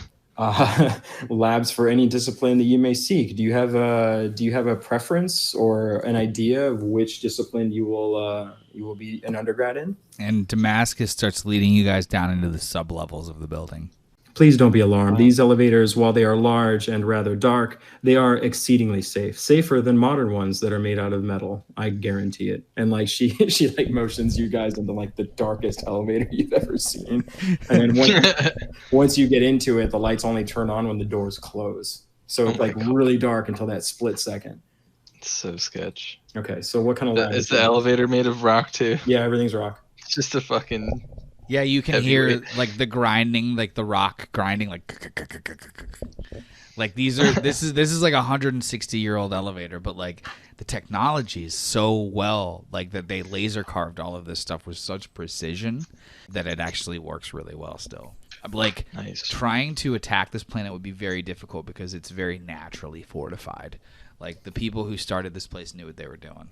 Speaker 6: Labs for any discipline that you may seek. Do you have a preference or an idea of which discipline you will be an undergrad in?
Speaker 1: And Damascus starts leading you guys down into the sub-levels of the building.
Speaker 6: Please don't be alarmed. These elevators, while they are large and rather dark, they are exceedingly safe. Safer than modern ones that are made out of metal. I guarantee it. And like she like motions you guys into like the darkest elevator you've ever seen. And then once you get into it, the lights only turn on when the doors close. So it's like really dark until that split second.
Speaker 7: It's so sketch.
Speaker 6: Okay, so what kind of
Speaker 7: is the elevator made of rock too?
Speaker 6: Yeah, everything's rock.
Speaker 7: It's just a fucking
Speaker 1: Yeah, you can hear like the grinding, like the rock grinding, like this is like a 160-year-old elevator, but like the technology is so well like that they laser carved all of this stuff with such precision that it actually works really well still. Like trying to attack this planet would be very difficult because it's very naturally fortified. Like the people who started this place knew what they were doing.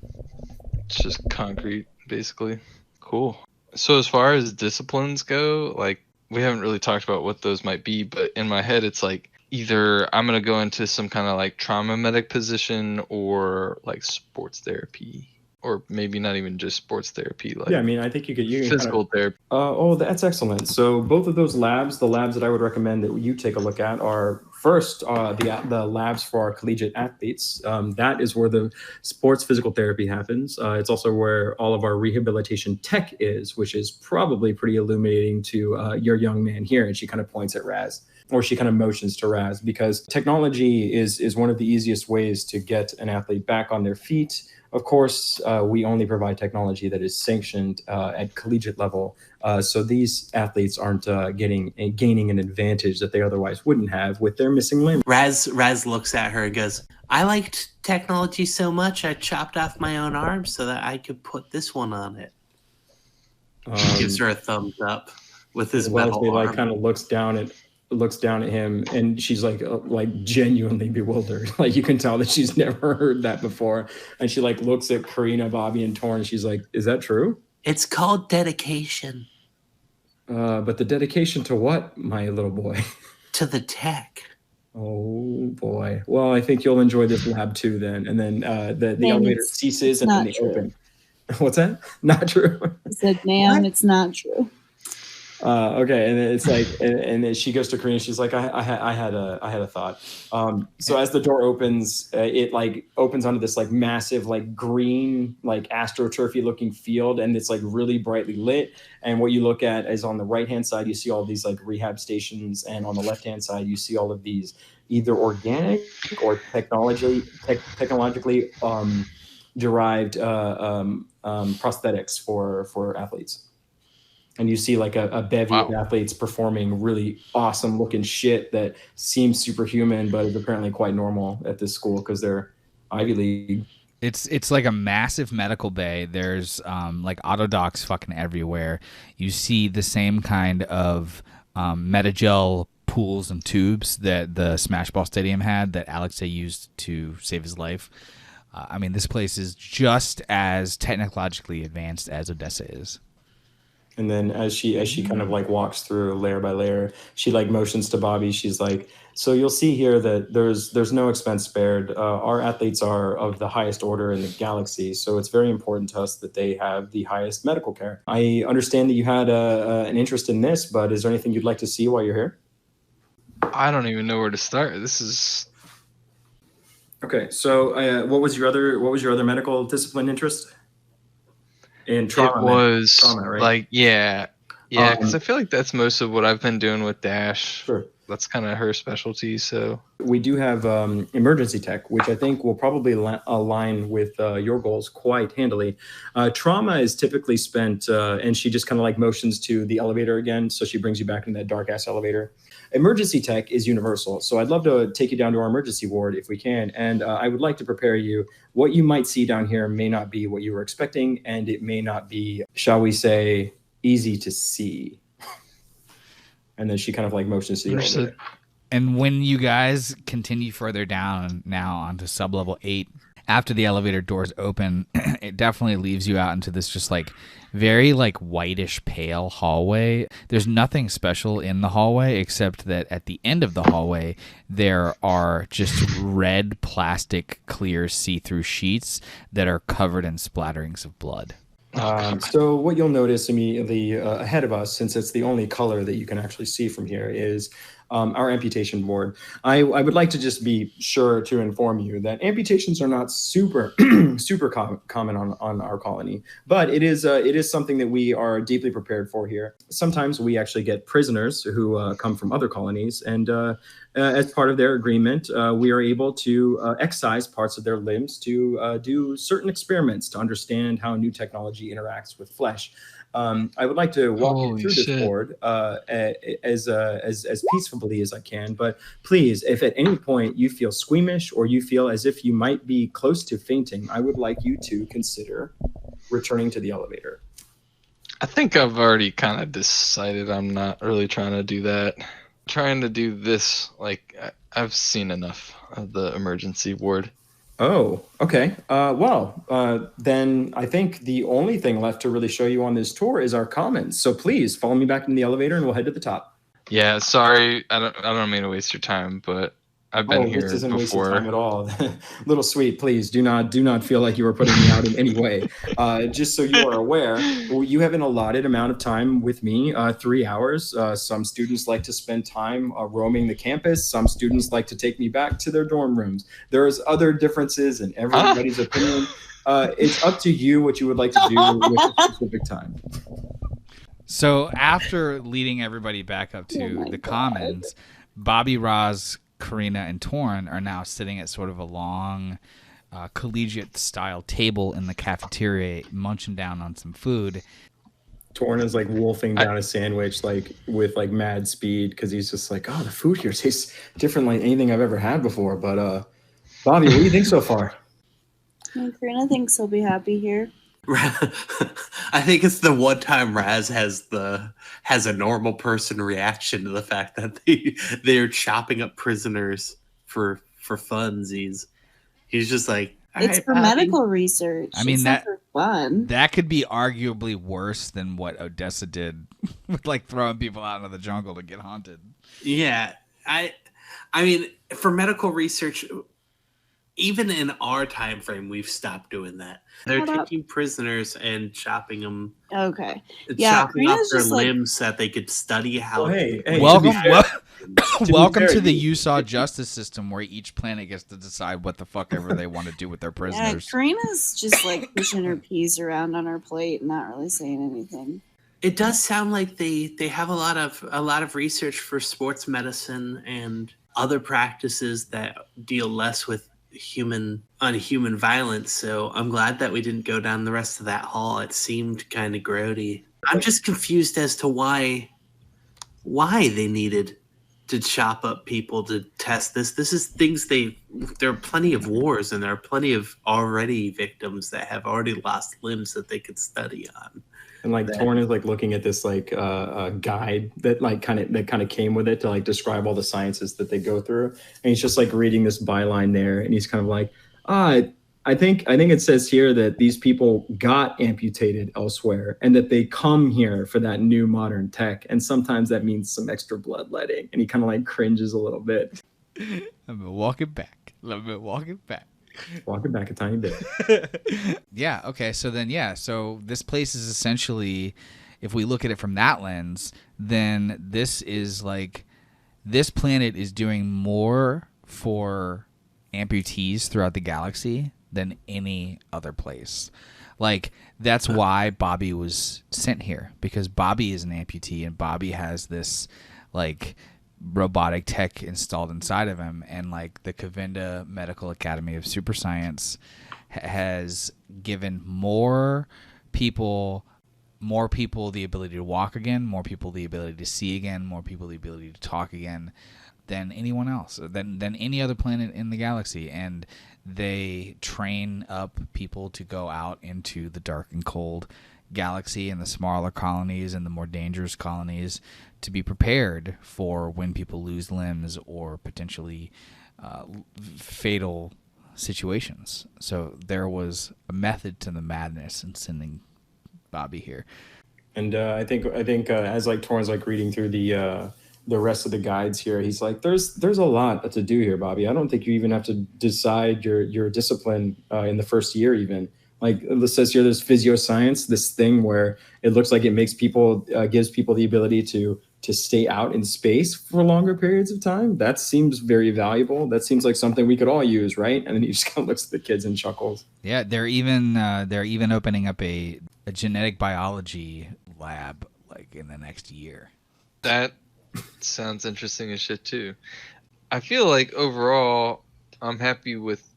Speaker 7: It's just concrete, basically. Cool. So as far as disciplines go, like we haven't really talked about what those might be, but in my head it's like either I'm gonna go into some kind of like trauma medic position or like sports therapy. Or maybe not even just sports therapy, like
Speaker 6: Yeah, I mean, I think you can
Speaker 7: physical therapy.
Speaker 6: Oh, that's excellent. So both of those labs, the labs that I would recommend that you take a look at are first the labs for our collegiate athletes. That is where the sports physical therapy happens. It's also where all of our rehabilitation tech is, which is probably pretty illuminating to your young man here. And she kind of points at Raz, or she kind of motions to Raz, because technology is one of the easiest ways to get an athlete back on their feet. Of course, we only provide technology that is sanctioned at collegiate level, so these athletes aren't gaining an advantage that they otherwise wouldn't have with their missing limb.
Speaker 4: Raz looks at her and goes, I liked technology so much I chopped off my own arm so that I could put this one on it. He gives her a thumbs up with his metal arm.
Speaker 6: Like kind of looks down at him, and she's like genuinely bewildered. Like you can tell that she's never heard that before, and she like looks at Karina, Bobby, and Torn. She's like, "Is that true?"
Speaker 4: It's called dedication.
Speaker 6: But the dedication to what, my little boy?
Speaker 4: To the tech.
Speaker 6: Oh boy. Well, I think you'll enjoy this lab too then. And then the elevator ceases and then they open. What's that? Not true.
Speaker 3: I said, ma'am, it's not true.
Speaker 6: Okay, and then it's like, and then she goes to Karina. She's like, I had a thought. So as the door opens, it like opens onto this like massive like green like astroturfy looking field, and it's like really brightly lit. And what you look at is on the right hand side, you see all these like rehab stations, and on the left hand side, you see all of these either organic or technologically derived prosthetics for athletes. And you see like a bevy of athletes performing really awesome looking shit that seems superhuman, but is apparently quite normal at this school because they're Ivy League.
Speaker 1: It's like a massive medical bay. There's like auto docs fucking everywhere. You see the same kind of Metagel pools and tubes that the Smashball Stadium had that Alexei used to save his life. I mean, this place is just as technologically advanced as Odessa is.
Speaker 6: And then as she kind of like walks through layer by layer, she like motions to Bobby. She's like, so you'll see here that there's no expense spared. Our athletes are of the highest order in the galaxy, so it's very important to us that they have the highest medical care. I understand that you had an interest in this, but is there anything you'd like to see while you're here?
Speaker 7: I don't even know where to start. This is
Speaker 6: okay. So what was your other medical discipline interest? In trauma,
Speaker 7: it was
Speaker 6: trauma, right?
Speaker 7: Like because I feel like that's most of what I've been doing with Dash.
Speaker 6: Sure.
Speaker 7: That's kind of her specialty. So
Speaker 6: we do have emergency tech, which I think will probably align with your goals quite handily. Trauma is typically spent, and she just kind of like motions to the elevator again, so she brings you back into that dark ass elevator. Emergency tech is universal, so I'd love to take you down to our emergency ward if we can, and I would like to prepare you. What you might see down here may not be what you were expecting, and it may not be, shall we say, easy to see. And then she kind of like motions to the elevator.
Speaker 1: And when you guys continue further down now onto sublevel 8, after the elevator doors open, it definitely leaves you out into this just like very like whitish pale hallway. There's nothing special in the hallway except that at the end of the hallway there are just red plastic clear see-through sheets that are covered in splatterings of blood.
Speaker 6: So what you'll notice immediately ahead of us, since it's the only color that you can actually see from here, is our amputation board. I would like to just be sure to inform you that amputations are not super common on our colony, but it is something that we are deeply prepared for here. Sometimes we actually get prisoners who come from other colonies, and as part of their agreement, we are able to excise parts of their limbs to do certain experiments to understand how new technology interacts with flesh. I would like to walk you through this board as peacefully as I can, but please, if at any point you feel squeamish or you feel as if you might be close to fainting, I would like you to consider returning to the elevator.
Speaker 7: I think I've already kind of decided I'm not really trying to do that. Trying to do this, like, I've seen enough of the emergency ward.
Speaker 6: Oh, okay. Then I think the only thing left to really show you on this tour is our commons. So please follow me back in the elevator and we'll head to the top.
Speaker 7: Yeah, sorry, I don't mean to waste your time, but I've been
Speaker 6: Oh, this
Speaker 7: here
Speaker 6: isn't wasted time
Speaker 7: before.
Speaker 6: at all. Little sweet, please do not feel like you are putting me out in any way. Just so you are aware, you have an allotted amount of time with me, 3 hours. Some students like to spend time roaming the campus. Some students like to take me back to their dorm rooms. There's other differences in everybody's opinion. It's up to you what you would like to do with a specific time.
Speaker 1: So after leading everybody back up
Speaker 3: Oh
Speaker 1: to
Speaker 3: my
Speaker 1: the
Speaker 3: God.
Speaker 1: commons, Bobby, Roz, Karina, and Torn are now sitting at sort of a long collegiate-style table in the cafeteria, munching down on some food.
Speaker 6: Torn is like wolfing down a sandwich like with like mad speed because he's just like, oh, the food here tastes different like anything I've ever had before. But Bobby, what do you think so far?
Speaker 3: Karina thinks he'll be happy here.
Speaker 4: I think it's the one time Raz has a normal person reaction to the fact that they're chopping up prisoners for funsies. He's just like,
Speaker 3: It's for medical research.
Speaker 1: I mean,
Speaker 3: it's not for fun.
Speaker 1: That could be arguably worse than what Odessa did with like throwing people out into the jungle to get haunted.
Speaker 4: Yeah, I mean, for medical research, even in our time frame, we've stopped doing that. They're taking prisoners and chopping them.
Speaker 3: Okay. Yeah,
Speaker 4: chopping off
Speaker 3: Karina's
Speaker 4: their
Speaker 3: just like-
Speaker 4: limbs so that they could study how.
Speaker 1: Welcome
Speaker 6: fair,
Speaker 1: to the USAW justice system, where each planet gets to decide what the fuck ever they want to do with their
Speaker 3: Yeah,
Speaker 1: prisoners.
Speaker 3: Karina's just like pushing her peas around on her plate and not really saying anything.
Speaker 4: It does sound like they have a lot of research for sports medicine and other practices that deal less with human violence. So I'm glad that we didn't go down the rest of that hall. It seemed kind of grody. I'm just confused as to why they needed to chop up people to test this. This is things there are plenty of wars and there are plenty of already victims that have already lost limbs that they could study on.
Speaker 6: And like Torn is like looking at this like guide that kind of came with it to like describe all the sciences that they go through, and he's just like reading this byline there, and he's kind of like, I think it says here that these people got amputated elsewhere, and that they come here for that new modern tech, and sometimes that means some extra bloodletting, and he kind of like cringes a little bit.
Speaker 1: I'm walking back. Let me walk it back.
Speaker 6: Walking back a tiny bit.
Speaker 1: Yeah, okay, so this place is essentially, if we look at it from that lens, then this planet is doing more for amputees throughout the galaxy than any other place. Like, that's why Bobby was sent here, because Bobby is an amputee and Bobby has this like robotic tech installed inside of him, and like the Kavinda Medical Academy of Super Science has given more people the ability to walk again, more people the ability to see again, more people the ability to talk again than anyone else, than any other planet in the galaxy. And they train up people to go out into the dark and cold galaxy and the smaller colonies and the more dangerous colonies to be prepared for when people lose limbs or potentially fatal situations. So there was a method to the madness in sending Bobby here.
Speaker 6: And I think as like Torn's like reading through the rest of the guides here, he's like, there's a lot to do here, Bobby. I don't think you even have to decide your discipline in the first year even. Like it says here, there's physioscience, this thing where it looks like it makes people, gives people the ability to stay out in space for longer periods of time. That seems very valuable. That seems like something we could all use, right? And then he just kind of looks at the kids and chuckles.
Speaker 1: Yeah, they're even opening up a genetic biology lab like in the next year.
Speaker 7: That sounds interesting as shit too. I feel like overall I'm happy with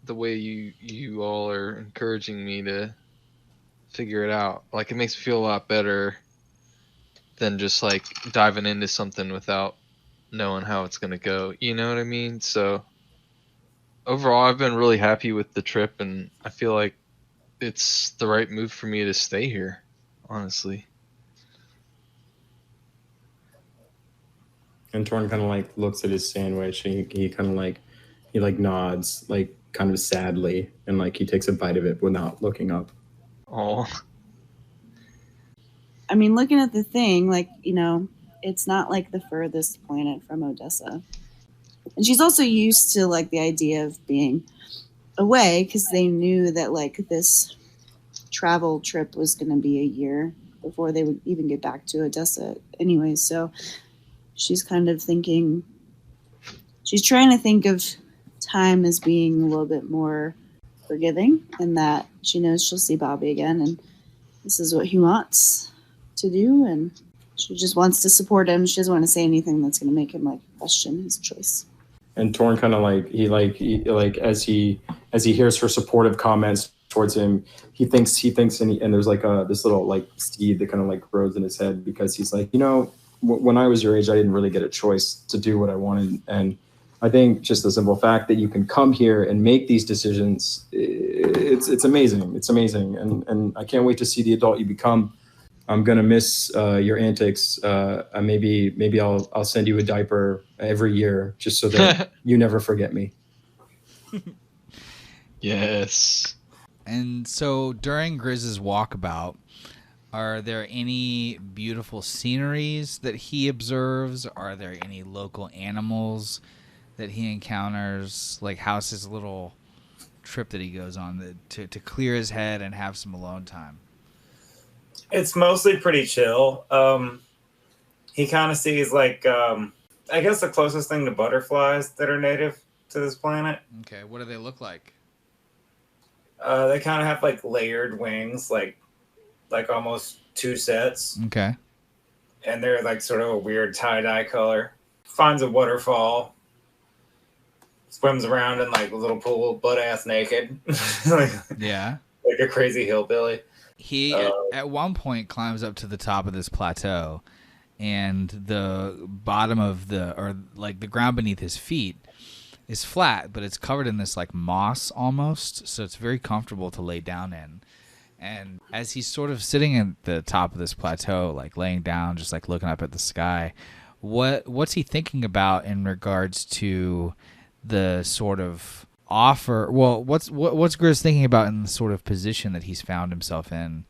Speaker 7: the way you all are encouraging me to figure it out. Like, it makes me feel a lot better than just like diving into something without knowing how it's going to go. You know what I mean? So overall I've been really happy with the trip, and I feel like it's the right move for me to stay here, honestly.
Speaker 6: And Torn kind of like looks at his sandwich, and he kind of like, he like nods, like kind of sadly, and like he takes a bite of it without looking up.
Speaker 7: Oh,
Speaker 3: I mean, looking at the thing, like, you know, it's not like the furthest planet from Odessa. And she's also used to like the idea of being away because they knew that like this travel trip was going to be a year before they would even get back to Odessa anyway. So she's kind of thinking, she's trying to think of time as being a little bit more forgiving, and that she knows she'll see Bobby again, and this is what he wants to do, and she just wants to support him. She doesn't want to say anything that's going to make him like question his choice.
Speaker 6: And Torn kind of like as he hears her supportive comments towards him, he thinks and there's like this little like seed that kind of like grows in his head, because he's like, you know, when I was your age, I didn't really get a choice to do what I wanted, and I think just the simple fact that you can come here and make these decisions, it's amazing. It's amazing, and I can't wait to see the adult you become. I'm gonna miss your antics. Maybe I'll send you a diaper every year just so that you never forget me.
Speaker 7: yes.
Speaker 1: And so during Grizz's walkabout, are there any beautiful sceneries that he observes? Are there any local animals that he encounters? Like, how's his little trip that he goes on to clear his head and have some alone time?
Speaker 5: It's mostly pretty chill. He kind of sees like, I guess the closest thing to butterflies that are native to this planet.
Speaker 1: Okay, what do they look like?
Speaker 5: They kind of have like layered wings, like almost two sets.
Speaker 1: Okay.
Speaker 5: And they're like sort of a weird tie-dye color. Finds a waterfall. Swims around in like a little pool, butt-ass naked.
Speaker 1: Yeah.
Speaker 5: Like a crazy hillbilly.
Speaker 1: He, at one point, climbs up to the top of this plateau, and the bottom of the ground beneath his feet is flat, but it's covered in this like moss almost, so it's very comfortable to lay down in. And as he's sort of sitting at the top of this plateau, like laying down, just like looking up at the sky, what's he thinking about in regards to the sort of offer? Well, what's Grizz thinking about in the sort of position that he's found himself in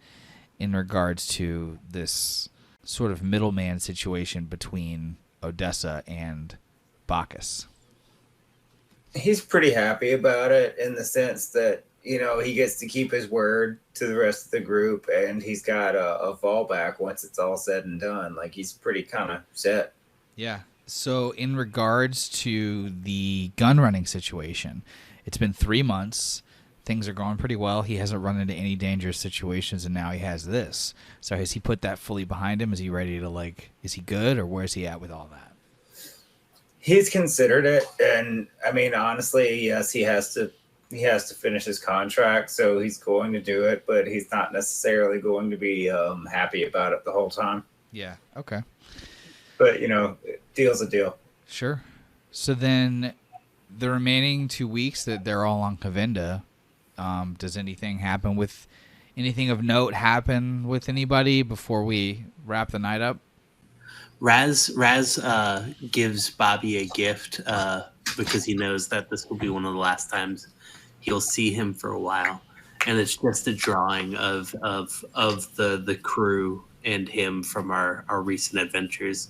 Speaker 1: regards to this sort of middleman situation between Odessa and Bacchus?
Speaker 5: He's pretty happy about it in the sense that, you know, he gets to keep his word to the rest of the group, and he's got a fallback once it's all said and done. Like, he's pretty kind of set.
Speaker 1: Yeah. So in regards to the gun running situation, it's been 3 months. Things are going pretty well. He hasn't run into any dangerous situations, and now he has this. So has he put that fully behind him? Is he ready to, like, is he good, or where's he at with all that?
Speaker 5: He's considered it, and I mean, honestly, yes, he has to finish his contract, so he's going to do it, but he's not necessarily going to be happy about it the whole time.
Speaker 1: Yeah. Okay.
Speaker 5: But, you know, deal's a deal.
Speaker 1: Sure. So then the remaining 2 weeks that they're all on Kavinda, does anything of note happen with anybody before we wrap the night up?
Speaker 4: Raz gives Bobby a gift because he knows that this will be one of the last times he'll see him for a while, and it's just a drawing of the crew and him from our recent adventures.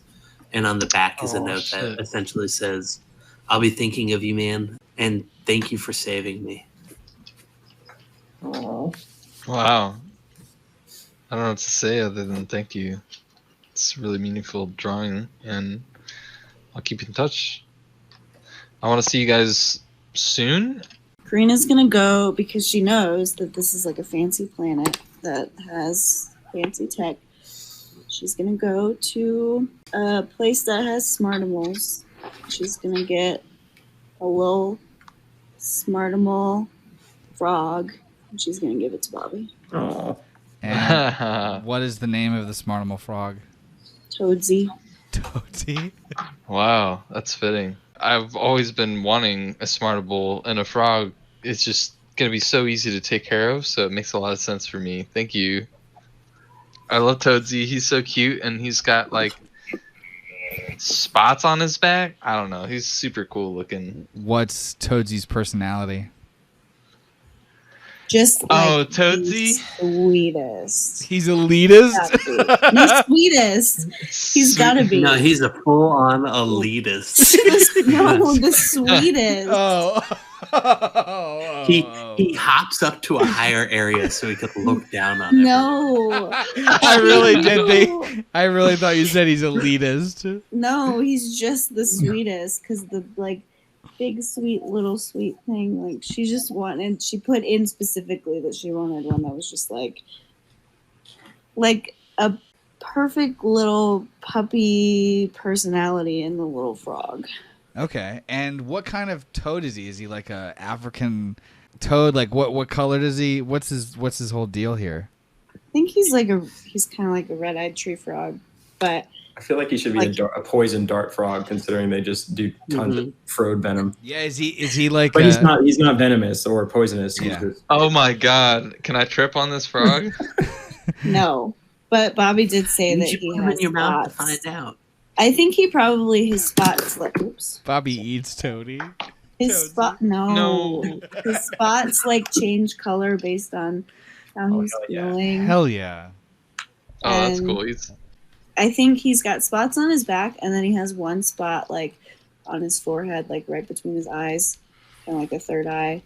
Speaker 4: And on the back is a note that essentially says, "I'll be thinking of you, man, and thank you for saving me."
Speaker 3: Oh,
Speaker 7: Wow. I don't know what to say other than thank you. It's a really meaningful drawing, and I'll keep in touch. I want to see you guys soon.
Speaker 3: Karina's gonna go because she knows that this is like a fancy planet that has fancy tech. She's gonna go to a place that has Smartimals. She's gonna get a little Smartimal frog, and she's gonna give it to Bobby.
Speaker 6: Oh,
Speaker 1: And what is the name of the Smartimal frog?
Speaker 3: Toadsy.
Speaker 1: Toadsy?
Speaker 7: Wow, that's fitting. I've always been wanting a Smartable, and a frog is just going to be so easy to take care of, so it makes a lot of sense for me. Thank you. I love Toadsy. He's so cute, and he's got, like, spots on his back. I don't know. He's super cool looking.
Speaker 1: What's Toadsy's personality?
Speaker 3: Just
Speaker 7: Oh,
Speaker 3: like
Speaker 7: Toadsie?
Speaker 3: the sweetest.
Speaker 1: He's elitist.
Speaker 3: The sweetest. He's gotta be.
Speaker 4: No, he's a full-on elitist.
Speaker 3: No, the sweetest.
Speaker 4: He hops up to a higher area so he could look down on
Speaker 3: No.
Speaker 1: I really did think. I really thought you said he's elitist.
Speaker 3: No, he's just the sweetest because the like big sweet little sweet thing. Like she just wanted. She put in specifically that she wanted one that was just like a perfect little puppy personality in the little frog.
Speaker 1: Okay, and what kind of toad is he? Is he like a African toad? Like what color does he? What's his whole deal here?
Speaker 3: I think he's kind of like a red-eyed tree frog, but
Speaker 6: I feel like he should be a poison dart frog, considering they just do tons of frode venom.
Speaker 1: Yeah, is he like?
Speaker 6: But he's not venomous or poisonous.
Speaker 1: Yeah.
Speaker 7: Oh my god! Can I trip on this frog?
Speaker 3: no. But Bobby did say
Speaker 4: You
Speaker 3: that
Speaker 4: should
Speaker 3: he
Speaker 4: put him
Speaker 3: has
Speaker 4: in your mouth to
Speaker 3: spots.
Speaker 4: find out.
Speaker 3: I think he probably his spots like oops.
Speaker 1: Bobby eats Toady.
Speaker 3: His spot no. His spots like change color based on how he's feeling.
Speaker 1: Hell yeah.
Speaker 7: Oh, that's
Speaker 3: And
Speaker 7: cool.
Speaker 3: I think he's got spots on his back, and then he has one spot like on his forehead, like right between his eyes, kind of like a third eye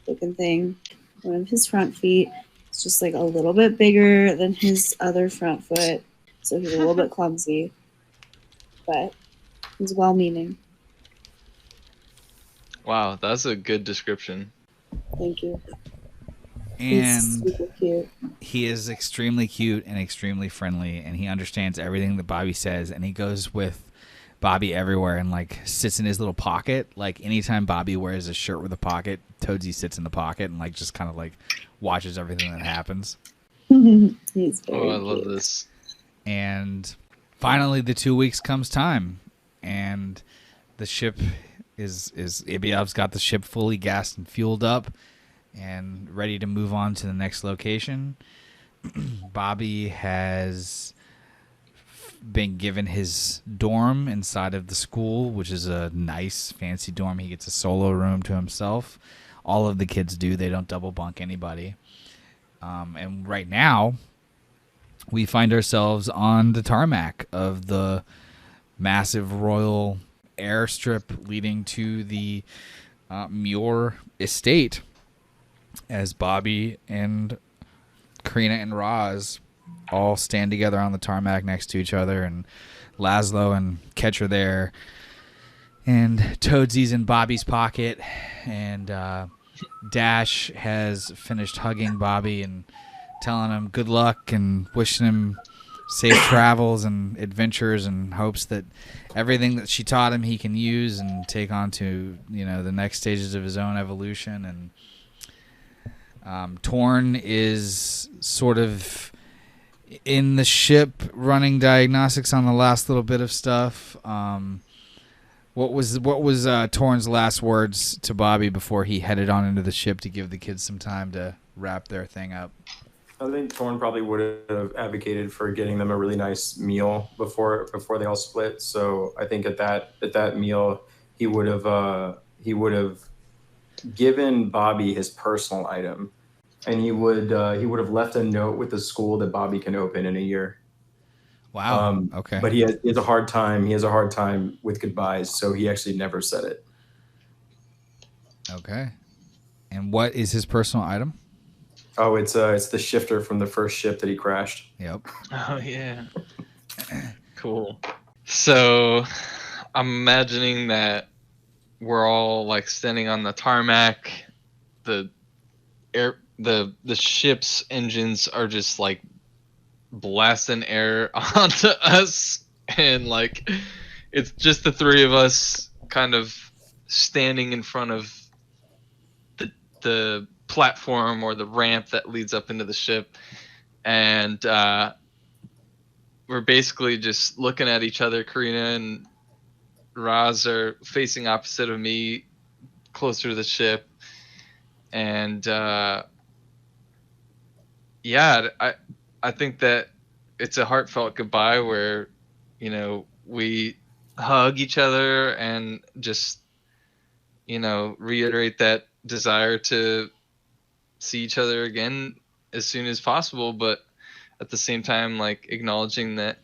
Speaker 3: looking thing. One of his front feet is just like a little bit bigger than his other front foot, so he's a little bit clumsy, but he's well-meaning.
Speaker 7: Wow, that's a good description.
Speaker 3: Thank you.
Speaker 1: And
Speaker 3: He's super cute.
Speaker 1: he is extremely cute and extremely friendly, and he understands everything that Bobby says, and he goes with Bobby everywhere and like sits in his little pocket. Like anytime Bobby wears a shirt with a pocket, Toadsie sits in the pocket and like just kind of like watches everything that happens.
Speaker 3: He's very
Speaker 7: I love
Speaker 3: cute.
Speaker 7: this.
Speaker 1: And finally the 2 weeks comes time, and the ship is Ibiab's got the ship fully gassed and fueled up and ready to move on to the next location. Bobby has been given his dorm inside of the school, which is a nice fancy dorm. He gets a solo room to himself. All of the kids do. They don't double bunk anybody. And right now we find ourselves on the tarmac of the massive royal airstrip leading to the Muir estate, as Bobby and Karina and Roz all stand together on the tarmac next to each other, and Laszlo and Ketch are there, and Toadsie's in Bobby's pocket, and Dash has finished hugging Bobby and telling him good luck and wishing him safe travels and adventures, and hopes that everything that she taught him he can use and take on to, you know, the next stages of his own evolution. And Torn is sort of in the ship running diagnostics on the last little bit of stuff. What was Torn's last words to Bobby before he headed on into the ship to give the kids some time to wrap their thing up?
Speaker 6: I think Torn probably would have advocated for getting them a really nice meal before they all split. So I think at that meal he would have given Bobby his personal item, and he would have left a note with the school that Bobby can open in a year.
Speaker 1: Wow. Okay.
Speaker 6: But he has a hard time. He has a hard time with goodbyes, so he actually never said it.
Speaker 1: Okay. And what is his personal item?
Speaker 6: Oh, it's the shifter from the first ship that he crashed.
Speaker 1: Yep.
Speaker 7: Oh yeah. Cool. So I'm imagining that we're all like standing on the tarmac. The ship's engines are just like blasting air onto us, and like it's just the three of us kind of standing in front of the platform or the ramp that leads up into the ship, and we're basically just looking at each other. Karina and Roz are facing opposite of me, closer to the ship, and yeah, I think that it's a heartfelt goodbye where, you know, we hug each other and just, you know, reiterate that desire to see each other again as soon as possible, but at the same time, like acknowledging that,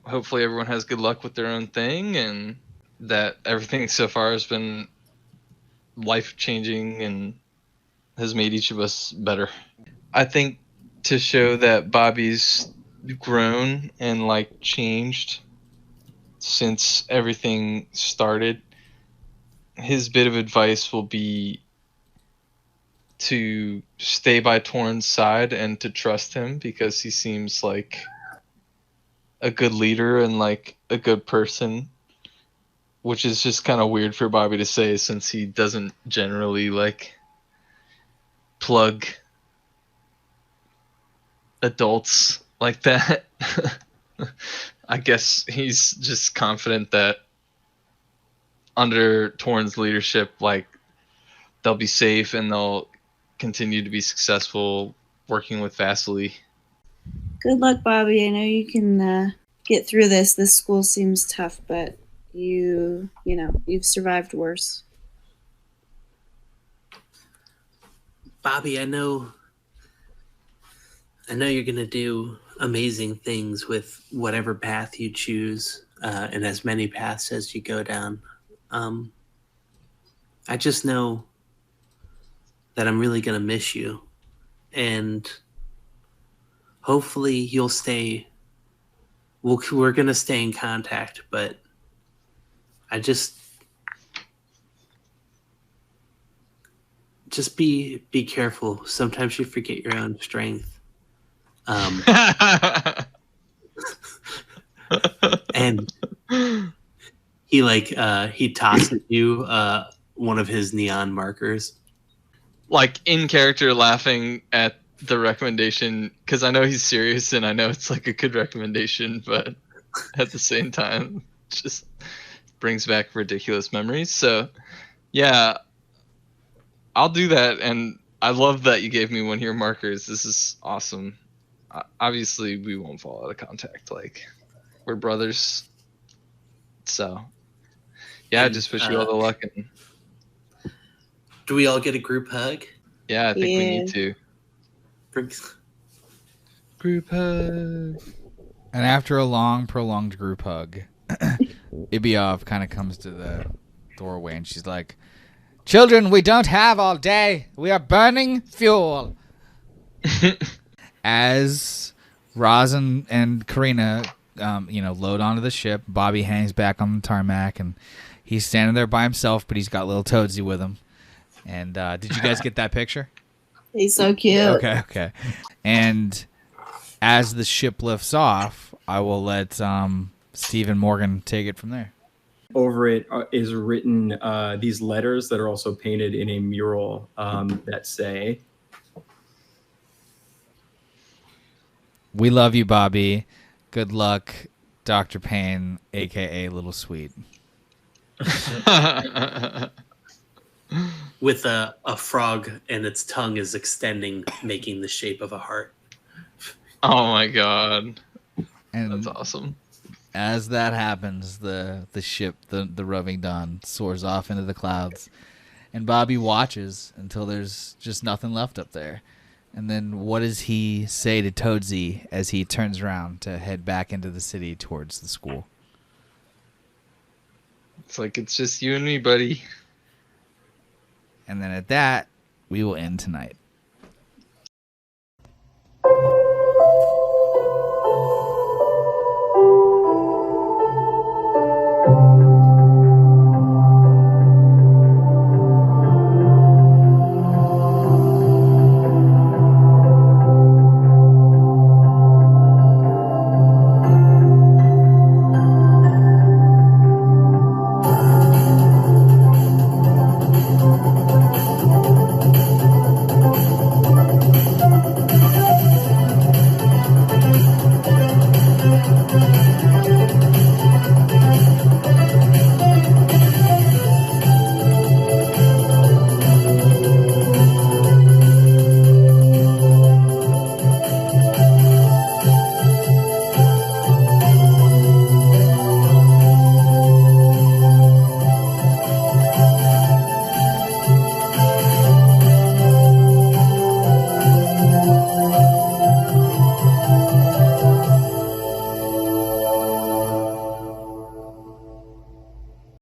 Speaker 7: hopefully everyone has good luck with their own thing, and that everything so far has been life changing and has made each of us better. I think to show that Bobby's grown and like changed since everything started, his bit of advice will be to stay by Torn's side and to trust him, because he seems like a good leader and like a good person, which is just kind of weird for Bobby to say since he doesn't generally like plug adults like that. I guess he's just confident that under Torn's leadership, like, they'll be safe and they'll continue to be successful working with Vasily.
Speaker 3: Good luck, Bobby. I know you can get through this. This school seems tough, but you've survived worse.
Speaker 4: Bobby, I know you're gonna do amazing things with whatever path you choose, and as many paths as you go down. I just know that I'm really gonna miss you, and hopefully you'll stay. We're gonna stay in contact, but I just be careful. Sometimes you forget your own strength. And he tosses you one of his neon markers.
Speaker 7: Like in character, laughing at the recommendation, because I know he's serious and I know it's like a good recommendation, but at the same time, just brings back ridiculous memories. So, yeah, I'll do that. And I love that you gave me one of your markers. This is awesome. Obviously, we won't fall out of contact. Like, we're brothers. So, yeah, I just wish you all the luck. And
Speaker 4: do we all get a group hug?
Speaker 7: Yeah, I think we need to. Group hug.
Speaker 1: And after a long, prolonged group hug, Ibiov kind of comes to the doorway and she's like, "Children, we don't have all day. We are burning fuel." As Roz and Karina, load onto the ship, Bobby hangs back on the tarmac, and he's standing there by himself, but he's got little Toadsy with him. And did you guys get that picture?
Speaker 3: He's so cute.
Speaker 1: Okay. And as the ship lifts off, I will let Steve and Morgan take it from there.
Speaker 6: Over it is written these letters that are also painted in a mural that say,
Speaker 1: "We love you, Bobby. Good luck, Dr. Payne, a.k.a. Little Sweet."
Speaker 4: With a frog, and its tongue is extending, making the shape of a heart.
Speaker 7: Oh my god.
Speaker 1: And
Speaker 7: that's awesome.
Speaker 1: As that happens, the ship, the Roving Dawn, soars off into the clouds. And Bobby watches until there's just nothing left up there. And then what does he say to Toadsy as he turns around to head back into the city towards the school?
Speaker 7: It's like, it's just you and me, buddy.
Speaker 1: And then at that, we will end tonight.